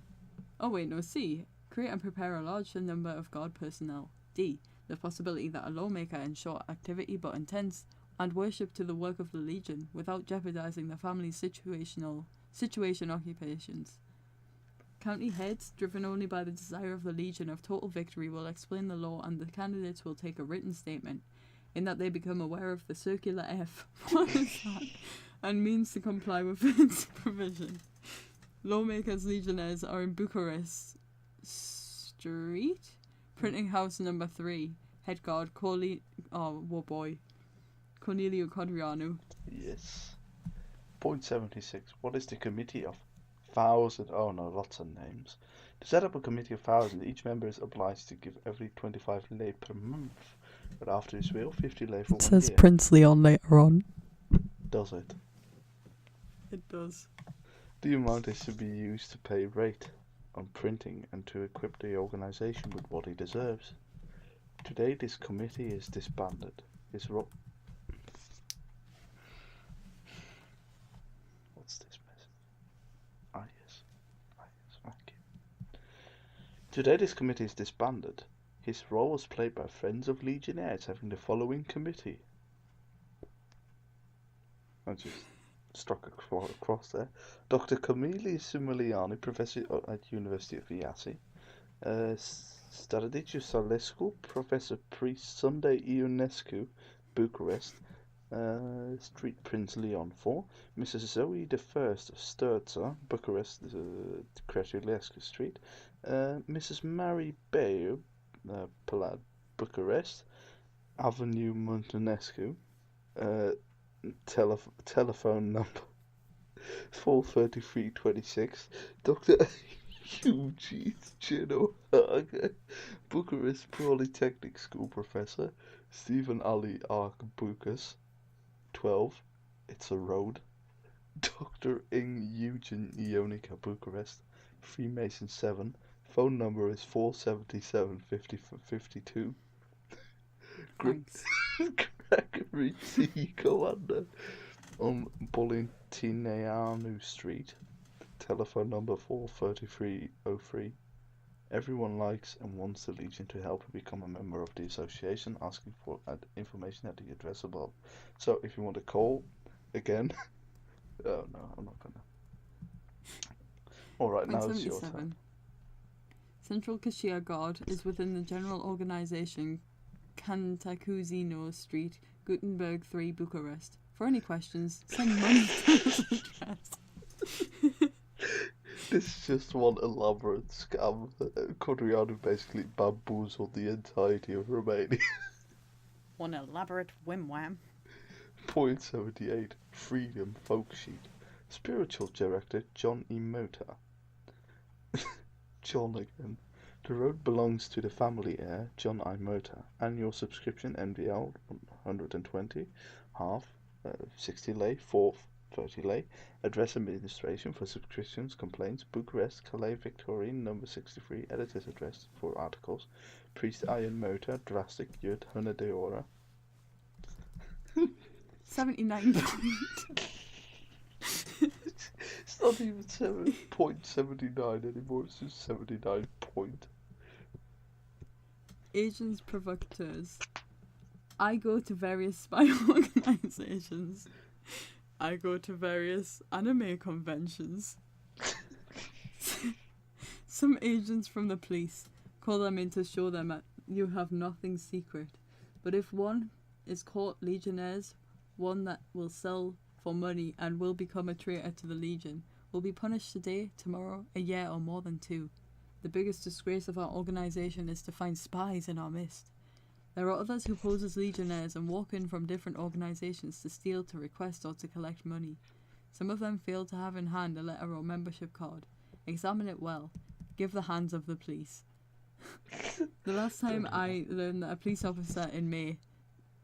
Oh wait, no, C. Create and prepare a large number of guard personnel. D. The possibility that a lawmaker ensure activity but intense and worship to the work of the Legion without jeopardizing the family's situation occupations. County heads, driven only by the desire of the Legion of total victory, will explain the law, and the candidates will take a written statement in that they become aware of the Circular F what is that? And means to comply with its provision. Lawmakers Legionnaires are in Bucharest Street, Printing House number 3, head guard Corneliu Codreanu. Yes. Point 76. What is the committee of 1,000? Oh no, lots of names. To set up a committee of 1,000, each member is obliged to give every 25 lei per month. But after his will, 50 lei for 1 Says year. Prince Leon later on. Does it? It does. The amount is to be used to pay rate on printing and to equip the organization with what he deserves. Today this committee is disbanded. His role... What's this message? Yes, thank you. Today this committee is disbanded. His role was played by Friends of Legionnaires having the following committee. I just struck across there. Dr. Corneliu Zelea, Professor at University of Iași. Stradiciu Salescu, Professor Priest, Sunday Ionescu, Bucharest. Street Prince Leon 4. Mrs. Zoe the First of Sturza, Bucharest, Crețulescu Street. Mrs. Mary Bayu, Palad, Bucharest, Avenue Muntenescu. Telephone number 43326. Dr. Eugene Gino Hager, Bucharest Polytechnic School Professor. Stephen Ali Archbucas 12. It's a road. Dr. Ing Eugen Ionica, Bucharest. Freemason 7. Phone number is 477 52. Thanks. Gregory C. Commander on Bolentineanu Street. Telephone number 43303. Everyone likes and wants the Legion to help and become a member of the association, asking for information at the address above. So if you want to call again, oh no, I'm not gonna. Alright, now it's your turn. Central Cashier Guard is within the general organisation Cantacuzino Street, Gutenberg 3, Bucharest. For any questions, send money to this address. This is just one elaborate scam. Codreanu basically bamboozled the entirety of Romania. One elaborate whim-wham. Point 78. Freedom Folk Sheet. Spiritual Director John E. Mota. John again. The road belongs to the family heir, John I. Mota. Annual subscription NVL 120. Half 60 lei. Fourth 30 lei. Address administration for subscriptions, complaints, Bucharest, Calais, Victorian, number 63, editor's address for articles. Priest Ian Mota, Drastic, Yud, Huna de Ora. 79 point. It's not even 7.79 anymore, it's just 79 point. Agents provocateurs. I go to various spy organizations. I go to various anime conventions. Some agents from the police call them in to show them that you have nothing secret. But if one is caught Legionnaires, one that will sell for money and will become a traitor to the Legion, will be punished today, tomorrow, a year, or more than 2. The biggest disgrace of our organisation is to find spies in our midst. There are others who pose as Legionnaires and walk in from different organisations to steal, to request, or to collect money. Some of them fail to have in hand a letter or membership card. Examine it well. Give the hands of the police. The last time I learned that a police officer in May...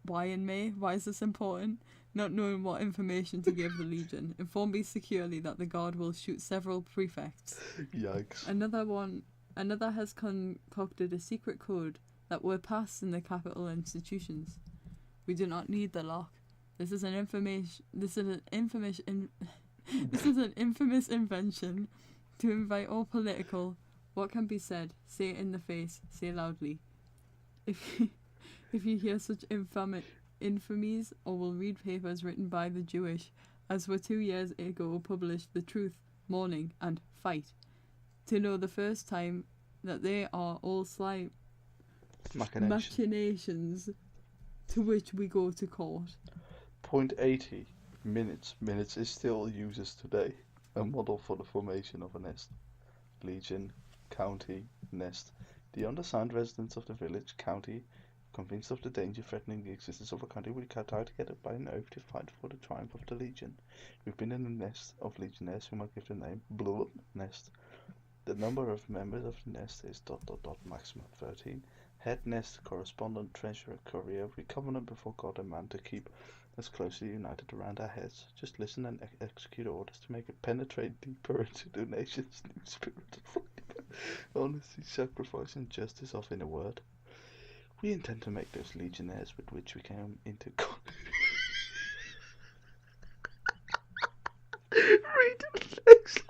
Why in May? Why is this important? not knowing what information to give the Legion, inform me securely that the guard will shoot several prefects. Yikes. Another has concocted a secret code that will pass in the capital institutions. We do not need the lock. This is an infamous invention to invite all political. What can be said? Say it in the face. Say loudly. If you hear such infamies, or will read papers written by the Jewish, as were 2 years ago published The Truth, Morning, and Fight, to know the first time that they are all sly machinations to which we go to court. Point 80. Minutes. Minutes is still used today. A model for the formation of a nest. Legion, county, nest. The undersigned residents of the village, county, convinced of the danger threatening the existence of a country, we tie together by an oath to fight for the triumph of the Legion. We've been in a nest of legionnaires whom I give the name Blood Nest. The number of members of the nest is ... maximum 13. Head nest, correspondent, treasurer, courier. We covenant before God and man to keep us closely united around our heads. Just listen and execute orders to make it penetrate deeper into the nation's new spirit of honesty, sacrifice, and justice of, in a word, we intend to make those legionnaires with which we came into contact. Read the next.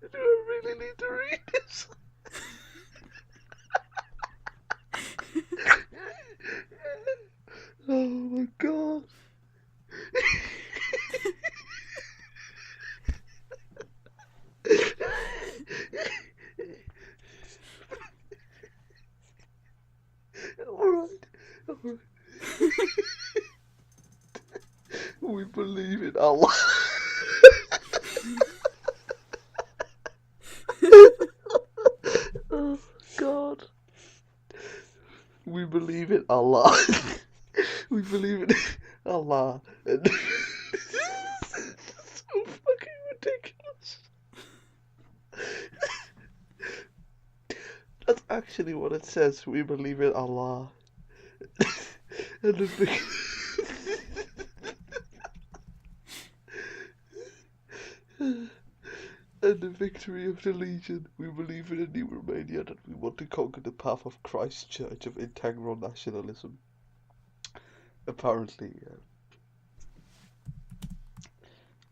Do I really need to read this? Oh my god. Alright. We believe in Allah. Oh God. We believe in Allah. We believe in Allah. And so fucking ridiculous. That's actually what it says. We believe in Allah. And the and the victory of the Legion. We believe in a new Romania, that we want to conquer the path of Christ's Church of integral nationalism. Apparently,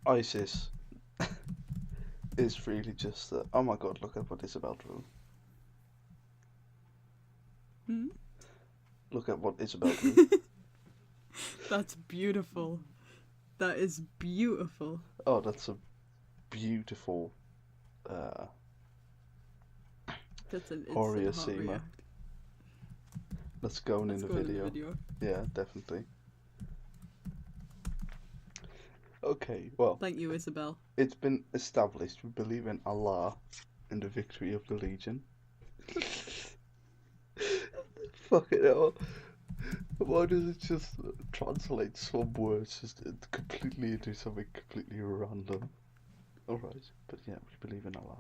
ISIS is really just, oh my god, look at what Isabel drew. Look at what Isabel drew. That's beautiful. That is beautiful. Oh, that's a beautiful That's an Horia instant heart Seema. react. That's going Let's in go the in video. the video. Yeah, definitely. Okay, well, Thank you, Isabel. it's been established we believe in Allah and the victory of the Legion. Fucking hell. Why does it just translate some words just completely into something completely random? Alright, but yeah, we believe in Allah.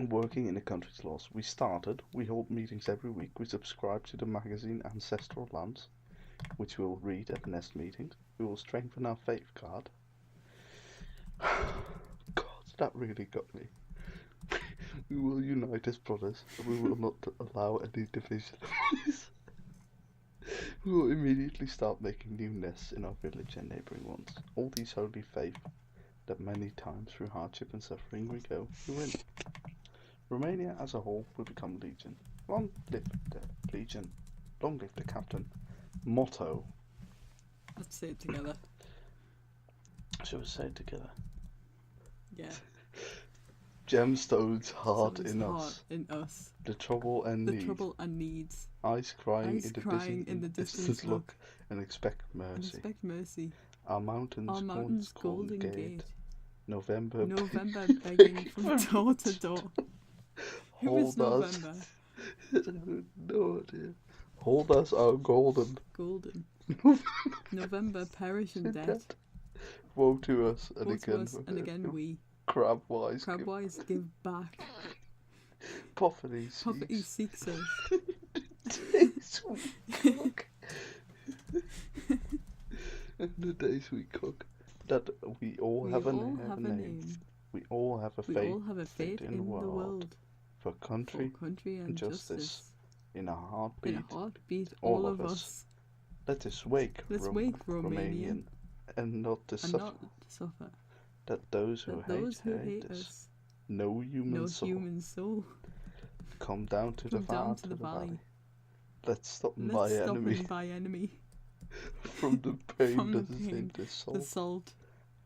Working in the country's laws. We hold meetings every week. We subscribe to the magazine Ancestral Lands, which we'll read at nest meetings. We will strengthen our faith card. God, that really got me. We will unite as brothers, and we will not allow any division. We will immediately start making new nests in our village and neighbouring ones. All these holy faith that many times through hardship and suffering we win. Romania as a whole will become Legion. Long live the Legion. Long live the captain. Motto. Let's say it together. Shall we say it together? Yeah. Gemstones hard Something's in hard us. in us. The trouble and The need. trouble and needs. Eyes crying Eyes in the crying in the distance look. and expect And mercy. expect mercy. Our mountains, Golden Gate. November November begging from door to door. Who is Hold us. November? I have no idea. Hold us our golden. Golden. November perish in debt. Woe to us, and Woe to again, us, and again we. crabwise. Crabwise give back. Poverty Poverty seeks. seeks us. Days we cook. And the days we cook. That we all have a name. We all have a We fate. all have a fate in the world. For country, and justice. In a heartbeat. In a heartbeat, all of us. Let us wake, Romanian, and not to suffer. That those who hate us, no human soul. Come down to the valley. Let's stop by enemy. From the pain that is in the salt.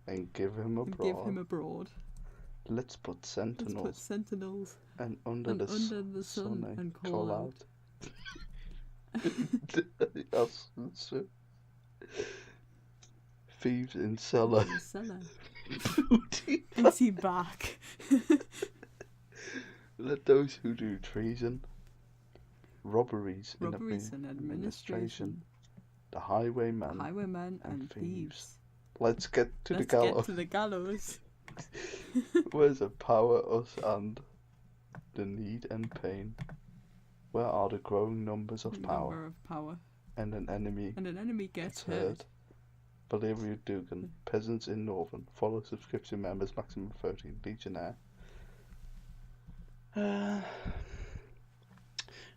And give him abroad. Let's put sentinels. And under the sun and call out. Thieves in cellar. Is he back? Let those who do treason, robberies in administration, the highwaymen and thieves. Let's get to the gallows. Where's the power, us, and the need and pain? Where are the growing numbers of power? And an enemy gets hurt. Valerio Dugan, peasants in Northern, follow subscription members, maximum 13, Legionnaire.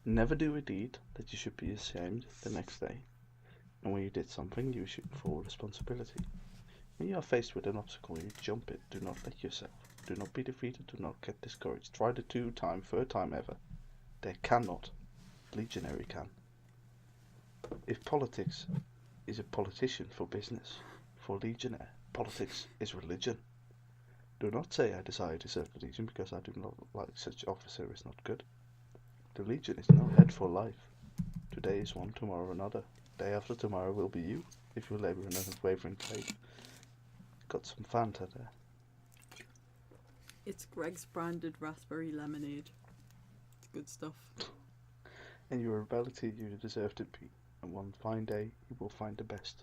Never do a deed that you should be ashamed the next day. And when you did something, you should full responsibility. When you are faced with an obstacle, you jump it. Do not let yourself. Do not be defeated. Do not get discouraged. Try the third time ever. There cannot. Legionary can. If politics is a politician for business, for Legionnaire, politics is religion. Do not say I desire to serve the Legion because I do not like such officer is not good. The Legion is no head for life. Today is one, tomorrow another. Day after tomorrow will be you, if you labour in unwavering faith. Got some Fanta there. It's Greg's branded raspberry lemonade. It's good stuff. And your ability you deserve to be, and one fine day you will find the best.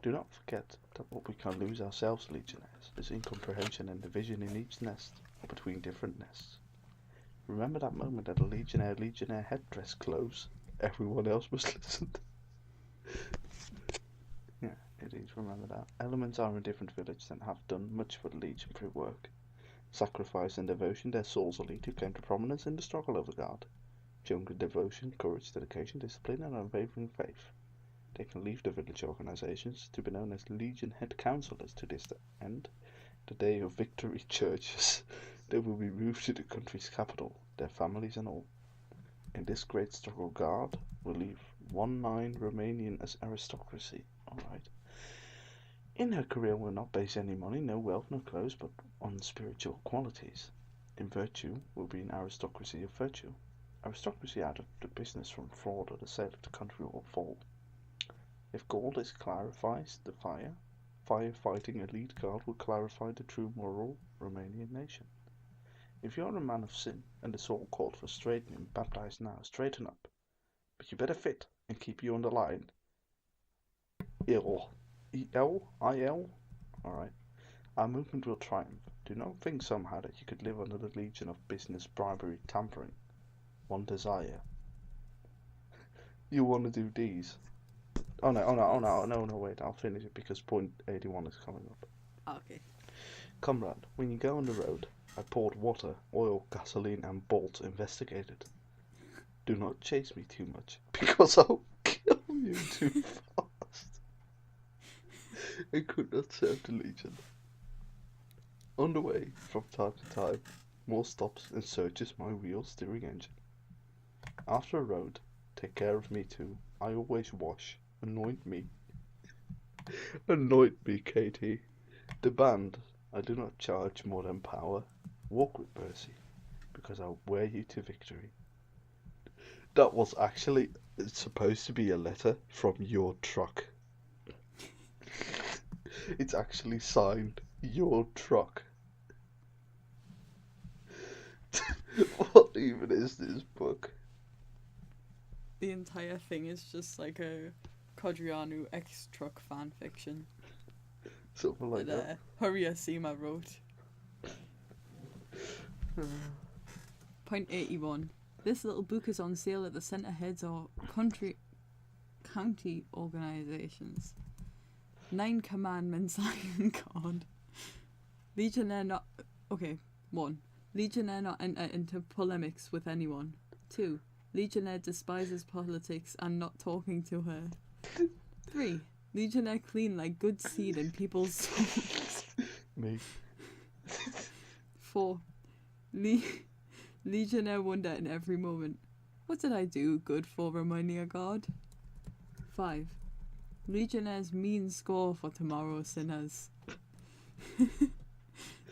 Do not forget that what we can lose ourselves, Legionnaires, is incomprehension and division in each nest, or between different nests. Remember that moment that a Legionnaire headdress close. Everyone else must listen. Yeah, it is, remember that. Elements are in different villages and have done much for the Legion through work. Sacrifice and devotion, their souls elite who came to prominence in the struggle over God. Shown good devotion, courage, dedication, discipline, and unwavering faith. They can leave the village organizations to be known as Legion head counselors to this end. The day of victory churches, they will be moved to the country's capital, their families and all. In this great struggle, God will leave 1/9 Romanian as aristocracy. Alright. In her career will not base any money, no wealth, no clothes, but on spiritual qualities. In virtue will be an aristocracy of virtue. Aristocracy out of the business from fraud or the sale of the country will fall. If gold is clarifies the firefighting elite God will clarify the true moral Romanian nation. If you are a man of sin and the soul called for straightening, baptize now, straighten up. But you better fit and keep you on the line. E-L-I-L? Alright. Our movement will triumph. Do not think somehow that you could live under the legion of business, bribery, tampering. One desire. You want to do these. Oh no, wait, I'll finish it because point 81 is coming up. Okay. Comrade, when you go on the road, I poured water, oil, gasoline and bolts investigated. Do not chase me too much, because I'll kill you too fast. I could not serve the Legion. On the way, from time to time, more stops and searches my wheel steering engine. After a road, take care of me too. I always wash. Anoint me. Anoint me, Katie. The band, I do not charge more than power. Walk with mercy, because I'll wear you to victory. That was actually supposed to be a letter from your truck. It's actually signed, your truck. What even is this book? The entire thing is just like a Codreanu X-Truck fan fiction Something like that. that Hurriyasima wrote. Point 81. This little book is on sale at the centre heads or county organisations. 9 commandments Iron God. Legionnaire not... Okay, 1. Legionnaire not enter into polemics with anyone. 2. Legionnaire despises politics and not talking to her. 3. Legionnaire clean like good seed in people's souls. Me. 4. Legionnaire wonder in every moment. What did I do good for Romania God? 5. Legionnaire's mean score for tomorrow's sinners.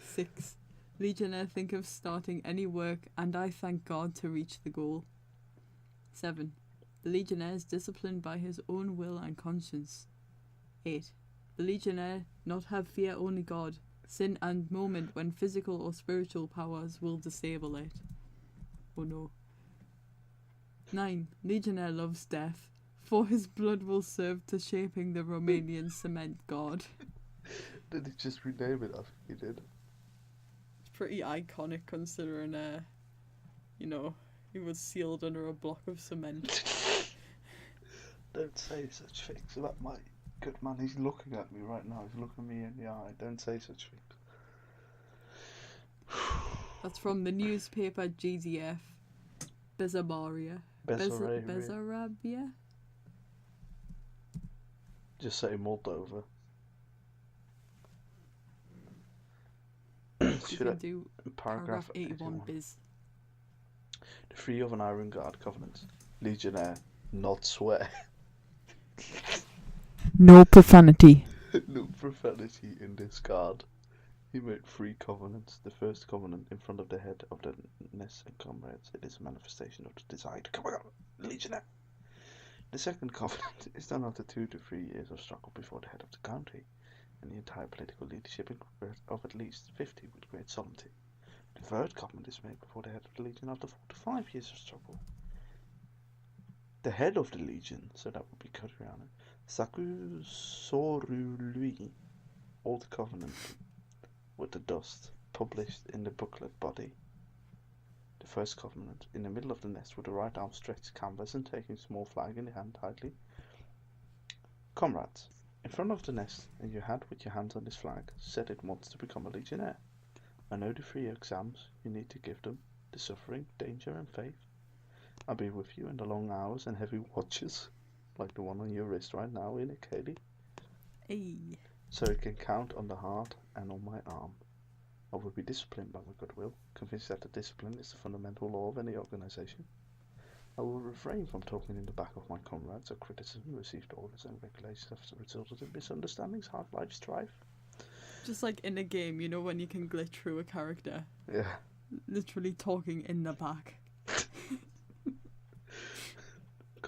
6. Legionnaire think of starting any work and I thank God to reach the goal. 7. The Legionnaire is disciplined by his own will and conscience. 8. The Legionnaire not have fear only God, sin and moment when physical or spiritual powers will disable it. Oh no. 9. Legionnaire loves death, for his blood will serve to shaping the Romanian cement god. Did he just rename it? I think he did. It's pretty iconic considering, you know, he was sealed under a block of cement. Don't say such things about my good man. He's looking at me right now. He's looking me in the eye. Don't say such things. That's from the newspaper GDF. Bessarabia. Bessarabia? Just say Moldova. You can do paragraph 81 biz. The Free of an Iron Guard Covenant. Legionnaire, not swear. No profanity. No profanity in this guard. He made 3 covenants. The first covenant in front of the head of the nest and comrades. It is a manifestation of the desire to come out, Legionnaire. The second covenant is done after 2 to 3 years of struggle before the head of the country and the entire political leadership of at least 50 with great solemnity. The third covenant is made before the head of the legion after 4 to 5 years of struggle. The head of the legion, so that would be Codreanu, Saku Sorului, Old Covenant, with the dust, published in the booklet body. The first covenant, in the middle of the nest with the right arm stretched canvas and taking small flag in the hand tightly. Comrades, in front of the nest, and you had with your hands on this flag, set it wants to become a legionnaire. I know the 3 exams you need to give them, the suffering, danger and faith. I'll be with you in the long hours and heavy watches, like the one on your wrist right now, innit, Kaylee? Hey. So you can count on the heart and on my arm. I will be disciplined by my goodwill, convinced that the discipline is the fundamental law of any organization. I will refrain from talking in the back of my comrades or criticism. Received orders and regulations have resulted in misunderstandings, hard life strife. Just like in a game, you know, when you can glitch through a character. Yeah. Literally talking in the back.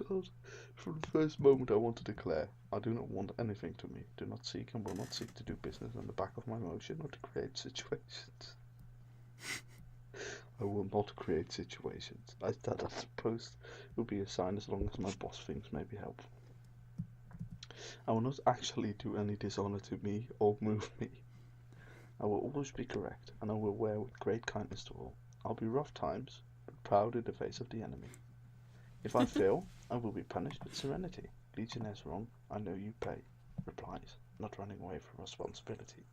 God, from the first moment I want to declare, I do not want anything to me, do not seek and will not seek to do business on the back of my motion or to create situations. I will not create situations. That I suppose will be a sign as long as my boss thinks may be helpful. I will not actually do any dishonor to me or move me. I will always be correct, and I will wear with great kindness to all. I'll be rough times, but proud in the face of the enemy. If I fail, I will be punished with serenity. Legionnaire's wrong, I know you pay. Replies, not running away from responsibility.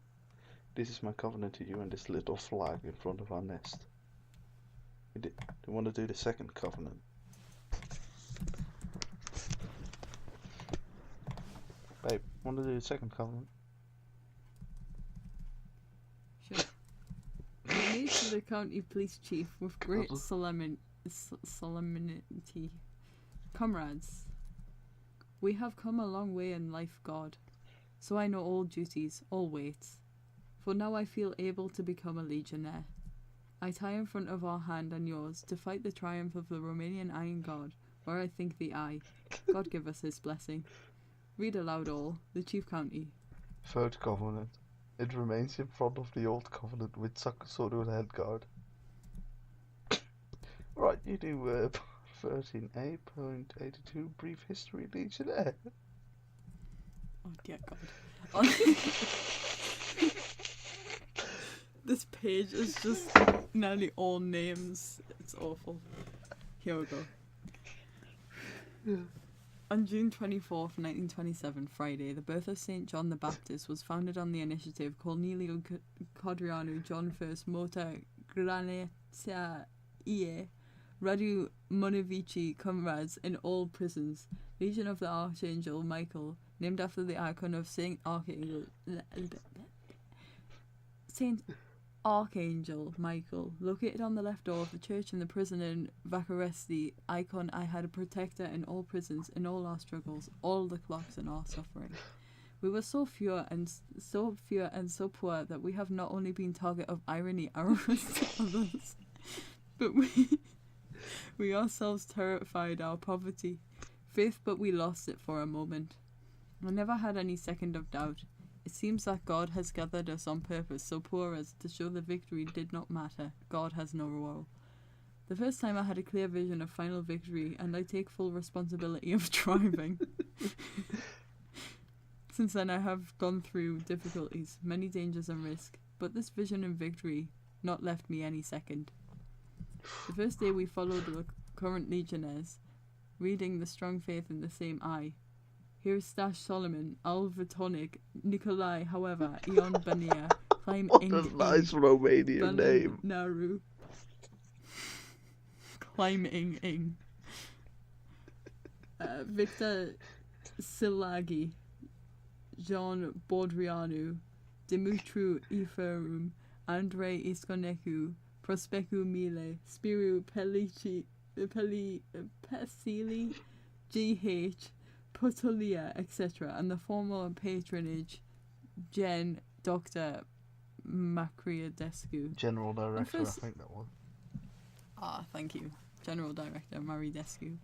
This is my covenant to you and this little flag in front of our nest. Do you want to do the second covenant? Babe, want to do the second covenant? Sure. I made to the county police chief with great solemnity. Comrades, we have come a long way in life, God, so I know all duties, all weights. For now I feel able to become a legionnaire. I tie in front of our hand and yours to fight the triumph of the Romanian Iron God, where I think the eye. God give us his blessing. Read aloud all, the chief county. Third covenant. It remains in front of the old covenant with Sakusoro head guard. Right, you do 13A.82 Brief History Legionnaire. Oh dear God. This page is just nearly all names. It's awful. Here we go. On June 24th, 1927, Friday, the birth of St. John the Baptist was founded on the initiative Corneliu Codreanu, John First, Mota Granetia Ie, Radu Monovici, comrades in all prisons. Legion of the Archangel Michael, named after the icon of Saint Archangel Michael, located on the left door of the church in the prison in Vacaresti. Icon, I had a protector in all prisons, in all our struggles, all the clocks and our suffering. We were so few and so poor that we have not only been target of irony, arrogance to others, but we ourselves terrified our poverty. Faith, but we lost it for a moment. I never had any second of doubt. It seems that God has gathered us on purpose, so poor as to show the victory did not matter. God has no role. The first time I had a clear vision of final victory, and I take full responsibility of driving. Since then I have gone through difficulties, many dangers and risk, but this vision and victory not left me any second. The first day we followed the current legionnaires, reading the strong faith in the same eye. Here is Stash Solomon, Alvatonic, Nikolai, however, Ion Bania, Climb What Ing a nice Romanian name. Naru. Climb Ing. Victor Silagi, Jean Baudrianu, Dimitru Iferum, Andrei Iskonecu, Prospecu Mile, Spiru Pesili, G.H., Potolia, etc., and the former patronage, Gen. Dr. Macriadescu. General Director, I think that was. Ah, thank you. General Director Maridescu.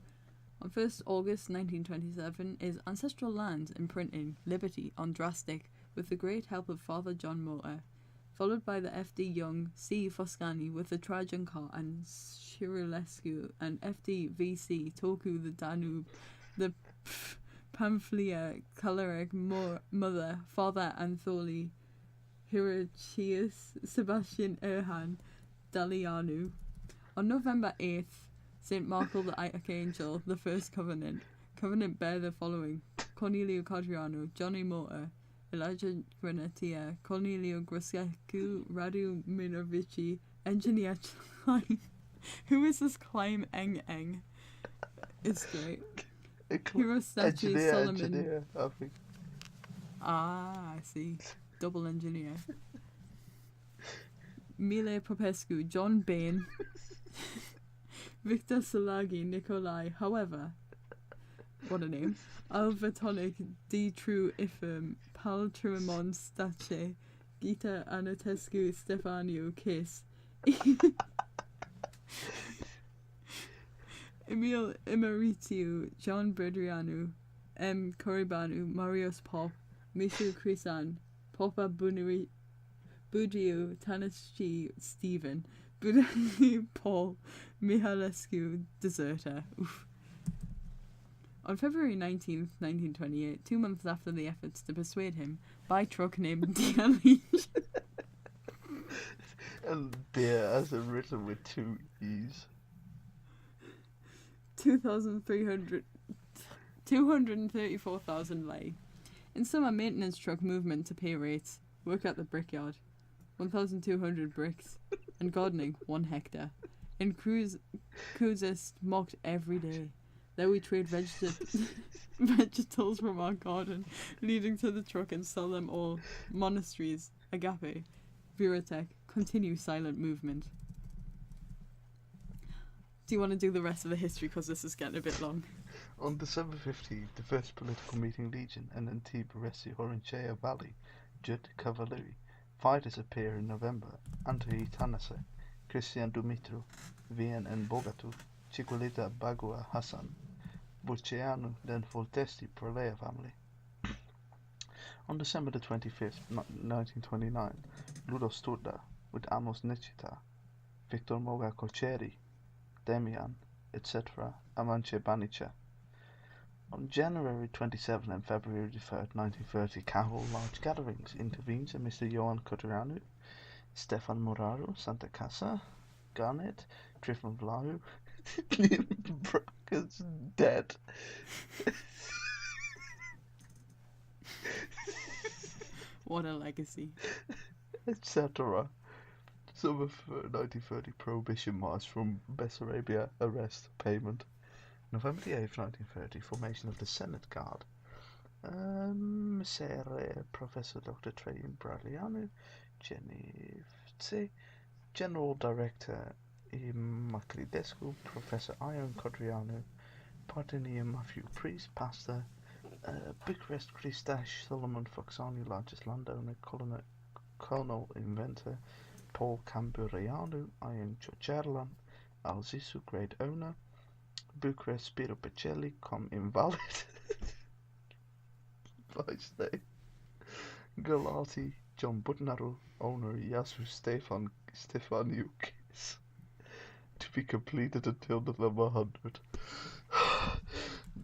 On 1st August 1927 is Ancestral Lands Imprinting Liberty on Drastic with the great help of Father John Motor, followed by the F.D. Young, C. Foscani with the Trajan car and Shirilescu, and F.D. V.C. Toku the Danube, the Pamphylia, Caleric, Mother, Father Anthony, Hirachius, Sebastian Erhan, Dalianu. On November 8th, St. Michael the Archangel, the First Covenant. Covenant bear the following: Corneliu Codreanu, Johnny Motor, Elijah Granetia, Cornelio Grosescu, Radu Minovici, Engineer Klein. Who is this Klein Eng? It's great. Hero Statue Solomon. Engineer, I think. Ah, I see. Double engineer. Mile Popescu, John Bain, Victor Salagi, Nikolai, however, what a name, Alvatonic, D. True Ifem, Paltrimon Stache, Gita Anatescu, Stefano Kiss, Emil Imeritiu, John Berdrianu, M. Coribanu, Marius Pop, Mishu Krisan, Popa Budiu, Tanaschi Stephen, Budani Paul, Mihalescu, Deserter. Oof. On February 19th, 1928, 2 months after the efforts to persuade him, by truck named Dialish. And Dear as in written with 2 E's. 234,000 lei. In summer, maintenance truck movement to pay rates, work at the brickyard, 1,200 bricks, and gardening, 1 hectare. In cruises mocked every day. There we trade vegetables from our garden, leading to the truck and sell them all. Monasteries, agape, Viratech, continue silent movement. Do you want to do the rest of the history, because this is getting a bit long? On December 15th, the first political meeting Legion and NT Baresi Horinchea Valley, Jud Cavalry. Fighters appear in November. Andrei Tanase, Christian Dumitru, Vien and Bogatu, Chicolita Bagua Hassan, Burceanu, then Voltesti Prolea family. On December the 25th, 1929, Ludo Sturda with Amos Nechita, Victor Moga Kocheri, Demian, etc. Amanche Banicha. On January 27 and February 3rd, 1930, Carol large gatherings intervenes and Mr. Johan Codreanu, Stefan Moraro, Santa Casa, Garnet, Trifon Vlau, Brackets dead. What a legacy. Etc. Summer 1930 Prohibition March from Bessarabia, arrest, payment. November the 8th, 1930, formation of the Senate Guard. Mesere Professor Dr. Trajan Bralianu, Genevce, General Director Macridescu, Professor Ion Codreanu, Partenian Matthew Priest, Pastor, Bucharest Christash, Solomon Foxani, largest landowner, Colonel Inventor, Paul Cambureanu, Ion Cioccerlan, Alzisu, Great Owner, Bucharest Spiro Pacelli, invalid. Vice name. Galati, John Budnaru, owner Yasu Stefaniukis. To be completed until November 100.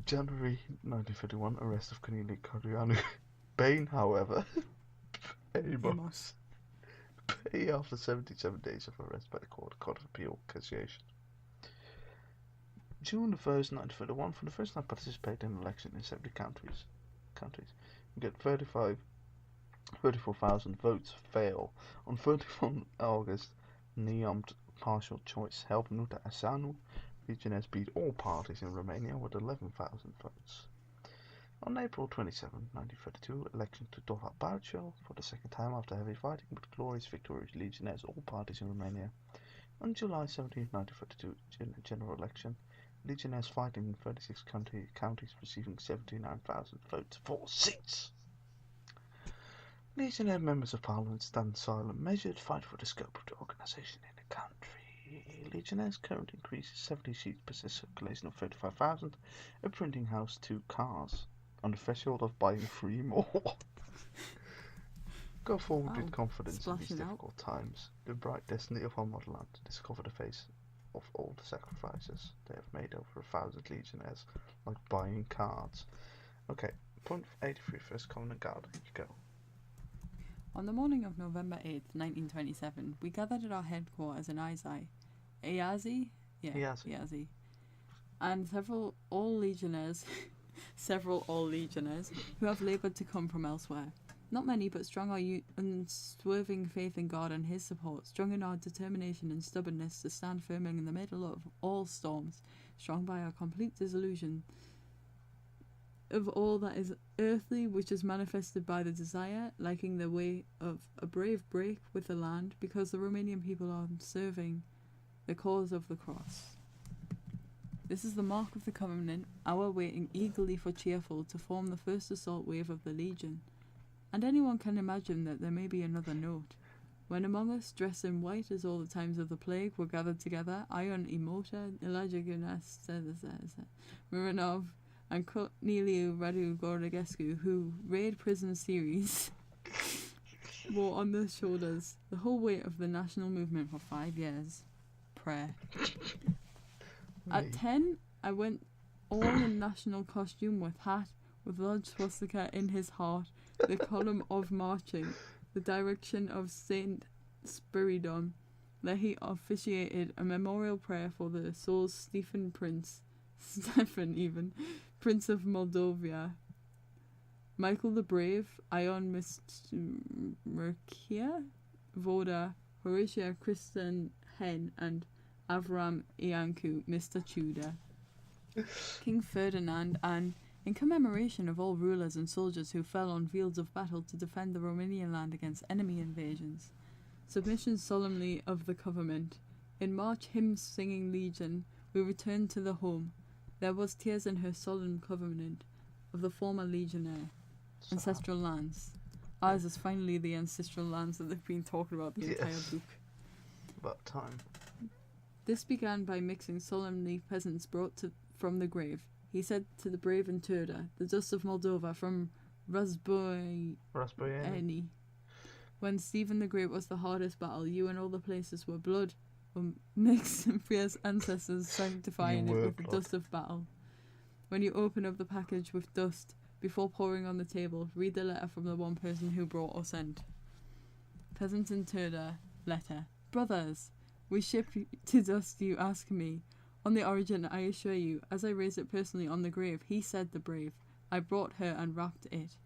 January 1931, arrest of Corneliu Zelea. Bain, however, Amos. Pay after 77 days of arrest by the Court of Appeal Cassation. June the 1st, 1931, for the first time participated in an election in 70 countries. You get 34,000 votes fail. On 31 August, Neomed partial choice helped Nuta Asanu. Legionnaires beat all parties in Romania with 11,000 votes. On April 27, 1932, election to Dova Barcel for the second time after heavy fighting, but glorious victory of Legionnaires all parties in Romania. On July 17, 1932, general election. Legionnaires fighting in 36 counties, receiving 79,000 votes, 4 seats. Legionnaire members of Parliament stand silent, measured, fight for the scope of the organisation in the country. Legionnaires' current increase is 70 seats per circulation of 35,000, a printing house, 2 cars. On the threshold of buying 3 more. Go forward with confidence in these difficult times. The bright destiny of our motherland to discover the face of all the sacrifices they have made over 1,000 legionnaires, like buying cards. Okay, point 83, First Covenant Guard, you go. On the morning of November 8th, 1927, we gathered at our headquarters in Iazi, and several all legionnaires who have laboured to come from elsewhere. Not many, but strong our unswerving faith in God and His support, strong in our determination and stubbornness to stand firm in the middle of all storms, strong by our complete disillusion of all that is earthly, which is manifested by the desire, liking the way of a brave break with the land, because the Romanian people are serving the cause of the cross. This is the mark of the covenant, our waiting eagerly for cheerful to form the first assault wave of the Legion. And anyone can imagine that there may be another note. When among us, dressed in white as all the times of the plague, were gathered together, Ion Imota, Elijah Gunas, Mironov, and Corneliu Radu Gordegescu, who raid prison series, wore on their shoulders the whole weight of the national movement for 5 years. Prayer. At 10, I went all in national costume with hat, with large swastika in his heart, the column of marching, the direction of Saint Spiridon. There he officiated a memorial prayer for the souls Stephen Prince of Moldavia, Michael the Brave, Ion Merkia, Voda, Horatia Christian Hen, and Avram Iancu, Mr. Tudor, King Ferdinand, and in commemoration of all rulers and soldiers who fell on fields of battle to defend the Romanian land against enemy invasions. Submission solemnly of the covenant. In March hymn-singing legion, we returned to the home. There was tears in her solemn covenant of the former legionnaire. Ancestral lands. Ours is finally the ancestral lands that they've been talking about the entire book. About time. This began by mixing solemnly peasants brought from the grave. He said to the brave Turda, the dust of Moldova from Razboyeni. When Stephen the Great was the hardest battle, you and all the places were blood mix Freya's ancestors, sanctifying You it were with the blood. dust of battle. When you open up the package with dust, before pouring on the table, read the letter from the one person who brought or sent. Peasant in Turda, letter. Brothers, we ship to dust you ask me. On the origin, I assure you, as I raised it personally on the grave, he said the brave. I brought her and wrapped it.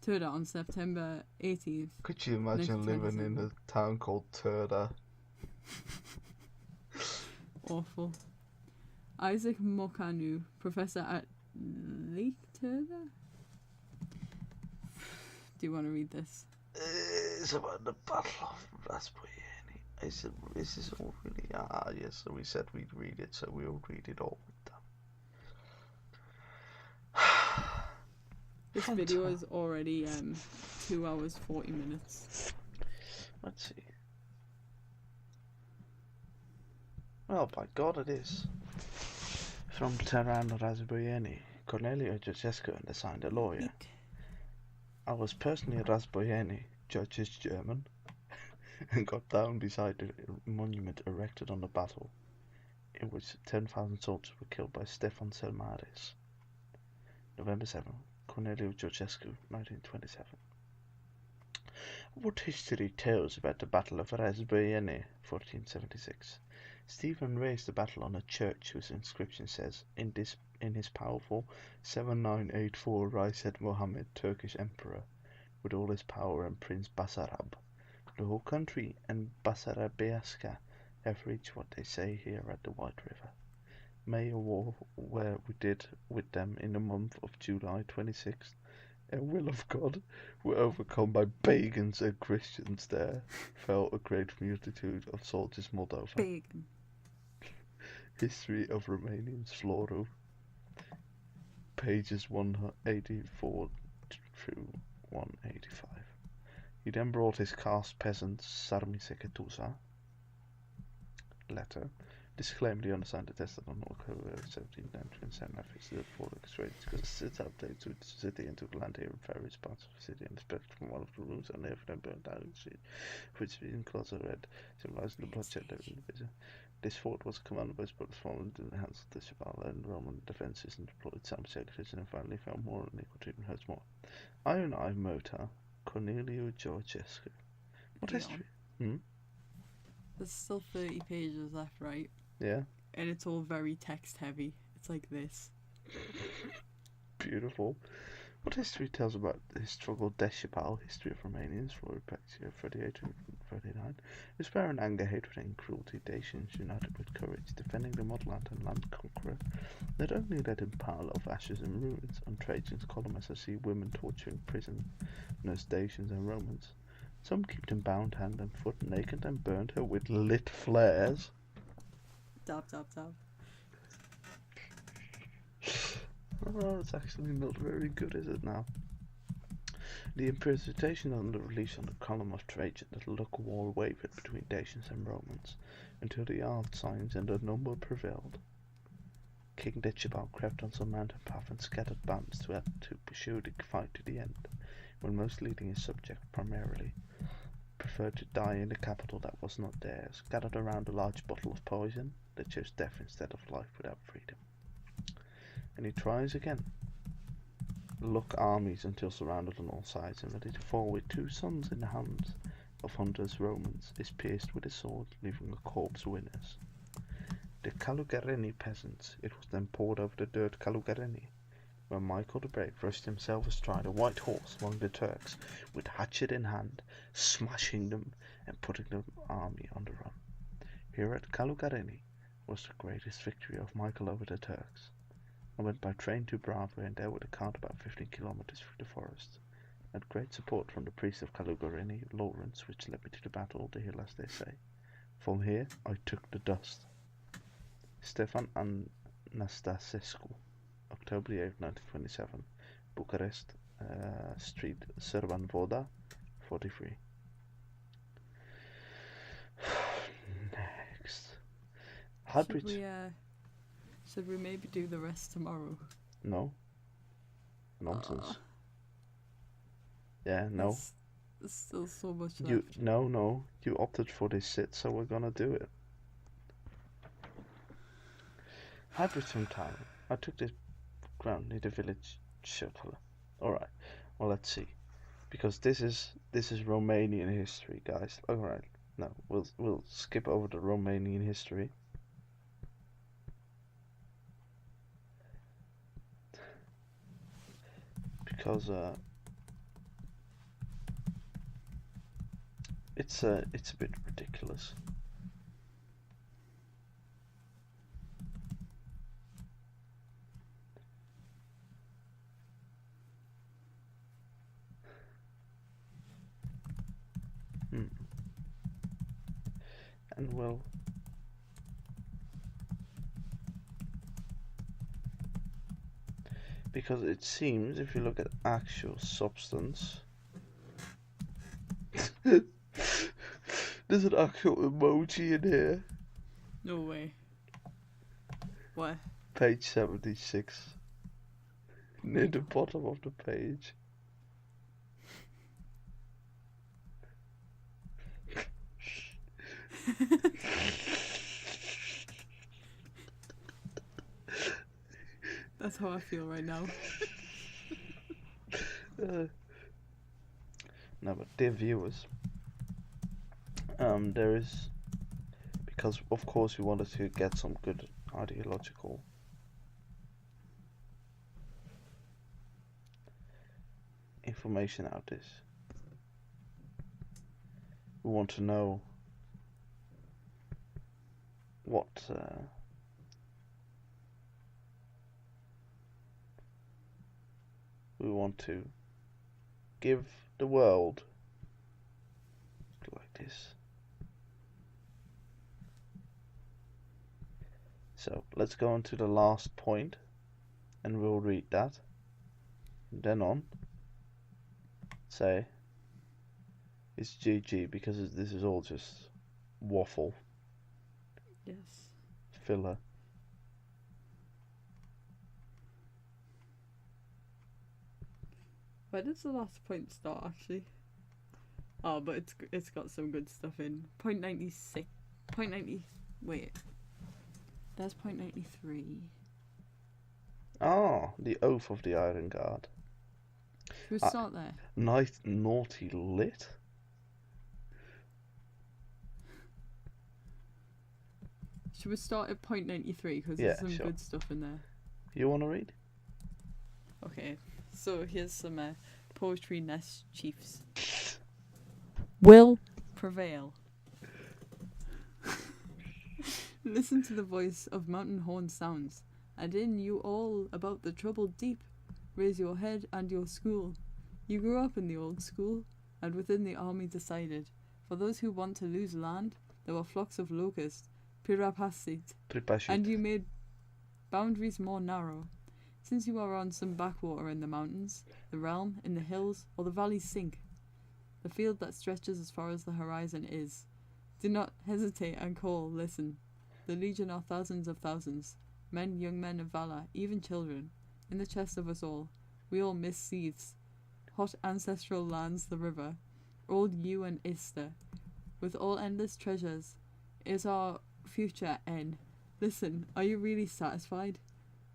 Turda on September 18th. Could you imagine living in a town called Turda? Awful. Isaac Mokanu, professor at Lake Turda? Do you want to read this? It's about the Battle of Raspoyeni. I said, this is all really... yes, so we said we'd read it, so we'll read it all with them. This video is already 2 hours 40 minutes. Let's see. Well, by God it is. From Tirana Razboyeni, Corneliu Zelea and assigned a lawyer. I was personally Razboyeni, judge is German, and got down beside the monument erected on the battle, in which 10,000 soldiers were killed by Stefan Selmaris. November 7, Corneliu Zelea, 1927. What history tells about the Battle of Razboyeni, 1476? Stephen raised the battle on a church whose inscription says, in his powerful 7984 Raised Mohammed, Turkish emperor, with all his power and Prince Basarab. The whole country and Basarabeaska have reached what they say here at the White River. May a war where we did with them in the month of July 26th, and will of God were overcome by pagans and Christians there, fell a great multitude of soldiers Moldova. Pagan. History of Romanians, Floru, pages 184 through 185. He then brought his caste peasants, Sarmiseketusa, letter, disclaimed the undersigned attested on October 1790 and sent reference to the following straits because it updates to the city and took land here in various parts of the city and expected from one of the rooms and left and burned down the street, which in colours are red, symbolizing the bloodshed that was in the vision. This fort was commanded by spots fallen in the hands of the Cheval and Roman defences and deployed some secretaries and finally found more unequal treatment hurts more. Iron Eye Motor, Corneliu Zelea. What history? There's still 30 pages left, right? Yeah. And it's all very text heavy. It's like this. Beautiful. What history tells about the struggle Deschapal, history of Romanians, for Repexia, 38 and 39. Despair and anger, hatred and cruelty, Dacians united with courage, defending the motherland and land conqueror. Not only led in pile of ashes and ruins, on Trajan's column as I see women torturing prisoners, Dacians and Romans. Some kept him bound hand and foot, naked, and burned her with lit flares. Dab, dab, dab. Oh, it's actually not very good, is it now? The interpretation on the release on the column of Trajan that the local war wavered between Dacians and Romans, until the art signs and the number prevailed. King Decibel crept on some mountain path and scattered bands to pursue the fight to the end, when most leading his subject primarily preferred to die in the capital that was not theirs, gathered around a large bottle of poison that chose death instead of life without freedom. And he tries again. Look armies until surrounded on all sides and ready to fall with 2 sons in the hands of hunters Romans, is pierced with his sword, leaving a corpse winners. The Calugareni peasants, it was then poured over the dirt Calugareni, where Michael the Brave rushed himself astride a white horse among the Turks, with hatchet in hand, smashing them and putting the army on the run. Here at Calugareni was the greatest victory of Michael over the Turks. I went by train to Bravo and there with a cart about 15 kilometers through the forest. I had great support from the priest of Calugareni, Lawrence, which led me to the battle, the hill as they say. From here I took the dust. Stefan Anastasescu, October 8, 1927, Bucharest, Street, Serban Voda, 43. Next. Should we maybe do the rest tomorrow? No. Nonsense. Yeah, no. There's still so much left. No. You opted for this sit, so we're gonna do it. I presume time. I took this ground near the village Sefului. Alright. Well, let's see. Because this is Romanian history, guys. Alright. No, we'll skip over the Romanian history. Because it's a bit ridiculous. And well, because it seems if you look at actual substance, there's an actual emoji in here. No way. What? Page 76. Near the bottom of the page. That's how I feel right now. No, but dear viewers, there is, because of course we wanted to get some good ideological information out of this. We want to know what we want to give the world like this. So let's go on to the last point and we'll read that. From then on, say it's GG because this is all just waffle. Yes. Filler. Where does the last point start actually? Oh, but it's got some good stuff in. Point 96. Point 90. Wait. There's point 93. Ah, the Oath of the Iron Guard. Should we start there? Nice, naughty lit. Should we start at point 93 because Yeah, there's some sure. good stuff in there. You want to read? Okay, so here's some poetry nest chiefs. Will prevail. Listen to the voice of mountain horn sounds, and in you all about the troubled deep. Raise your head and your school. You grew up in the old school, and within the army decided. For those who want to lose land, there were flocks of locusts, pirapasit, and you made boundaries more narrow. Since you are on some backwater in the mountains, the realm, in the hills, or the valleys sink. The field that stretches as far as the horizon is. Do not hesitate and call, listen. The legion are thousands of thousands, men, young men of valor, even children. In the chest of us all, we all miss seeds. Hot ancestral lands, the river, old Yew and Ister, with all endless treasures, is our future end. Listen, are you really satisfied?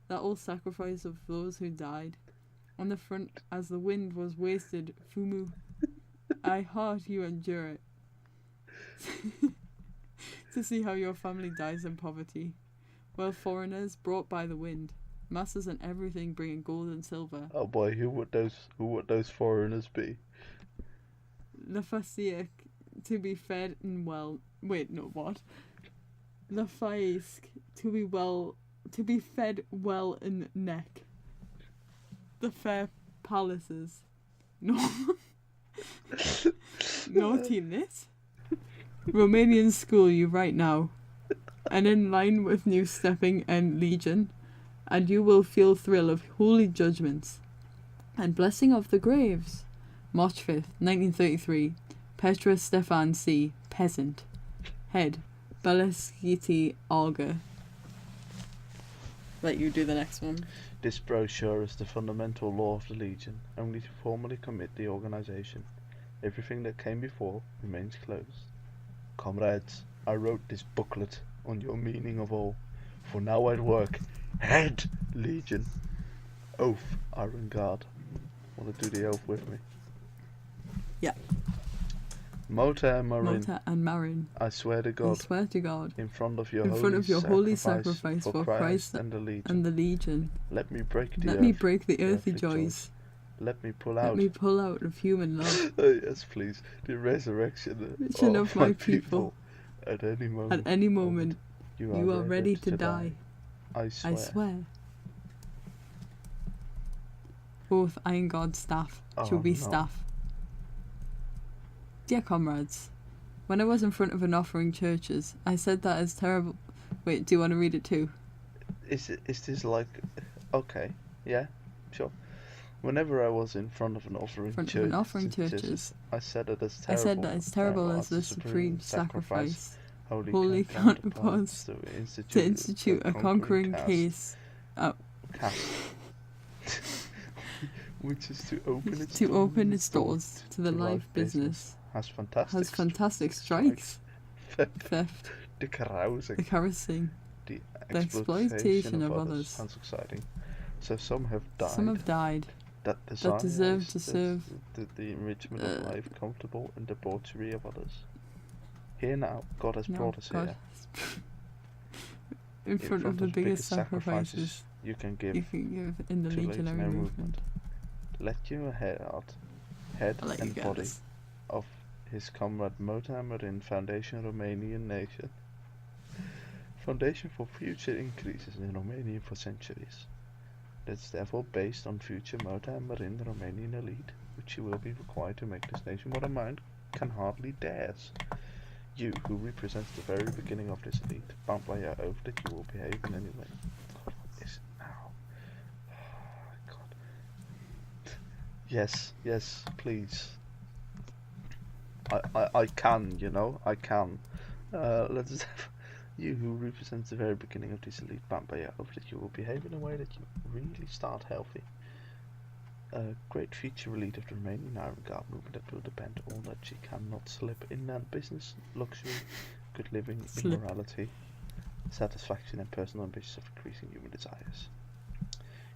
That all sacrifice of those who died on the front as the wind was wasted, Fumu. I heart you endure it. To see how your family dies in poverty, while foreigners brought by the wind, masses and everything bringing gold and silver. Oh boy, who would those foreigners be? Lafasiak to be fed and well. Wait, no, what? Lafaisk to be fed well in neck. The fair palaces. No. Naughtiness. Romanian school you right now, and in line with new stepping and legion, and you will feel thrill of holy judgments, and blessing of the graves. March 5th, 1933. Petra Stefan C. Peasant. Head. Beleskiti Olga. Let you do the next one. This brochure is the fundamental law of the Legion, only to formally commit the organization. Everything that came before remains closed. Comrades, I wrote this booklet on your meaning of all. For now I'd work. Head, Legion. Oath, Iron Guard. Want to do the oath with me? Yeah. Mota and Marin, Mota and Marin, I swear to I God, swear to God, in front of your, in front of your holy sacrifice for Christ and the Legion, let me break the earthly joys. Let me pull Let out. me pull out of human love. Yes, please. The resurrection Of my people. At any At any moment, you are ready to die. I swear. I swear. Both Iron God's staff shall be staff. Dear comrades, when I was in front of an offering churches, I said that as terrible. Wait, do you want to read it too? Is this like? Okay, yeah, sure. Whenever I was in front of an offering churches, I said it as terrible. I said that as terrible as the supreme sacrifice, holy counterparts, to institute a conquering case. Which is to open its doors to the life business. Has fantastic strikes. Theft. The carousing. The exploitation of others. Sounds exciting. So some have died. That deserve to serve the enrichment of life, comfortable and debauchery of others. Here now, God has brought us here. in front of the biggest sacrifices you can give in the legionary movement. Let your head and body of his comrade Mota Marin, Foundation Romanian Nation. Foundation for future increases in Romania for centuries. That's therefore based on future Mota Marin Romanian elite, which you will be required to make this nation what a mind can hardly dares. You, who represents the very beginning of this elite, bound by your oath that you will behave in any way. God, what is it now? Oh, God. Yes, please. I can, I can. Let's have you, who represents the very beginning of this elite, bound by your oath that you will behave in a way that you really start healthy. A great future elite of the Romanian Iron Guard movement that will depend all that she cannot slip in land business, luxury, good living, immorality, satisfaction and personal ambitions of increasing human desires.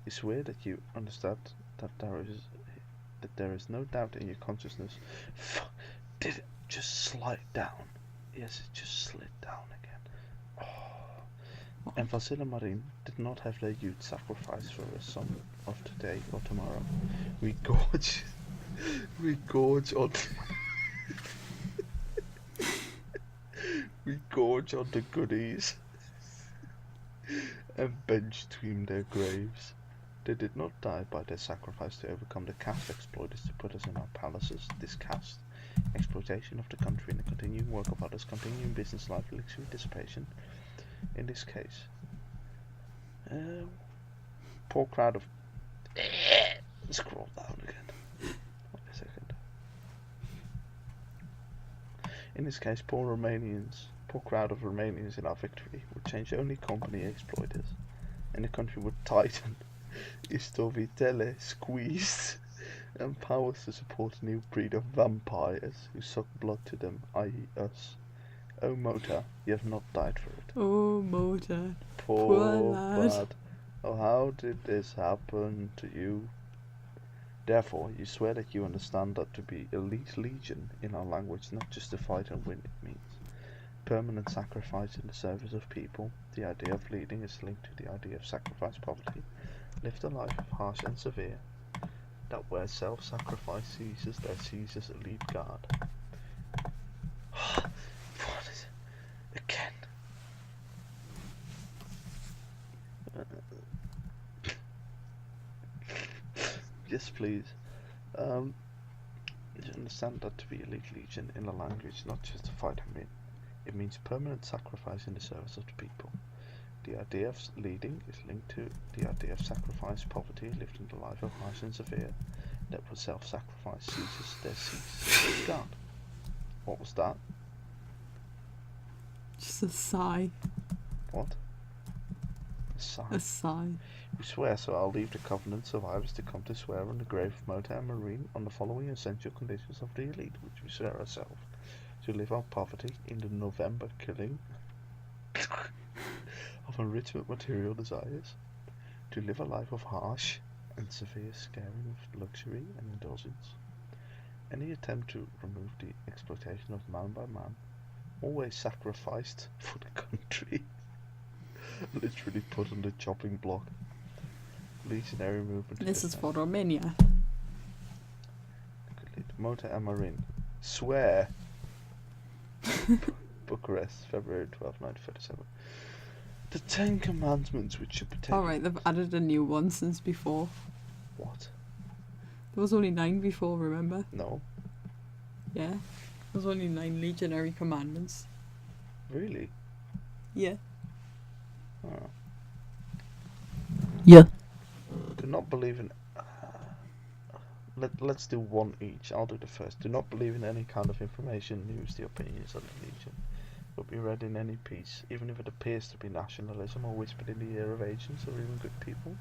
You swear that you understand that there is no doubt in your consciousness. Did it just slide down? Yes, it just slid down again. Oh. And Vasile Marin did not have their youth sacrificed for a son of today or tomorrow. We gorge on we gorge on the goodies and bench between their graves. They did not die by their sacrifice to overcome the caste exploiters to put us in our palaces. This caste exploitation of the country and the continuing work of others, continuing business life, luxury, dissipation. In this case, poor crowd of scroll down again. Wait a second. In this case, poor crowd of Romanians in our victory would change only company exploiters, and the country would tighten. Istovitele squeezed, and powers to support a new breed of vampires who suck blood to them, i.e. us. Oh Mota, you have not died for it. Oh Mota, poor lad. lad. Oh, how did this happen to you? Therefore, you swear that you understand that to be elite legion in our language, not just to fight and win, it means permanent sacrifice in the service of people. The idea of leading is linked to the idea of sacrifice poverty. Live a life harsh and severe, that where self-sacrifice ceases, there ceases elite guard. What is it? Again. Yes, please. You understand that to be elite legion in a language, not just to fight and win. It means permanent sacrifice in the service of the people. The idea of leading is linked to the idea of sacrifice, poverty, lived in the life of harsh and severe, that where self-sacrifice ceases, there ceases God. What was that? Just a sigh. What? A sigh? A sigh. We swear, so I'll leave the covenant survivors to come to swear on the grave of Mota and Marine on the following essential conditions of the elite, which we swear ourselves. To live on poverty in the November killing. of enrichment material desires, to live a life of harsh and severe scaring of luxury and indulgence. Any attempt to remove the exploitation of man by man, always sacrificed for the country, literally put on the chopping block. Legionary movement. This is for Romania. Mota and Marin. Swear. Bucharest, February 12, 1937. The 10 Commandments which should be taken. Alright, they've added a new one since before. What? There was only 9 before, remember? No. Yeah. There was only 9 legionary commandments. Really? Yeah. Oh. Yeah. Do not believe in. Let's do one each. I'll do the first. Do not believe in any kind of information, news, the opinions of the Legion. Will be read in any piece, even if it appears to be nationalism or whispered in the ear of agents or even good people.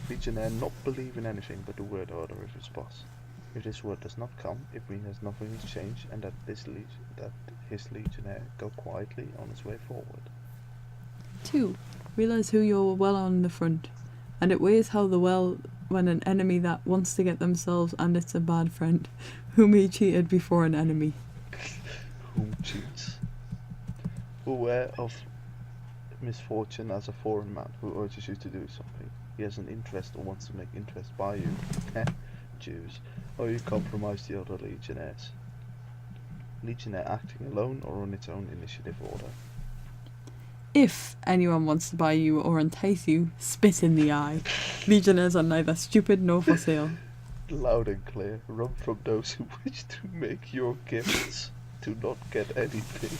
Legionnaire not believe in anything but the word order of his boss. If this word does not come, it means nothing has changed and that his legionnaire go quietly on his way forward. 2. Realise who you're well on the front, and it weighs how the well when an enemy that wants to get themselves and it's a bad friend, whom he cheated before an enemy. Whom cheats? Aware of misfortune as a foreign man who urges you to do something. He has an interest or wants to make interest by you. Jews. Or you compromise the other legionnaires. Legionnaire acting alone or on its own initiative order. If anyone wants to buy you or entice you, spit in the eye. Legionnaires are neither stupid nor for sale. Loud and clear. Run from those who wish to make your gifts. Do not get anything.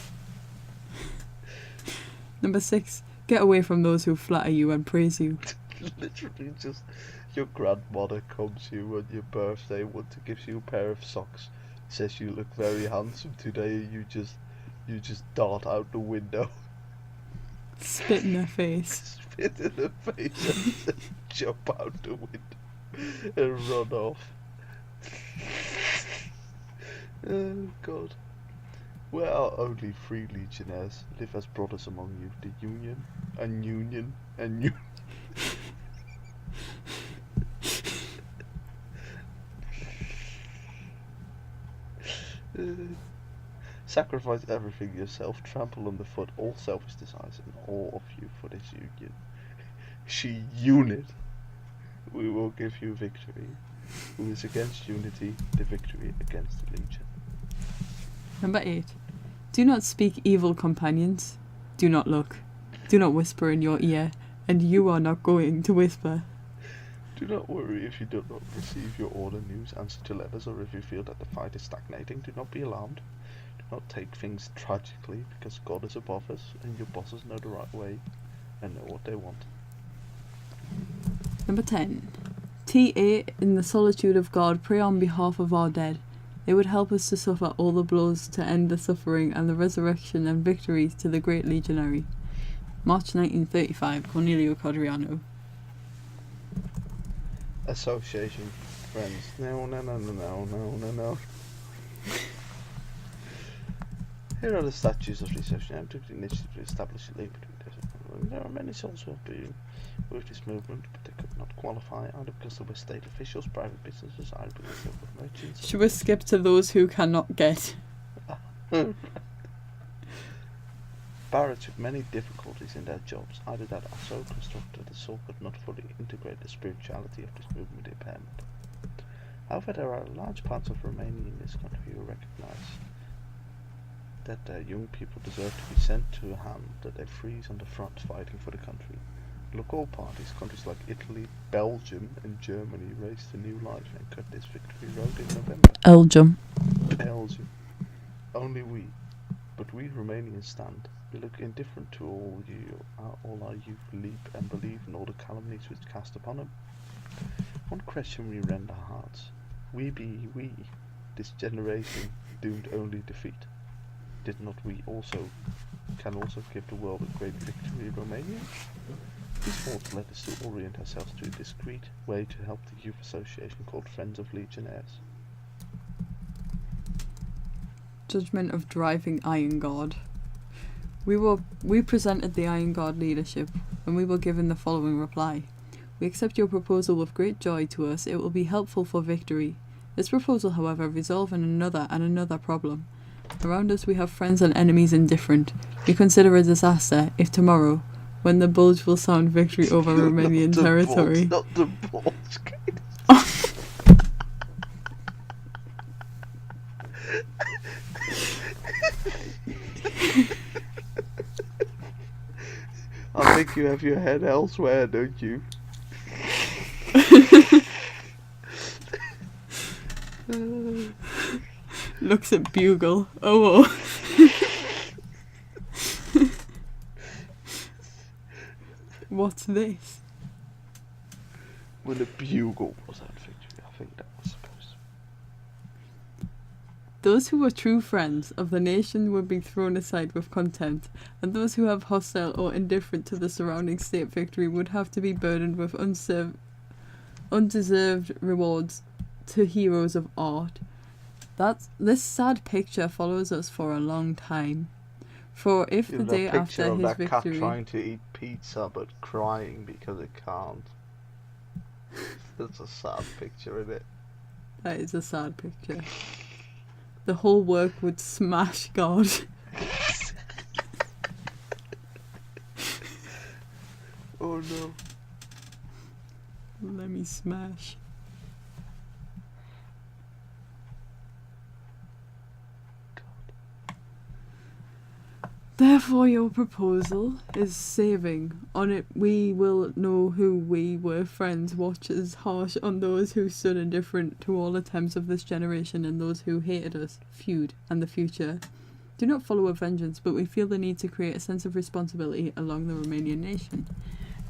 Number 6. Get away from those who flatter you and praise you. Literally just your grandmother comes to you on your birthday, gives you a pair of socks, says you look very handsome today, and you just dart out the window. Spit in their face. Spit in the face and jump out the window and run off. Oh God. Where are only 3 legionnaires live as brothers among you, the Union and Union and Union. Sacrifice everything yourself, trample underfoot all selfish desires and all of you for this union. She unit. We will give you victory. Who is against unity, the victory against the legion. Number 8. Do not speak evil, companions. Do not look. Do not whisper in your ear, and you are not going to whisper. Do not worry if you do not receive your order, news, answer to letters, or if you feel that the fight is stagnating. Do not be alarmed. Do not take things tragically, because God is above us, and your bosses know the right way and know what they want. Number 10. T.A. In the solitude of God, pray on behalf of our dead. They would help us to suffer all the blows to end the suffering and the resurrection and victory to the great legionary. March 1935, Corneliu Codreanu. Association friends. No. Here are the statutes of the association. I took the initiative to establish a link between them. There are many souls who have been with this movement, but they could not qualify either because they were state officials, private businesses, either because they were merchants. Should we skip to those who cannot get? Barracks with many difficulties in their jobs, either that are so constructed the soul could not fully integrate the spirituality of this movement impairment. However, there are large parts of Romania in this country who recognize that their young people deserve to be sent to a hand that they freeze on the front fighting for the country. Local parties, countries like Italy, Belgium and Germany raised a new life and cut this victory road in November. Belgium. Only we, but we Romanians stand. We look indifferent to all our youth leap and believe in all the calumnies which cast upon them. One question we rend our hearts. We, this generation doomed only defeat. Did not we can also give the world a great victory in Romania? These thoughts led us to orient ourselves to a discreet way to help the youth association called Friends of Legionnaires. Judgment of driving iron god. We presented the Iron Guard leadership, and we were given the following reply. We accept your proposal with great joy to us. It will be helpful for victory. This proposal, however, resolves another problem. Around us we have friends and enemies indifferent. We consider a disaster if tomorrow, when the Bulge will sound victory over Romanian territory. Not the Bulge. I think you have your head elsewhere, don't you? Looks at Bugle. Oh. What's this? When the bugle was at victory, I think that was supposed to. Those who were true friends of the nation would be thrown aside with contempt, and those who have hostile or indifferent to the surrounding state victory would have to be burdened with undeserved rewards to heroes of art. This sad picture follows us for a long time. For if the day after his that victory, cat trying to eat pizza but crying because it can't. That's a sad picture, isn't it? that is a sad picture. The whole work would smash God. Oh no. Let me smash. Therefore your proposal is saving. On it we will know who we were friends, watchers, harsh on those who stood indifferent to all attempts of this generation, and those who hated us, feud, and the future. Do not follow a vengeance, but we feel the need to create a sense of responsibility along the Romanian nation.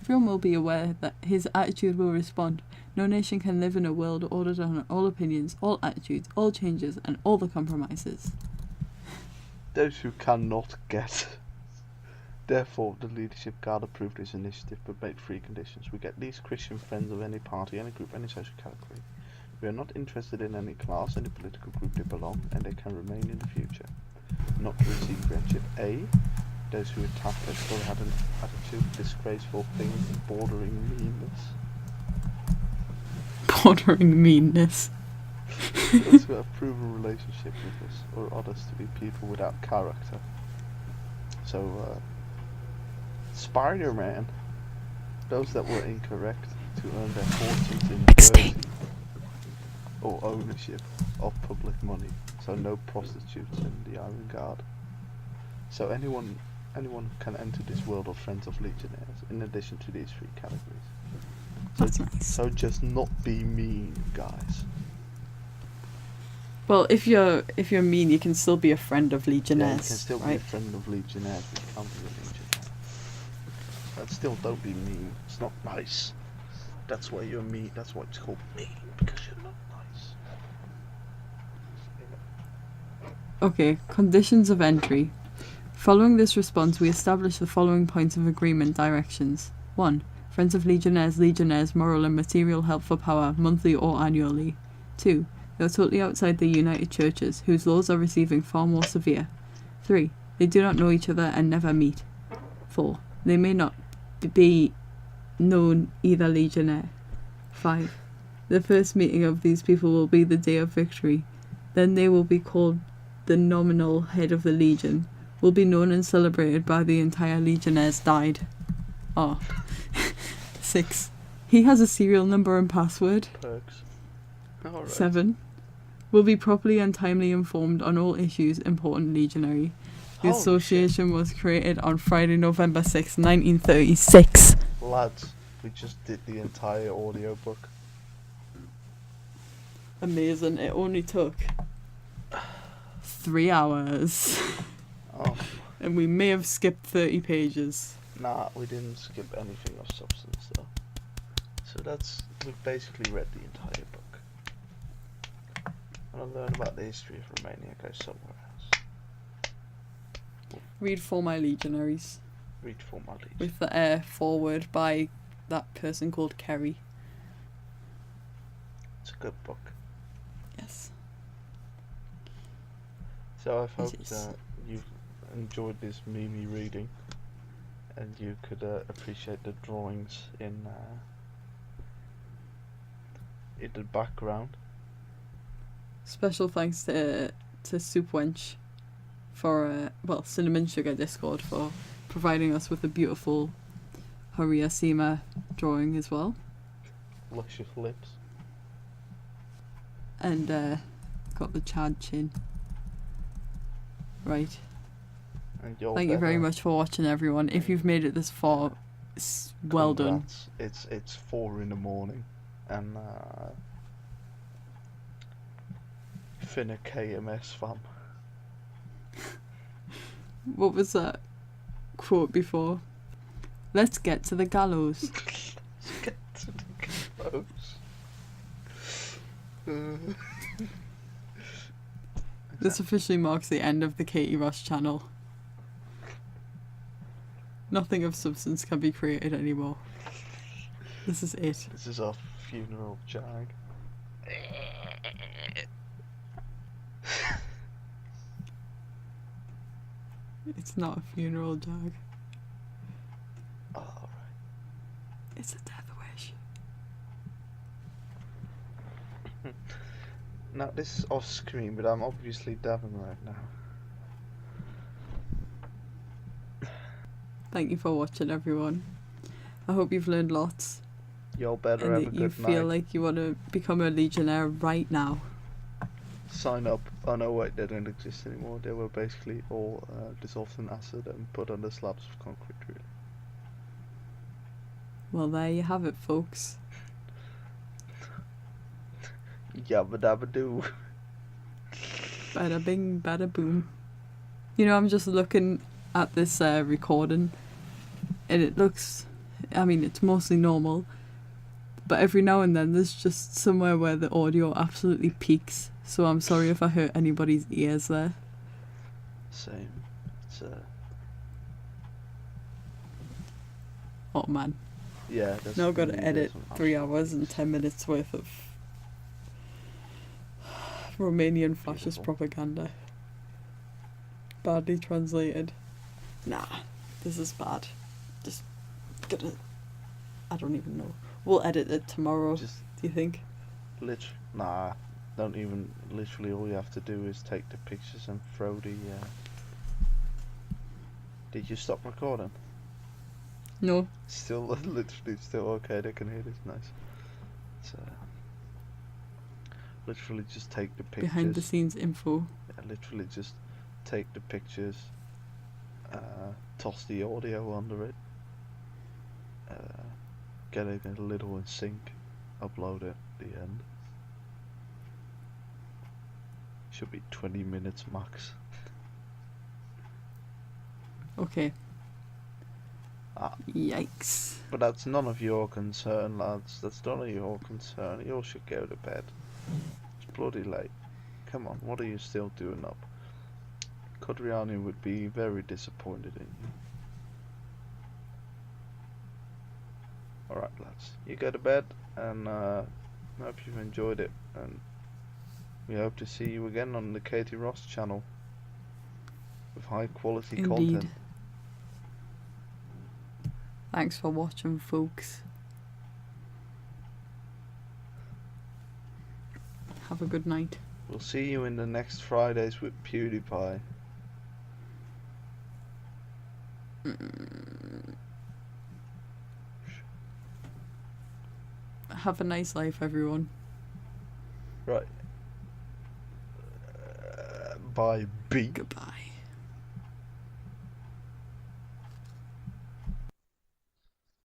Everyone will be aware that his attitude will respond. No nation can live in a world ordered on all opinions, all attitudes, all changes, and all the compromises. Those who cannot get. Therefore, the leadership guard approved this initiative but made 3 conditions. We get these Christian friends of any party, any group, any social category. We are not interested in any class, any political group they belong, and they can remain in the future. Not to receive friendship. A. Those who attack us will have an attitude, disgraceful things, bordering meanness. Bordering meanness. Those who have proven relationship with us or others to be people without character. So, Spider-Man. Those that were incorrect to earn their fortunes in dirty or ownership of public money. So no prostitutes in the Iron Guard. So anyone can enter this world of Friends of Legionnaires in addition to these 3 categories. So, That's nice. So just not be mean, guys. Well, if you're mean, you can still be a friend of Legionnaires, Yeah, you can still be a right? friend of Legionnaires, but you can't be a Legionnaire. But still, don't be mean. It's not nice. That's why you're mean. That's why it's called mean, because you're not nice. Okay, conditions of entry. Following this response, we establish the following points of agreement directions. 1. Friends of Legionnaires, moral and material help for power, monthly or annually. 2. They are totally outside the United Churches, whose laws are receiving far more severe. 3. They do not know each other and never meet. 4. They may not be known either Legionnaire. 5. The first meeting of these people will be the day of victory. Then they will be called the nominal head of the Legion, will be known and celebrated by the entire Legionnaires died. 6. He has a serial number and password. Perks. Alright. 7. Will be properly and timely informed on all issues important Legionary. The Holy association was created on Friday, November 6, 1936. Lads, we just did the entire audiobook. Amazing. It only took 3 hours. Oh, And we may have skipped 30 pages. nah, we didn't skip anything of substance though. So we've basically read the entire book. Want to learn about the history of Romania, go somewhere else. Read For My Legionaries. Read For My Legion. With the foreword by that person called Kerry. It's a good book. Yes. So I hope is. that you've enjoyed this Mimi reading, and you could appreciate the drawings in the background. Special thanks to Soup Wench for Cinnamon Sugar Discord for providing us with a beautiful Hariyasima drawing as well. Luscious lips. And got the Chad chin. Right. And you're Thank you very better. much for watching, everyone. If you've made it this far, well done. Congrats. It's 4 a.m. and finna KMS fam. What was that quote before? Let's get to the gallows. Let's get to the gallows. This officially marks the end of the Katie Ross channel. Nothing of substance can be created anymore. This is it. This is our funeral jag. It's not a funeral jag. Oh, right. It's a death wish. Now this is off screen, but I'm obviously dabbing right now. Thank you for watching, everyone. I hope you've learned lots. Y'all better And have a that you good feel night. like you want to become a Legionnaire right now. Sign up. Oh no, wait, they don't exist anymore. They were basically all dissolved in acid and put on the slabs of concrete, really. Well, there you have it, folks. Yabba dabba doo. Bada bing, bada boom. You know, I'm just looking at this recording, and it looks, I mean, it's mostly normal, but every now and then there's just somewhere where the audio absolutely peaks, so I'm sorry if I hurt anybody's ears there. Same. It's Oh man. yeah. That's Now I've got to really edit different. 3 hours and 10 minutes worth of Romanian fascist Beautiful. propaganda. Badly translated. Nah, this is bad. Just gonna... I don't even know. We'll edit it tomorrow, Just do you think? nah. Don't even. Literally, all you have to do is take the pictures and throw the. Did you stop recording? No. Still, literally, still okay. They can hear this. Nice. It's, literally, just take the pictures. Behind the scenes info. Yeah, literally, just take the pictures. Toss the audio under it. Get it a little in sync. Upload it at the end. Should be 20 minutes max. Okay. Ah. Yikes. But that's none of your concern, lads. That's none of your concern. You all should go to bed. It's bloody late. Come on, what are you still doing up? Codreanu would be very disappointed in you. Alright, lads. You go to bed, and hope you've enjoyed it. And we hope to see you again on the Katie Ross channel with high quality Indeed. content. Thanks for watching, folks. Have a good night. We'll see you in the next Fridays with PewDiePie. Have a nice life, everyone. Right. Bye, B. Goodbye.